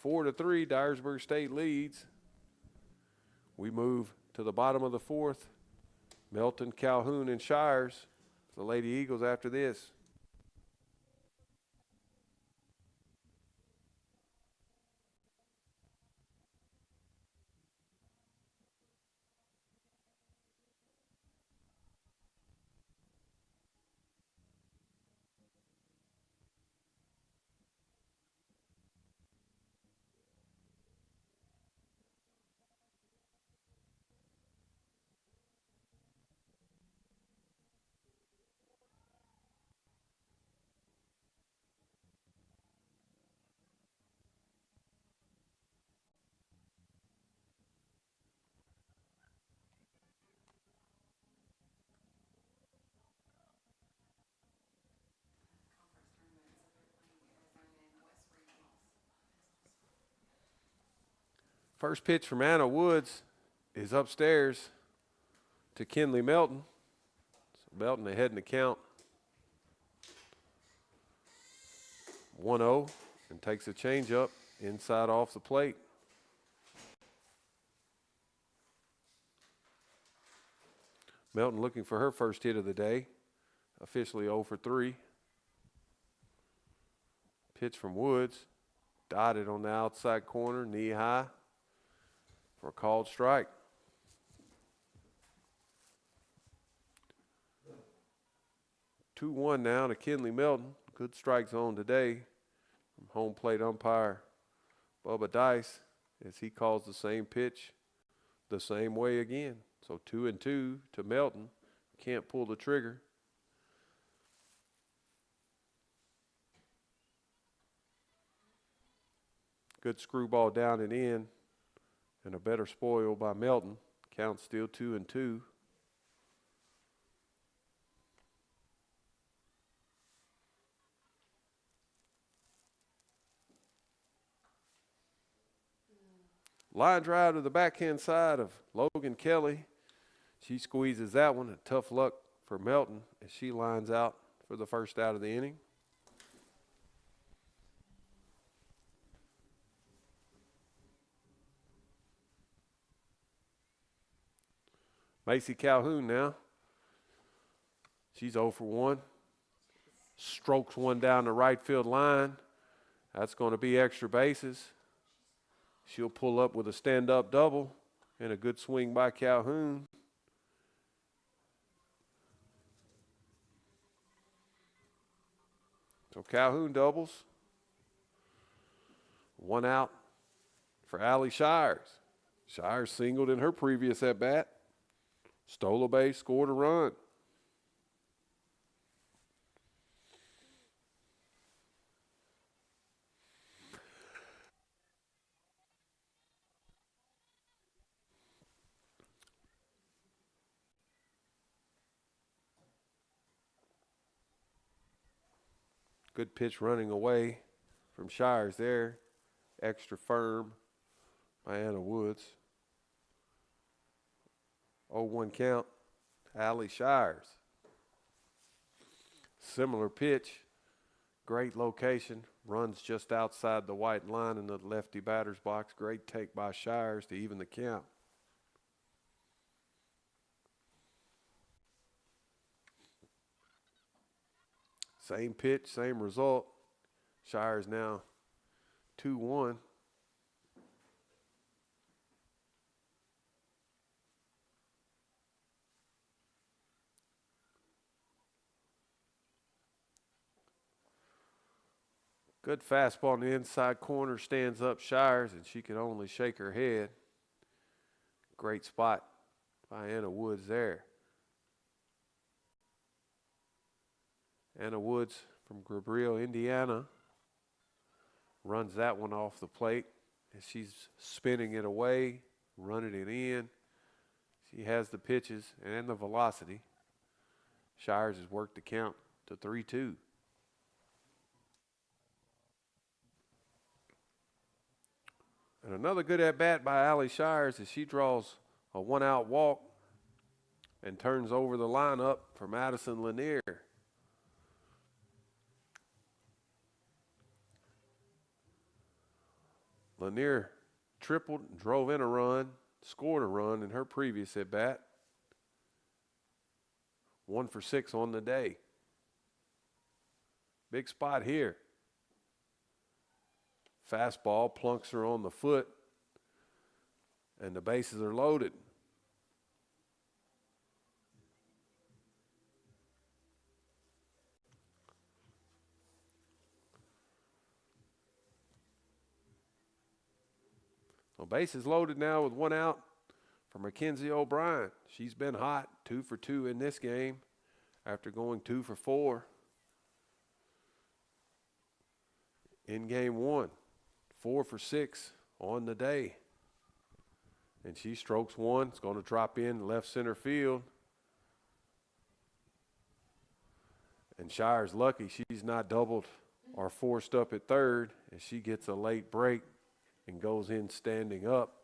4-3, Dyersburg State leads. We move to the bottom of the 4th. Melton, Calhoun, and Shires. The Lady Eagles after this. First pitch from Anna Woods is upstairs to Kinley Melton. So Melton ahead in the count. 1-0 and takes a changeup inside off the plate. Melton looking for her first hit of the day. Officially 0 for 3. Pitch from Woods. Dotted on the outside corner, knee high. For a called strike. Two 2-1 now to Kinley Melton. Good strike zone today from home plate umpire Bubba Dice as he calls the same pitch the same way again. So 2-2 to Melton. Can't pull the trigger. Good screwball down and in. And a better spoil by Melton. Count still 2-2. Line drive to the backhand side of Logan Kelly. She squeezes that one. A tough luck for Melton as she lines out for the first out of the inning. Macy Calhoun now. She's 0 for 1. Strokes one down the right field line. That's going to be extra bases. She'll pull up with a stand-up double and a good swing by Calhoun. So Calhoun doubles. 1 out for Allie Shires. Shires singled in her previous at-bat. Stole a base, scored a run. Good pitch running away from Shires there. Extra firm by Anna Woods. 0-1 count. Allie Shires. Similar pitch. Great location. Runs just outside the white line in the lefty batter's box. Great take by Shires to even the count. Same pitch, same result. Shires now 2-1. Good fastball in the inside corner, stands up Shires, and she can only shake her head. Great spot by Anna Woods there. Anna Woods from Gabriel, Indiana, runs that one off the plate. And she's spinning it away, running it in. She has the pitches and the velocity. Shires has worked the count to 3-2. And another good at-bat by Allie Shires as she draws a 1-out walk and turns over the lineup for Madison Lanier. Lanier tripled, drove in a run, scored a run in her previous at-bat. 1 for 6 on the day. Big spot here. Fastball plunks her on the foot, and the bases are loaded. So bases loaded now with 1 out for Mackenzie O'Brien. She's been hot, 2 for 2 in this game after going 2 for 4 in game 1. 4 for 6 on the day. And she strokes one. It's going to drop in left center field. And Shires lucky she's not doubled or forced up at third, and she gets a late break and goes in standing up.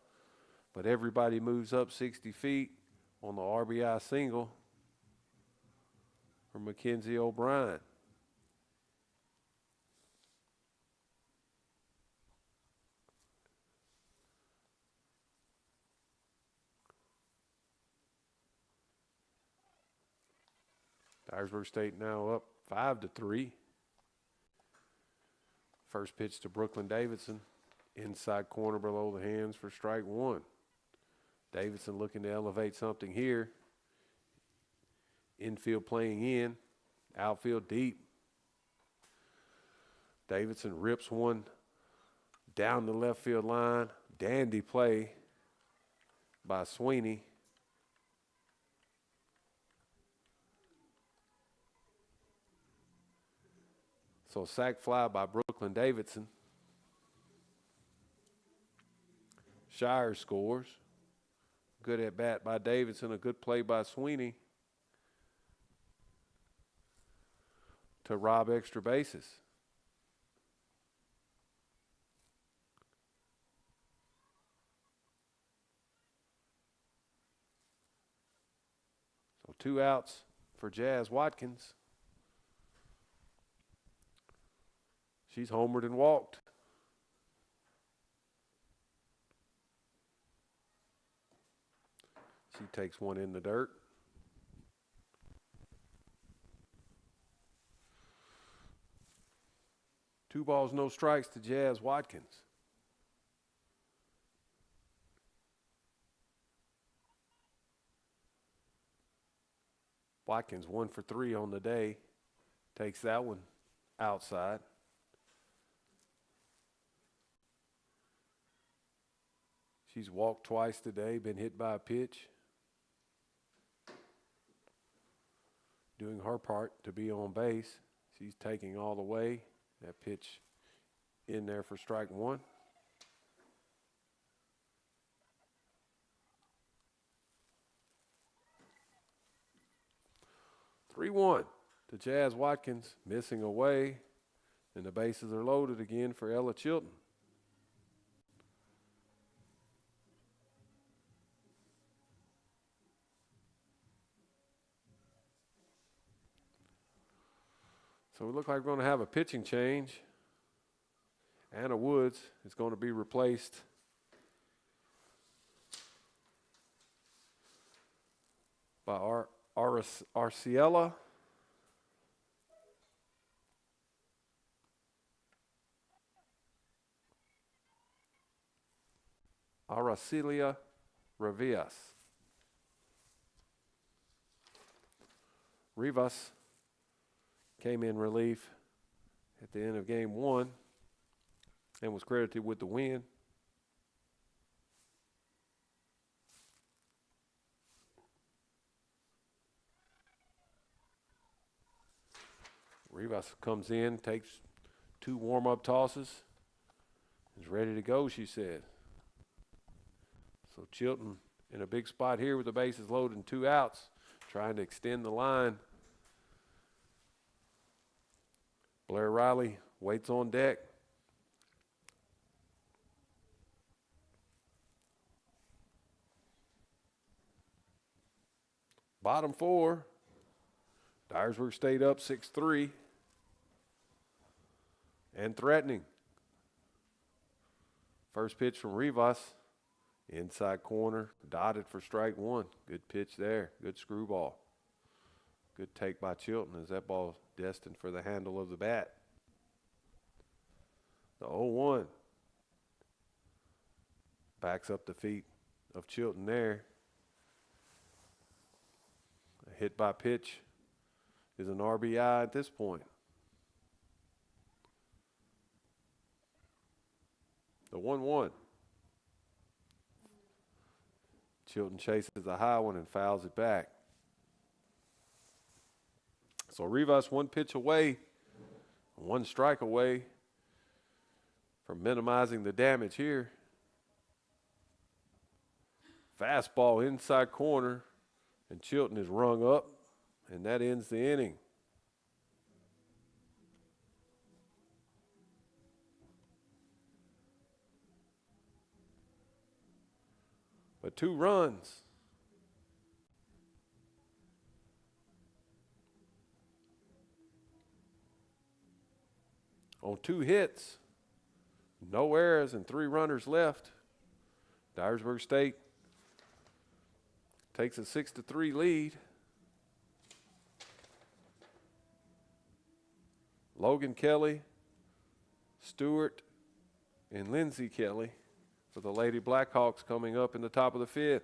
But everybody moves up 60 feet on the RBI single for Mackenzie O'Brien. Dyersburg State now up 5-3. First pitch to Brooklyn Davidson. Inside corner below the hands for strike 1. Davidson looking to elevate something here. Infield playing in. Outfield deep. Davidson rips one down the left field line. Dandy play by Sweeney. So sac fly by Brooklyn Davidson. Shires scores. Good at bat by Davidson. A good play by Sweeney to rob extra bases. So 2 outs for Jazz Watkins. She's homered and walked. She takes one in the dirt. 2 balls, no strikes to Jazz Watkins. Watkins 1 for 3 on the day. Takes that one outside. She's walked twice today, been hit by a pitch. Doing her part to be on base. She's taking all the way. That pitch in there for strike 1. Three-one to Jazz Watkins, missing away, and the bases are loaded again for Ella Chilton. So we look like we're going to have a pitching change. Anna Woods is going to be replaced by Arciela Aracelia Rivas. Rivas came in relief at the end of game 1 and was credited with the win. Rivas comes in, takes 2 warm-up tosses, is ready to go, she said. So Chilton in a big spot here with the bases loaded and 2 outs, trying to extend the line. Blair Riley waits on deck. Bottom 4. Dyersburg State up 6-3. And threatening. First pitch from Rivas. Inside corner, dotted for strike 1. Good pitch there. Good screwball. Good take by Chilton as that ball destined for the handle of the bat. The 0-1. Backs up the feet of Chilton there. A hit by pitch is an RBI at this point. The 1-1. Chilton chases a high one and fouls it back. So Rivas 1 pitch away, 1 strike away from minimizing the damage here. Fastball inside corner, and Chilton is rung up, and that ends the inning. But 2 runs. On 2 hits, no errors and 3 runners left. Dyersburg State takes a 6-3 lead. Logan Kelly, Stewart, and Lindsey Kelly for the Lady Blackhawks coming up in the top of the 5th.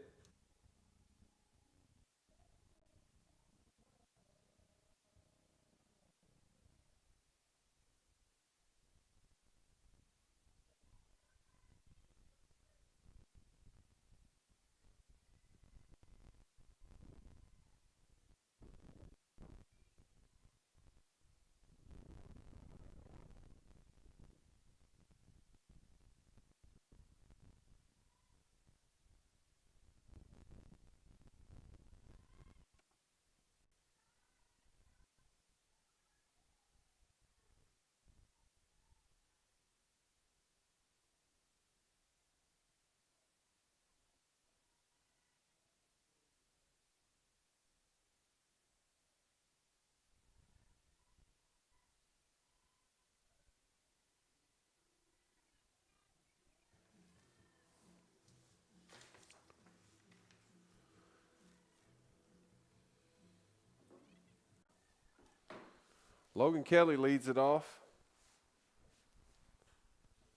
Logan Kelly leads it off.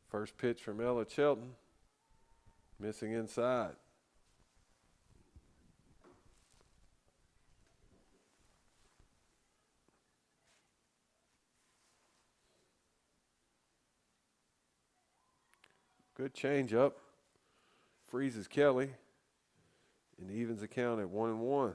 First pitch from Ella Shelton. Missing inside. Good changeup. Freezes Kelly and evens the count at 1-1.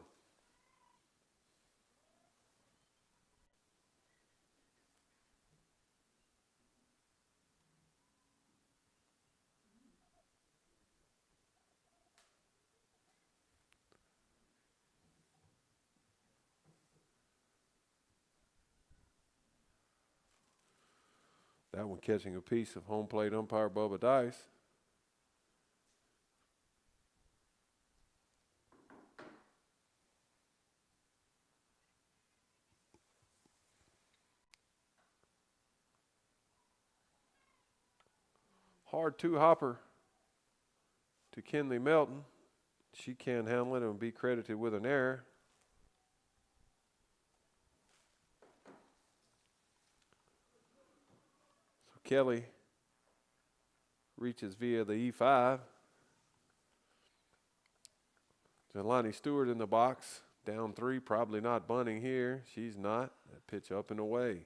That one catching a piece of home plate umpire Bubba Dice. Hard two-hopper to Kinley Melton. She can't handle it and will be credited with an error. So Kelly reaches via the E5. Jelani Stewart in the box. Down 3, probably not bunting here. She's not. That pitch up and away.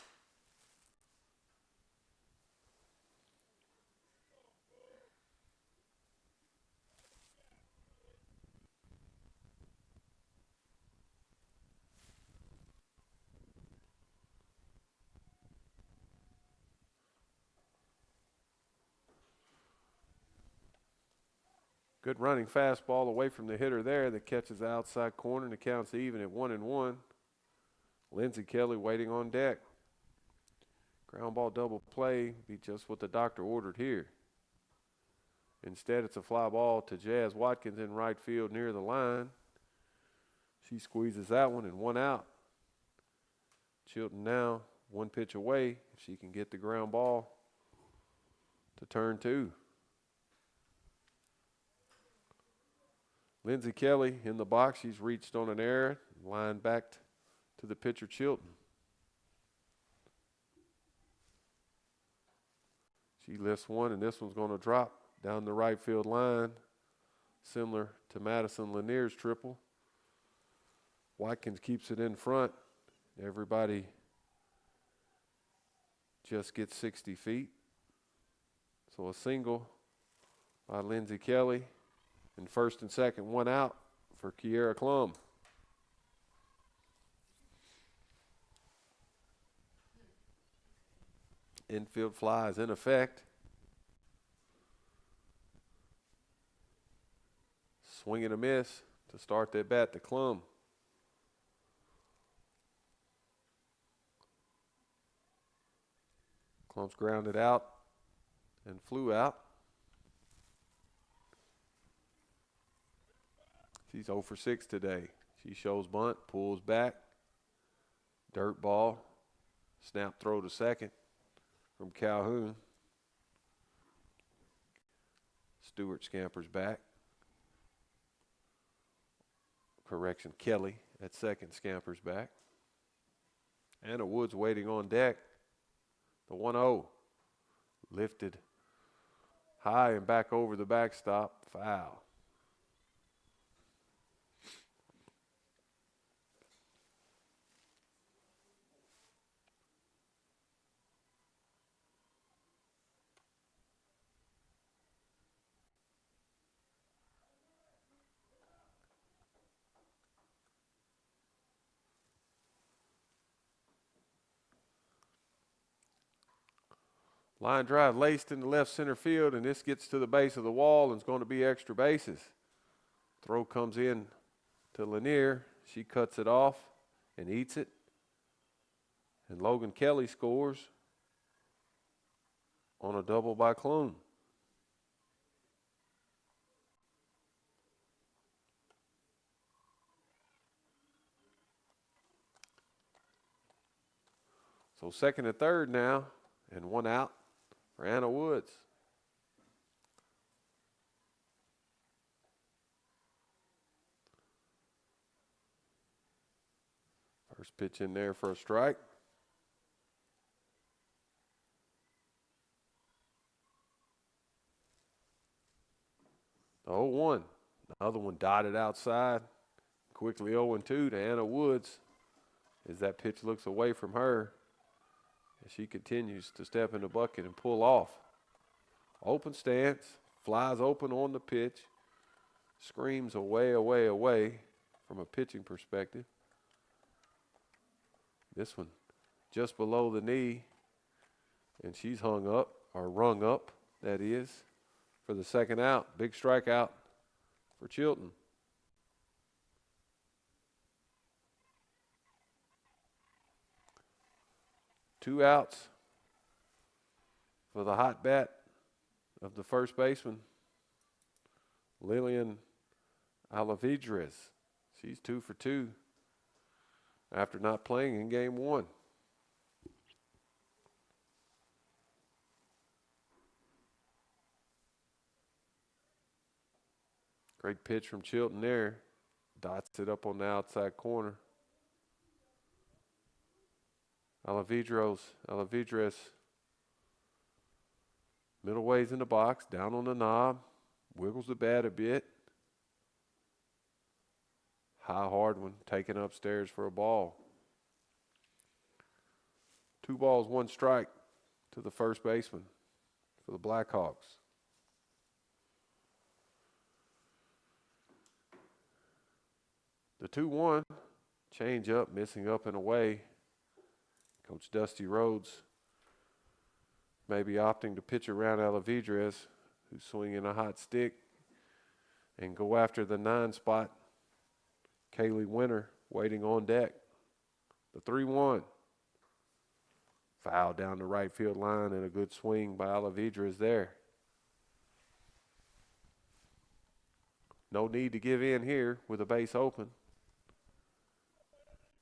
Good running fastball away from the hitter there that catches the outside corner and the count's even at 1-1. Lindsey Kelly waiting on deck. Ground ball double play be just what the doctor ordered here. Instead, it's a fly ball to Jazz Watkins in right field near the line. She squeezes that one and 1 out. Chilton now 1 pitch away if she can get the ground ball to turn 2. Lindsey Kelly in the box. She's reached on an error. Line back to the pitcher, Chilton. She lifts one, and this one's going to drop down the right field line, similar to Madison Lanier's triple. Watkins keeps it in front. Everybody just gets 60 feet. So a single by Lindsey Kelly. And first and second, 1 out for Kiera Klum. Infield fly is in effect. Swing and a miss to start that bat to Klum. Klum's grounded out and flew out. She's 0 for 6 today. She shows bunt, pulls back, dirt ball, snap throw to second from Calhoun. Stewart scampers back. Correction, Kelly at second scampers back. Anna Woods waiting on deck. The 1-0 lifted high and back over the backstop. Foul. Line drive laced in the left center field, and this gets to the base of the wall and it's going to be extra bases. Throw comes in to Lanier. She cuts it off and eats it. And Logan Kelly scores on a double by Klum. So second and third now, and 1 out for Anna Woods. First pitch in there for a strike. 0-1. Another one dotted outside. Quickly 0-2 to Anna Woods as that pitch looks away from her. And she continues to step in the bucket and pull off. Open stance, flies open on the pitch, screams away, away, away from a pitching perspective. This one just below the knee, and she's hung up, or rung up, that is, for the second out. Big strikeout for Chilton. Two outs for the hot bat of the first baseman, Lillian Alavidrez. She's 2 for 2 after not playing in game 1. Great pitch from Chilton there. Dots it up on the outside corner. Alavidrez, middle ways in the box, down on the knob, wiggles the bat a bit. High hard one, taken upstairs for a ball. 2 balls, 1 strike to the first baseman for the Blackhawks. The 2-1, change up, missing up and away. Coach Dusty Rhodes may be opting to pitch around Alavidrez, who's swinging a hot stick, and go after the 9 spot. Kaylee Winter waiting on deck. The 3-1. Foul down the right field line and a good swing by Alavidrez there. No need to give in here with a base open.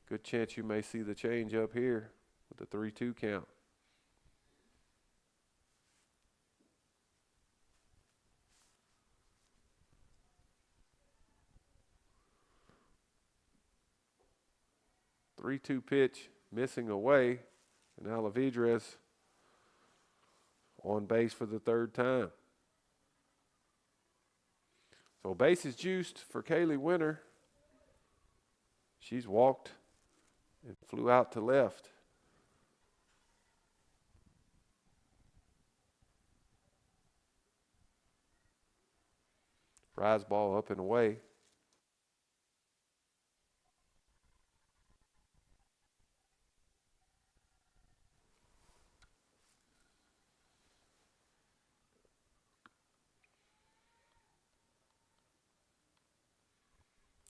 Good chance you may see the change up here with the 3-2 count. The 3-2 pitch missing away, and Alavidrez on base for the 3rd time. So bases juiced for Kaylee Winter. She's walked and flew out to left. Rise ball up and away.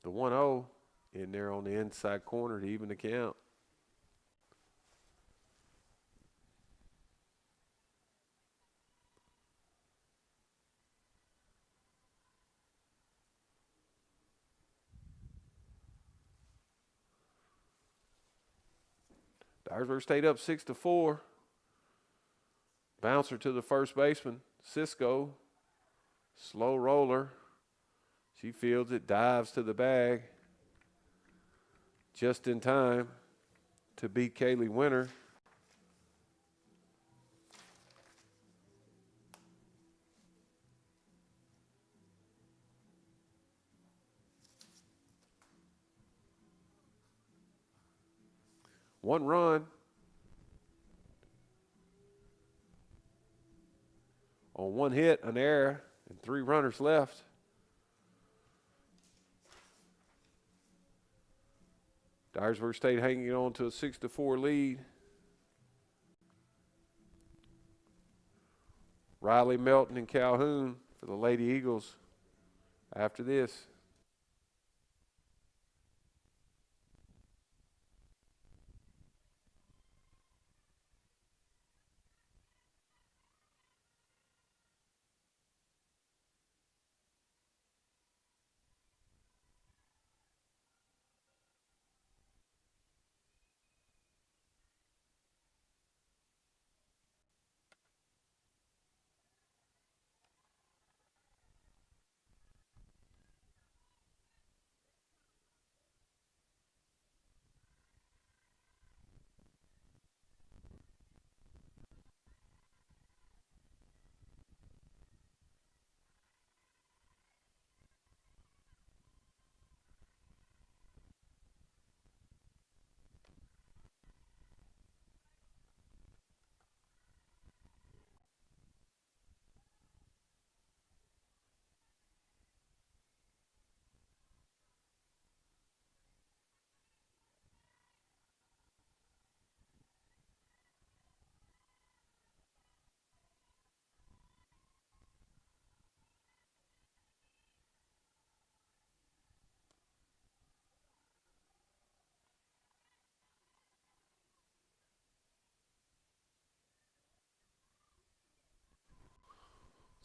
The 1-0 in there on the inside corner to even the count. Dyersburg State up 6-4. Bouncer to the first baseman, Cisco. Slow roller. She fields it, dives to the bag. Just in time to beat Kaylee Winter. One run on 1 hit, an error, and 3 runners left. Dyersburg State hanging on to a 6-4 lead. Riley, Melton, and Calhoun for the Lady Eagles after this.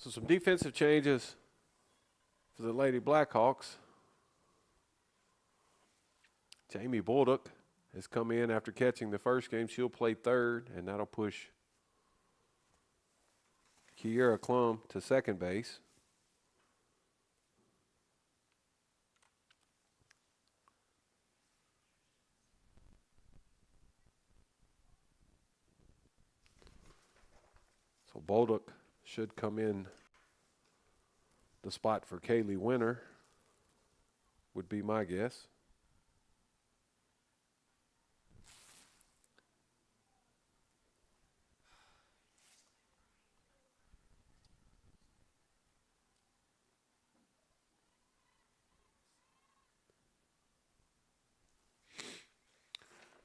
So some defensive changes for the Lady Blackhawks. Jamie Bolduc has come in after catching the first game. She'll play third, and that'll push Kiera Klum to second base. So Bolduc should come in the spot for Kaylee Winter, would be my guess.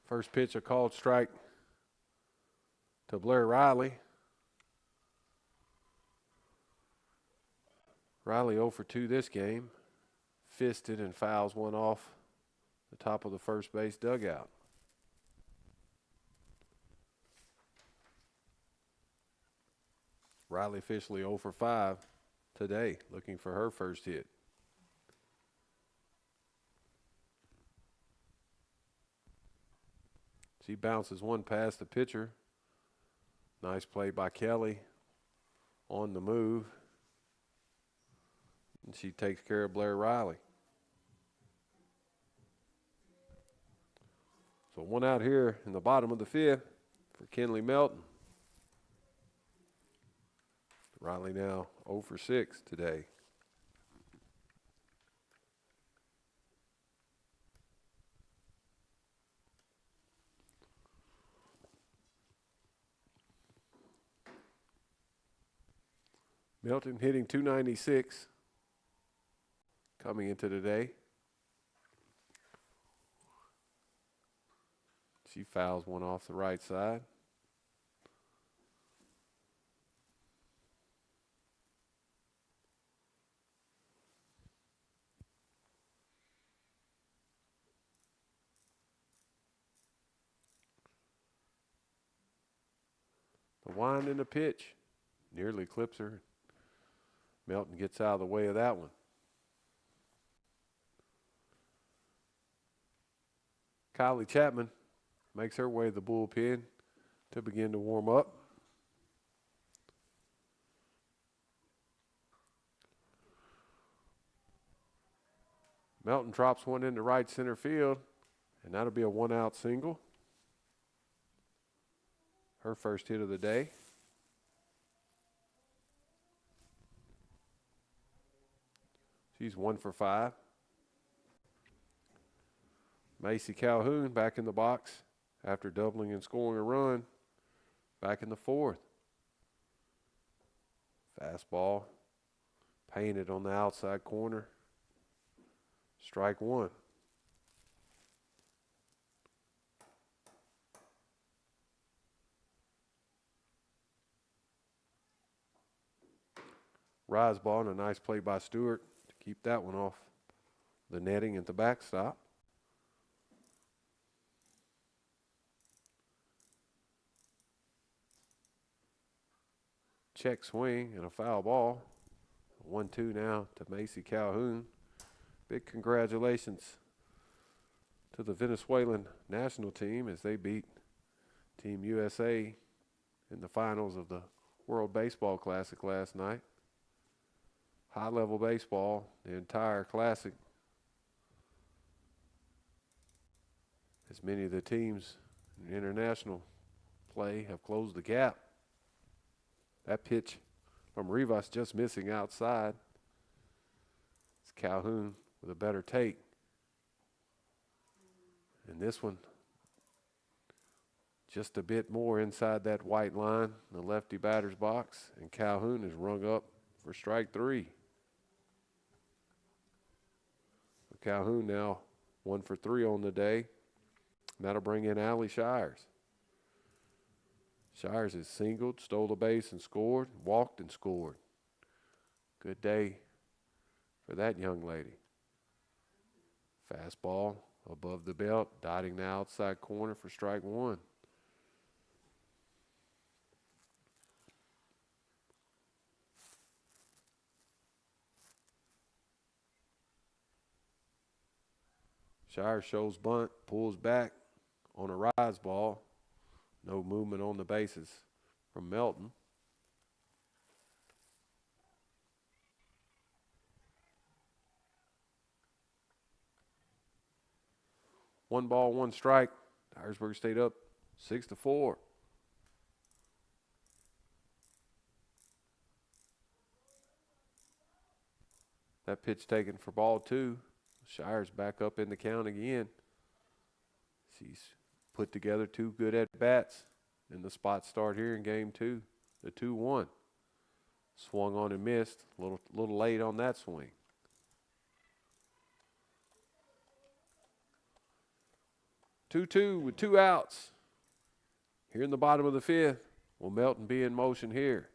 First pitch, a called strike to Blair Riley. Riley 0 for 2 this game. Fisted and fouls one off the top of the first base dugout. Riley officially 0 for 5 today, looking for her first hit. She bounces one past the pitcher. Nice play by Kelly on the move. And she takes care of Blair Riley. So one out here in the bottom of the fifth for Kinley Melton. Riley now 0 for 6 today. Melton hitting .296 coming into today. She fouls one off the right side. The wind and the pitch nearly clips her. Melton gets out of the way of that one. Kylie Chapman makes her way to the bullpen to begin to warm up. Melton drops one into right center field, and that'll be a one-out single. Her first hit of the day. She's 1 for 5. Macy Calhoun back in the box after doubling and scoring a run back in the fourth. Fastball painted on the outside corner. Strike one. Rise ball and a nice play by Stewart to keep that one off the netting at the backstop. Check swing and a foul ball. 1-2 now to Macy Calhoun. Big congratulations to the Venezuelan national team as they beat Team USA in the finals of the World Baseball Classic last night. High-level baseball, the entire classic. As many of the teams in international play have closed the gap. That pitch from Rivas just missing outside. It's Calhoun with a better take. And this one just a bit more inside that white line, the lefty batter's box, and Calhoun is rung up for strike 3. So Calhoun now 1 for 3 on the day. And that'll bring in Allie Shires. Shires has singled, stole the base and scored, walked and scored. Good day for that young lady. Fastball above the belt, dotting the outside corner for strike 1. Shire shows bunt, pulls back on a rise ball. No movement on the bases from Melton. One ball, one strike. Dyersburg State up 6-4. That pitch taken for ball two. Shire's back up in the count again. She's put together two good at-bats in the spot start here in game two, the 2-1. Swung on and missed. A little late on that swing. Two with two outs. Here in the bottom of the fifth. Will Melton be in motion here?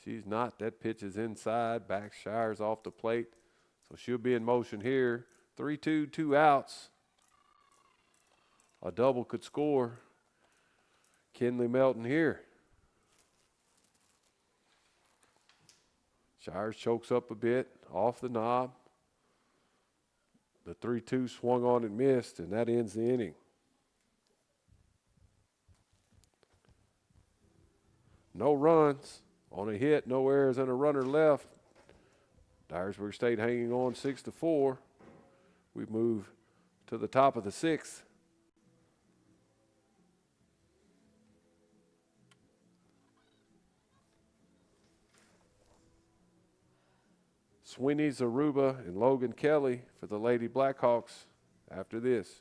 She's not. That pitch is inside. Back Shire's off the plate. So she'll be in motion here. 3-2, two outs. A double could score Kinley Melton here. Shires chokes up a bit off the knob. The 3-2 swung on and missed, and that ends the inning. No runs on a hit, no errors, and a runner left. Dyersburg State hanging on 6-4. We move to the top of the sixth. Sweeney, Zaruba, and Logan Kelly for the Lady Blackhawks after this.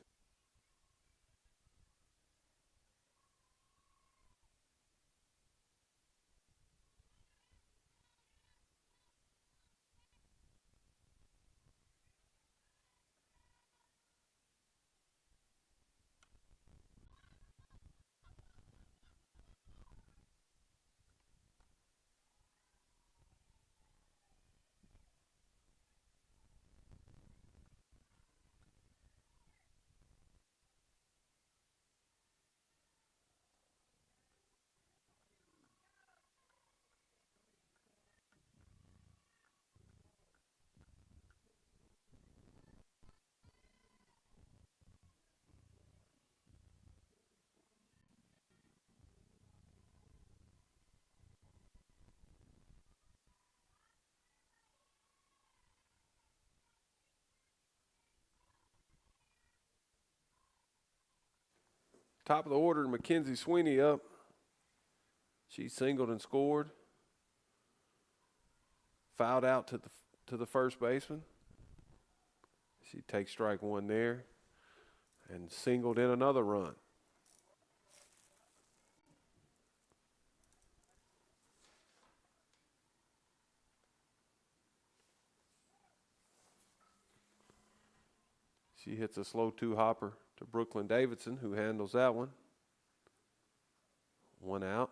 Top of the order, Mackenzie Sweeney up. She singled and scored. Fouled out to the first baseman. She takes strike one there and singled in another run. She hits a slow two-hopper to Brooklyn Davidson, who handles that one. One out.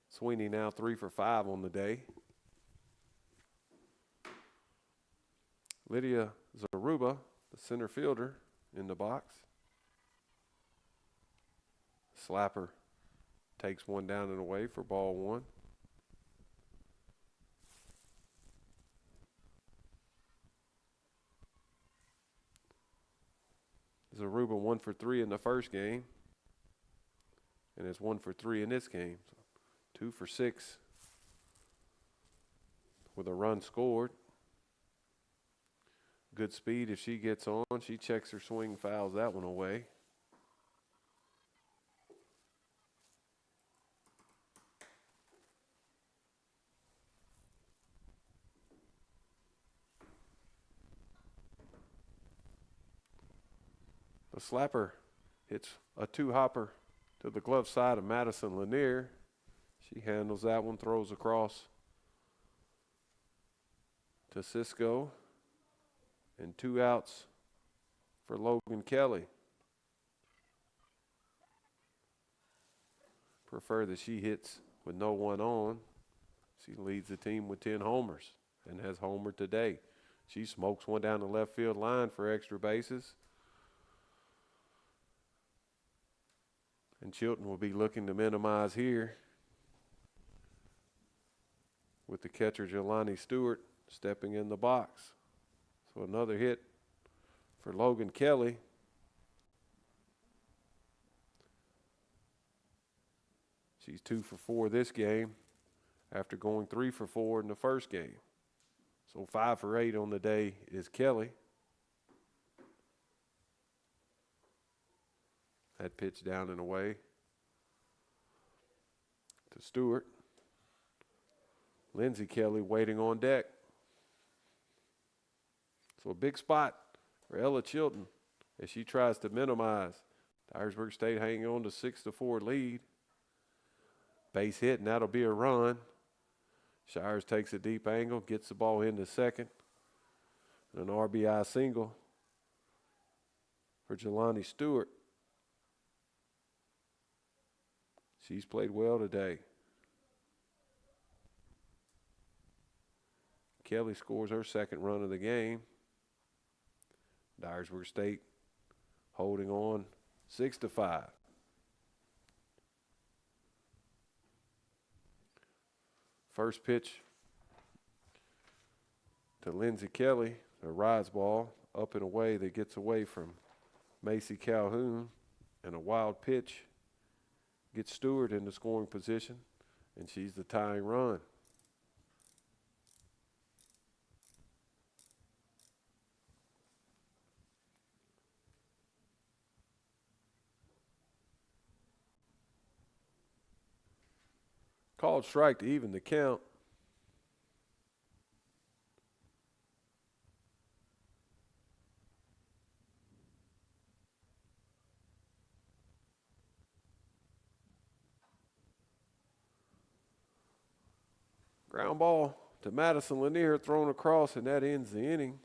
Sweeney now 3 for 5 on the day. Lydia Zaruba, the center fielder, in the box. Slapper takes one down and away for ball one. Zaruba 1 for 3 in the first game, and is 1 for 3 in this game. So 2 for 6 with a run scored. Good speed if she gets on. She checks her swing, fouls that one away. The slapper hits a two-hopper to the glove side of Madison Lanier. She handles that one, throws across to Cisco. And 2 outs for Logan Kelly. Prefer that she hits with no one on. She leads the team with 10 homers and has homered today. She smokes one down the left field line for extra bases. And Chilton will be looking to minimize here with the catcher Jelani Stewart stepping in the box. So another hit for Logan Kelly. She's 2 for 4 this game after going 3 for 4 in the first game. So 5 for 8 on the day is Kelly. That pitch down and away to Stewart. Lindsey Kelly waiting on deck. So a big spot for Ella Chilton as she tries to minimize. Dyersburg State hanging on to 6-4 lead. Base hit, and that'll be a run. Shires takes a deep angle, gets the ball into second. And an RBI single for Jelani Stewart. She's played well today. Kelly scores her second run of the game. Dyersburg State holding on 6-5. First pitch to Lindsey Kelly, a rise ball up and away that gets away from Macy Calhoun, and a wild pitch gets Stewart into scoring position, and she's the tying run. Called strike to even the count. Ground ball to Madison Lanier, thrown across, and that ends the inning.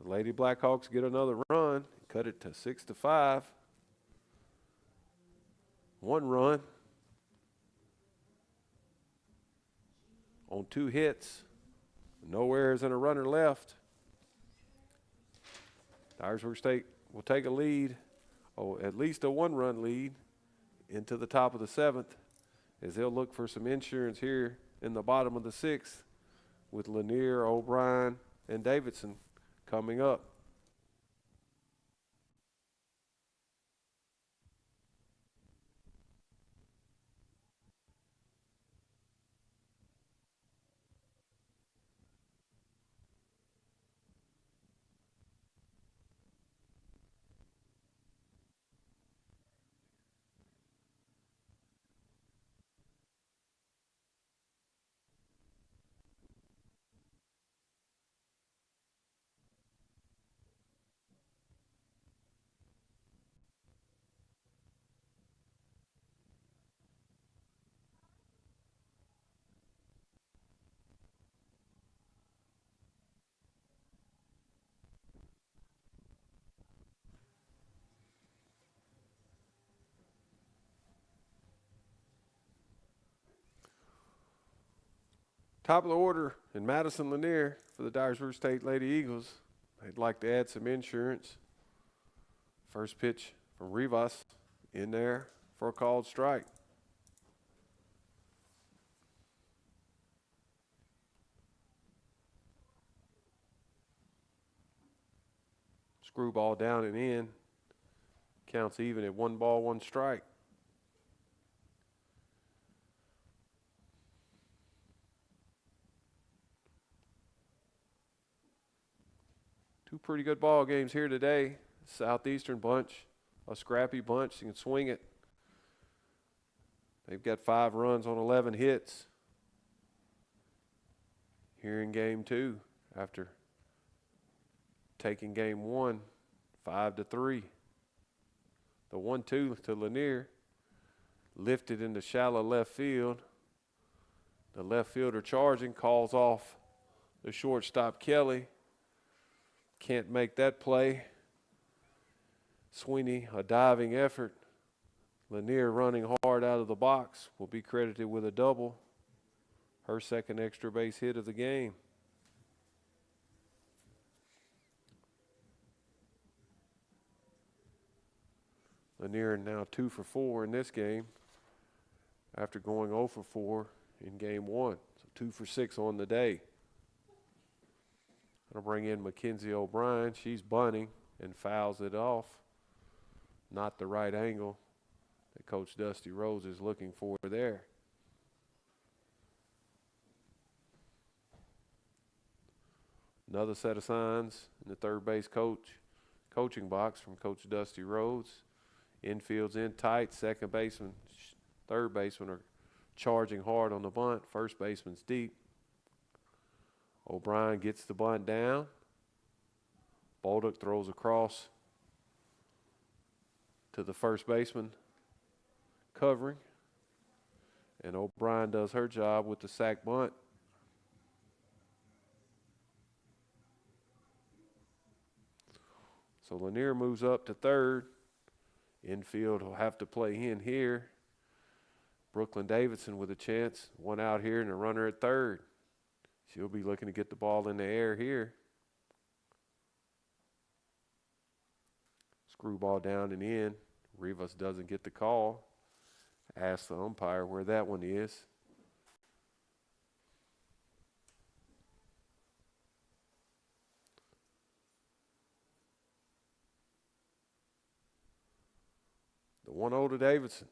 The Lady Blackhawks get another run, cut it to 6-5. 1 run on 2 hits. No errors and a runner left. Dyersburg State will take a lead, at least a 1-run lead, into the top of the 7th, as they'll look for some insurance here in the bottom of the 6th with Lanier, O'Brien, and Davidson coming up. Top of the order in Madison Lanier for the Dyersburg State Lady Eagles. They'd like to add some insurance. First pitch from Rivas in there for a called strike. Screwball down and in. Counts even at 1 ball, 1 strike. Two pretty good ball games here today. Southeastern bunch, a scrappy bunch. You can swing it. They've got 5 runs on 11 hits here in game 2 after taking game 1 5-3. The 1-2 to Lanier lifted into shallow left field. The left fielder charging, calls off the shortstop Kelly. Can't make that play. Sweeney, a diving effort. Lanier running hard out of the box, will be credited with a double. Her second extra base hit of the game. Lanier now 2 for 4 in this game after going 0 for 4 in game 1. So 2 for 6 on the day. I'll bring in Mackenzie O'Brien. She's bunting and fouls it off. Not the right angle that Coach Dusty Rose is looking for there. Another set of signs in the third base coaching box from Coach Dusty Rhodes. Infield's in tight. Second baseman, third baseman are charging hard on the bunt. First baseman's deep. O'Brien gets the bunt down. Bolduc throws across to the first baseman covering. And O'Brien does her job with the sac bunt. So Lanier moves up to third. Infield will have to play in here. Brooklyn Davidson with a chance. One out here and a runner at third. She'll be looking to get the ball in the air here. Screwball down and in. Rivas doesn't get the call. Asks the umpire where that one is. The 1-0 to Davidson.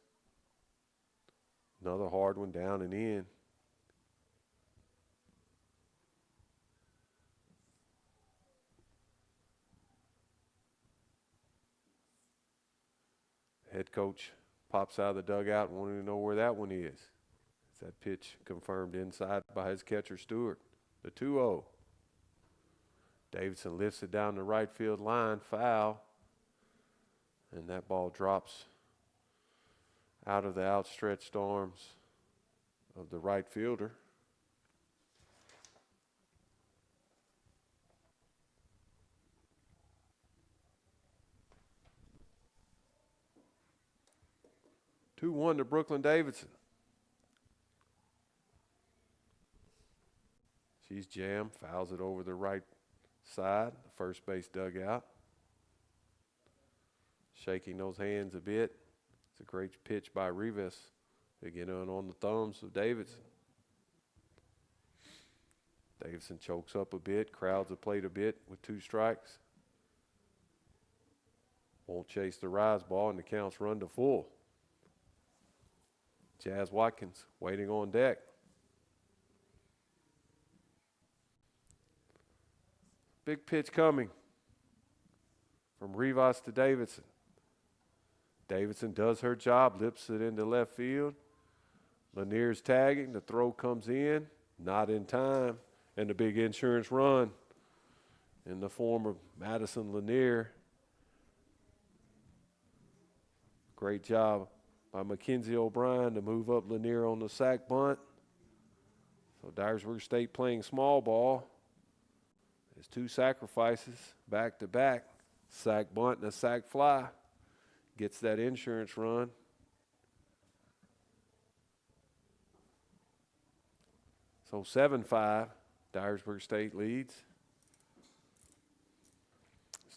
Another hard one down and in. Head coach pops out of the dugout and wanting to know where that one is. It's that pitch confirmed inside by his catcher, Stewart. The 2-0. Davidson lifts it down the right field line, foul. And that ball drops out of the outstretched arms of the right fielder. Two-1 to Brooklyn Davidson. She's jammed, fouls it over the right side, the first base dugout. Shaking those hands a bit. It's a great pitch by Rivas to get on the thumbs of Davidson. Davidson chokes up a bit, crowds the plate a bit with 2 strikes. Won't chase the rise ball, and the counts run to full. Jazz Watkins waiting on deck. Big pitch coming from Rivas to Davidson. Davidson does her job, lips it into left field. Lanier's tagging, the throw comes in, not in time, and the big insurance run in the form of Madison Lanier. Great job by Mackenzie O'Brien to move up Lanier on the sac bunt. So Dyersburg State playing small ball. There's 2 sacrifices back to back, sac bunt and a sac fly. Gets that insurance run. So 7-5, Dyersburg State leads.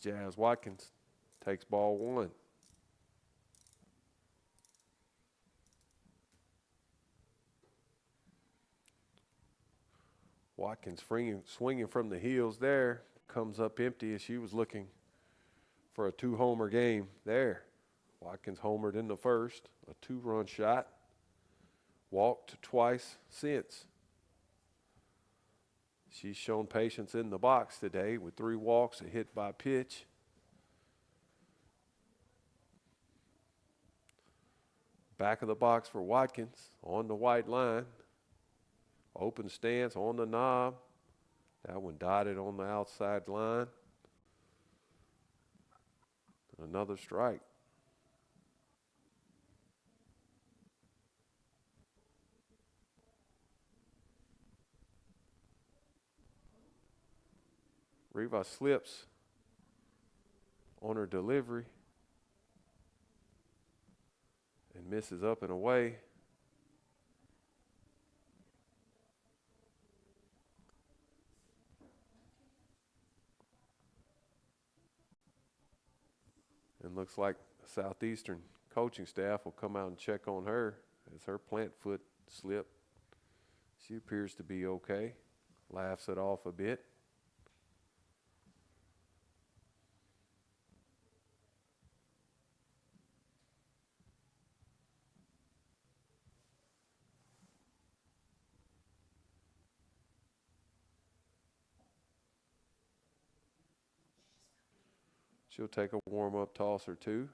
Jazz Watkins takes ball 1. Watkins swinging from the heels there. Comes up empty as she was looking for a 2-homer game there. Watkins homered in the first, a 2-run shot. Walked twice since. She's shown patience in the box today with 3 walks, a hit by pitch. Back of the box for Watkins on the white line. Open stance on the knob. That one dotted on the outside line. Another strike. Rivas slips on her delivery and misses up and away. And looks like a Southeastern coaching staff will come out and check on her as her plant foot slipped. She appears to be okay. Laughs it off a bit. She'll take a warm-up toss or two.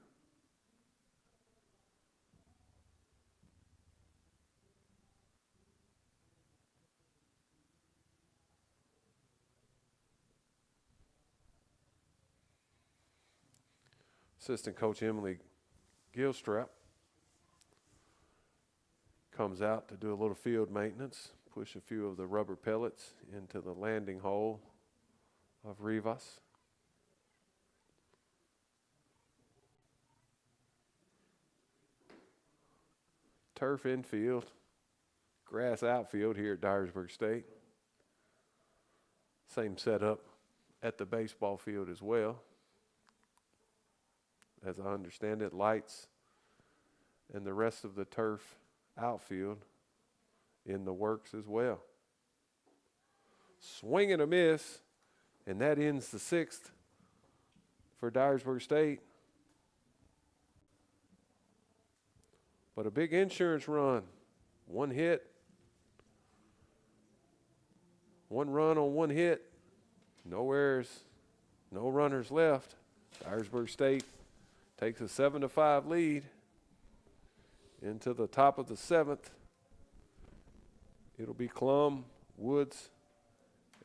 Assistant coach Emily Gilstrap comes out to do a little field maintenance, push a few of the rubber pellets into the landing hole of Rivas. Turf infield, grass outfield here at Dyersburg State. Same setup at the baseball field as well. As I understand it, lights and the rest of the turf outfield in the works as well. Swing and a miss, and that ends the sixth for Dyersburg State. But a big insurance run. One hit. One run on one hit. No errors. No runners left. Dyersburg State takes a 7-5 lead into the top of the seventh. It'll be Klum, Woods,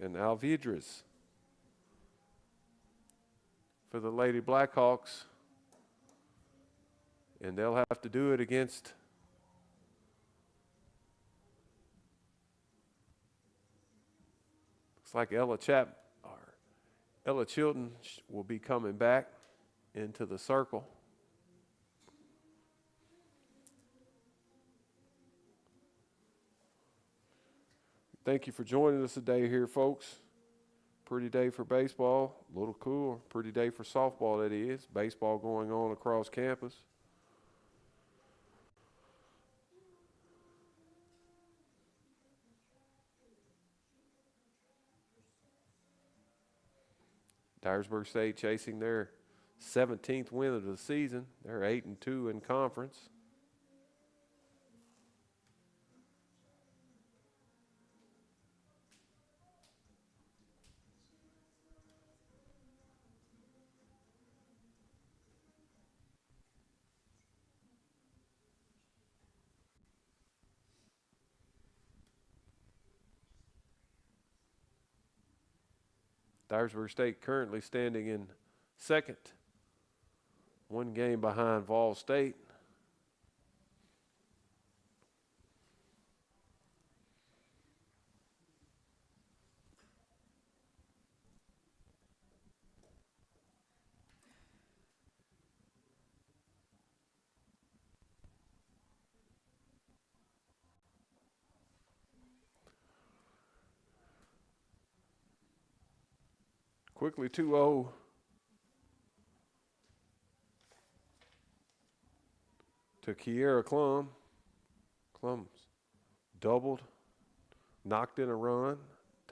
and Alvidrez for the Lady Blackhawks. And they'll have to do it against looks like Ella Chilton will be coming back into the circle. Thank you for joining us today here, folks. Pretty day for baseball, a little cooler. Pretty day for softball, that is. Baseball going on across campus. Dyersburg State chasing their 17th win of the season. They're 8-2 in conference. Dyersburg State currently standing in second, one game behind Vol State. Quickly 2-0 to Kiera Klum. Klum's doubled, knocked in a run,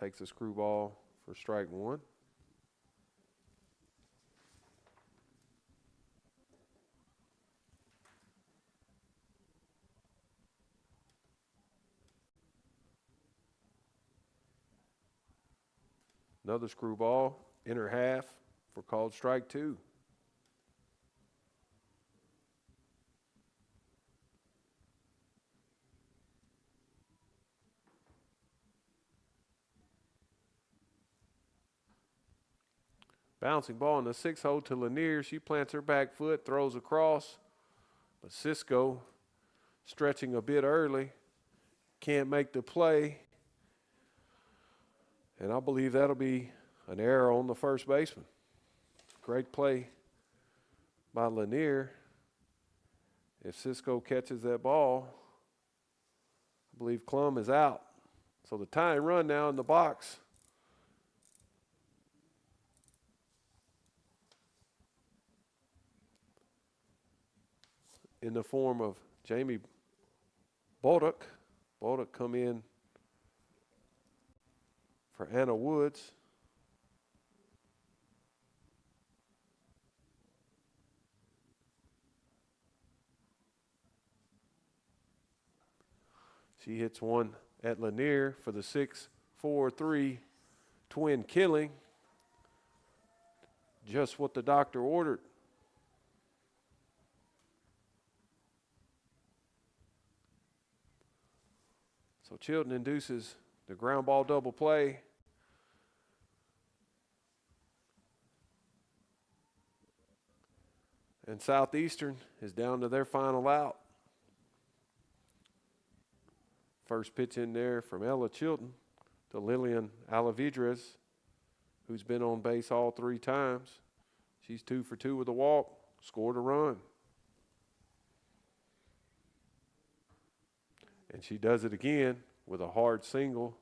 takes a screwball for strike one. Another screwball, inner half for called strike two. Bouncing ball in the 6 hole to Lanier. She plants her back foot, throws across. But Cisco stretching a bit early. Can't make the play. And I believe that'll be an error on the first baseman. Great play by Lanier. If Cisco catches that ball, I believe Klum is out. So the tying run now in the box. in the form of Jamie Bolduc. Bolduc come in for Anna Woods. She hits one at Lanier for the 6-4-3 twin killing. Just what the doctor ordered. So Chilton induces the ground ball double play. And Southeastern is down to their final out. First pitch in there from Ella Chilton to Lillian Alavidrez, who's been on base all 3 times. She's 2 for 2 with a walk, scored a run. And she does it again with a hard single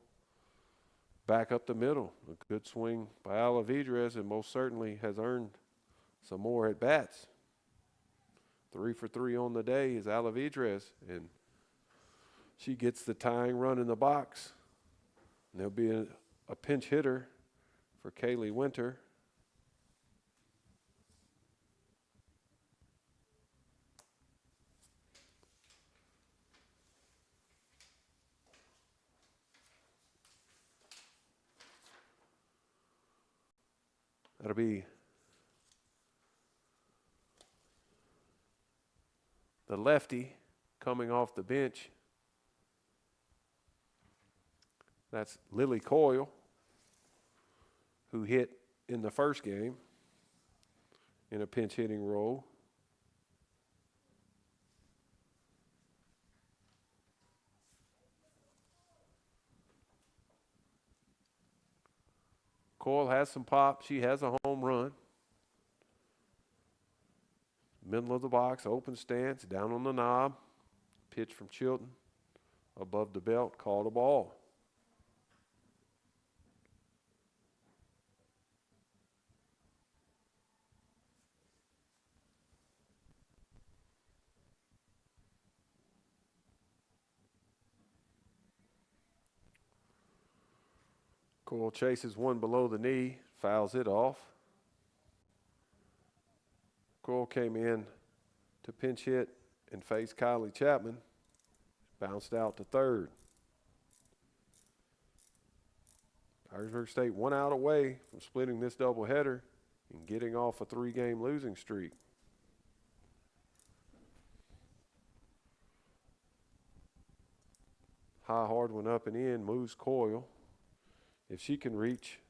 back up the middle. A good swing by Alavidrez, and most certainly has earned some more at bats. 3 for 3 on the day is Alavidrez, and she gets the tying run in the box. And there'll be a pinch hitter for Kaylee Winter. That'll be the lefty coming off the bench. That's Lily Coyle, who hit in the first game in a pinch hitting role. Coyle has some pop. She has a home run. Middle of the box, open stance, down on the knob. Pitch from Chilton. Above the belt, called a ball. Coyle chases one below the knee, fouls it off. Coyle came in to pinch hit and face Kylie Chapman. Bounced out to third. Dyersburg State 1 out away from splitting this doubleheader and getting off a 3-game losing streak. High hard one up and in, moves Coyle. If she can reach,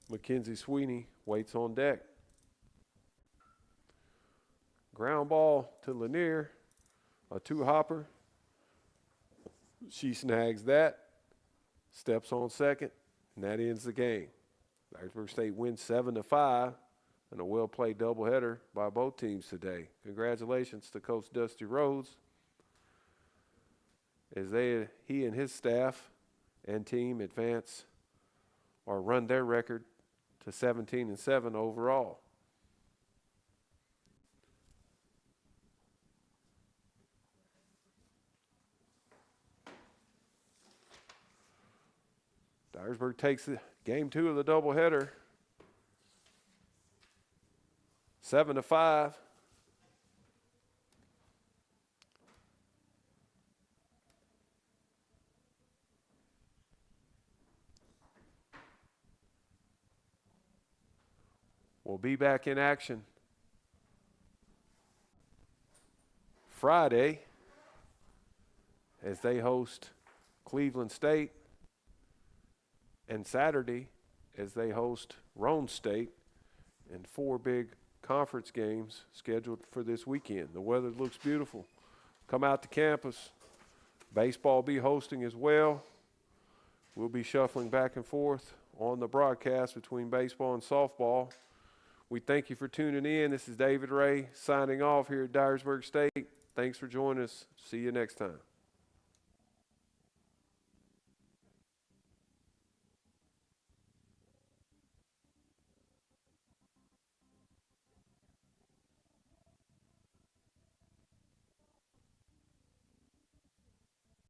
Mackenzie Sweeney waits on deck. Ground ball to Lanier, a 2-hopper. She snags that, steps on second, and that ends the game. Dyersburg State wins 7-5, and a well-played doubleheader by both teams today. Congratulations to Coach Dusty Rhodes as he and his staff and team advance or run their record to 17-7 overall. Dyersburg takes the game 2 of the doubleheader, 7-5. We'll be back in action Friday as they host Cleveland State, and Saturday as they host Roane State, and 4 big conference games scheduled for this weekend. The weather looks beautiful. Come out to campus. Baseball will be hosting as well. We'll be shuffling back and forth on the broadcast between baseball and softball. We thank you for tuning in. This is David Ray signing off here at Dyersburg State. Thanks for joining us. See you next time.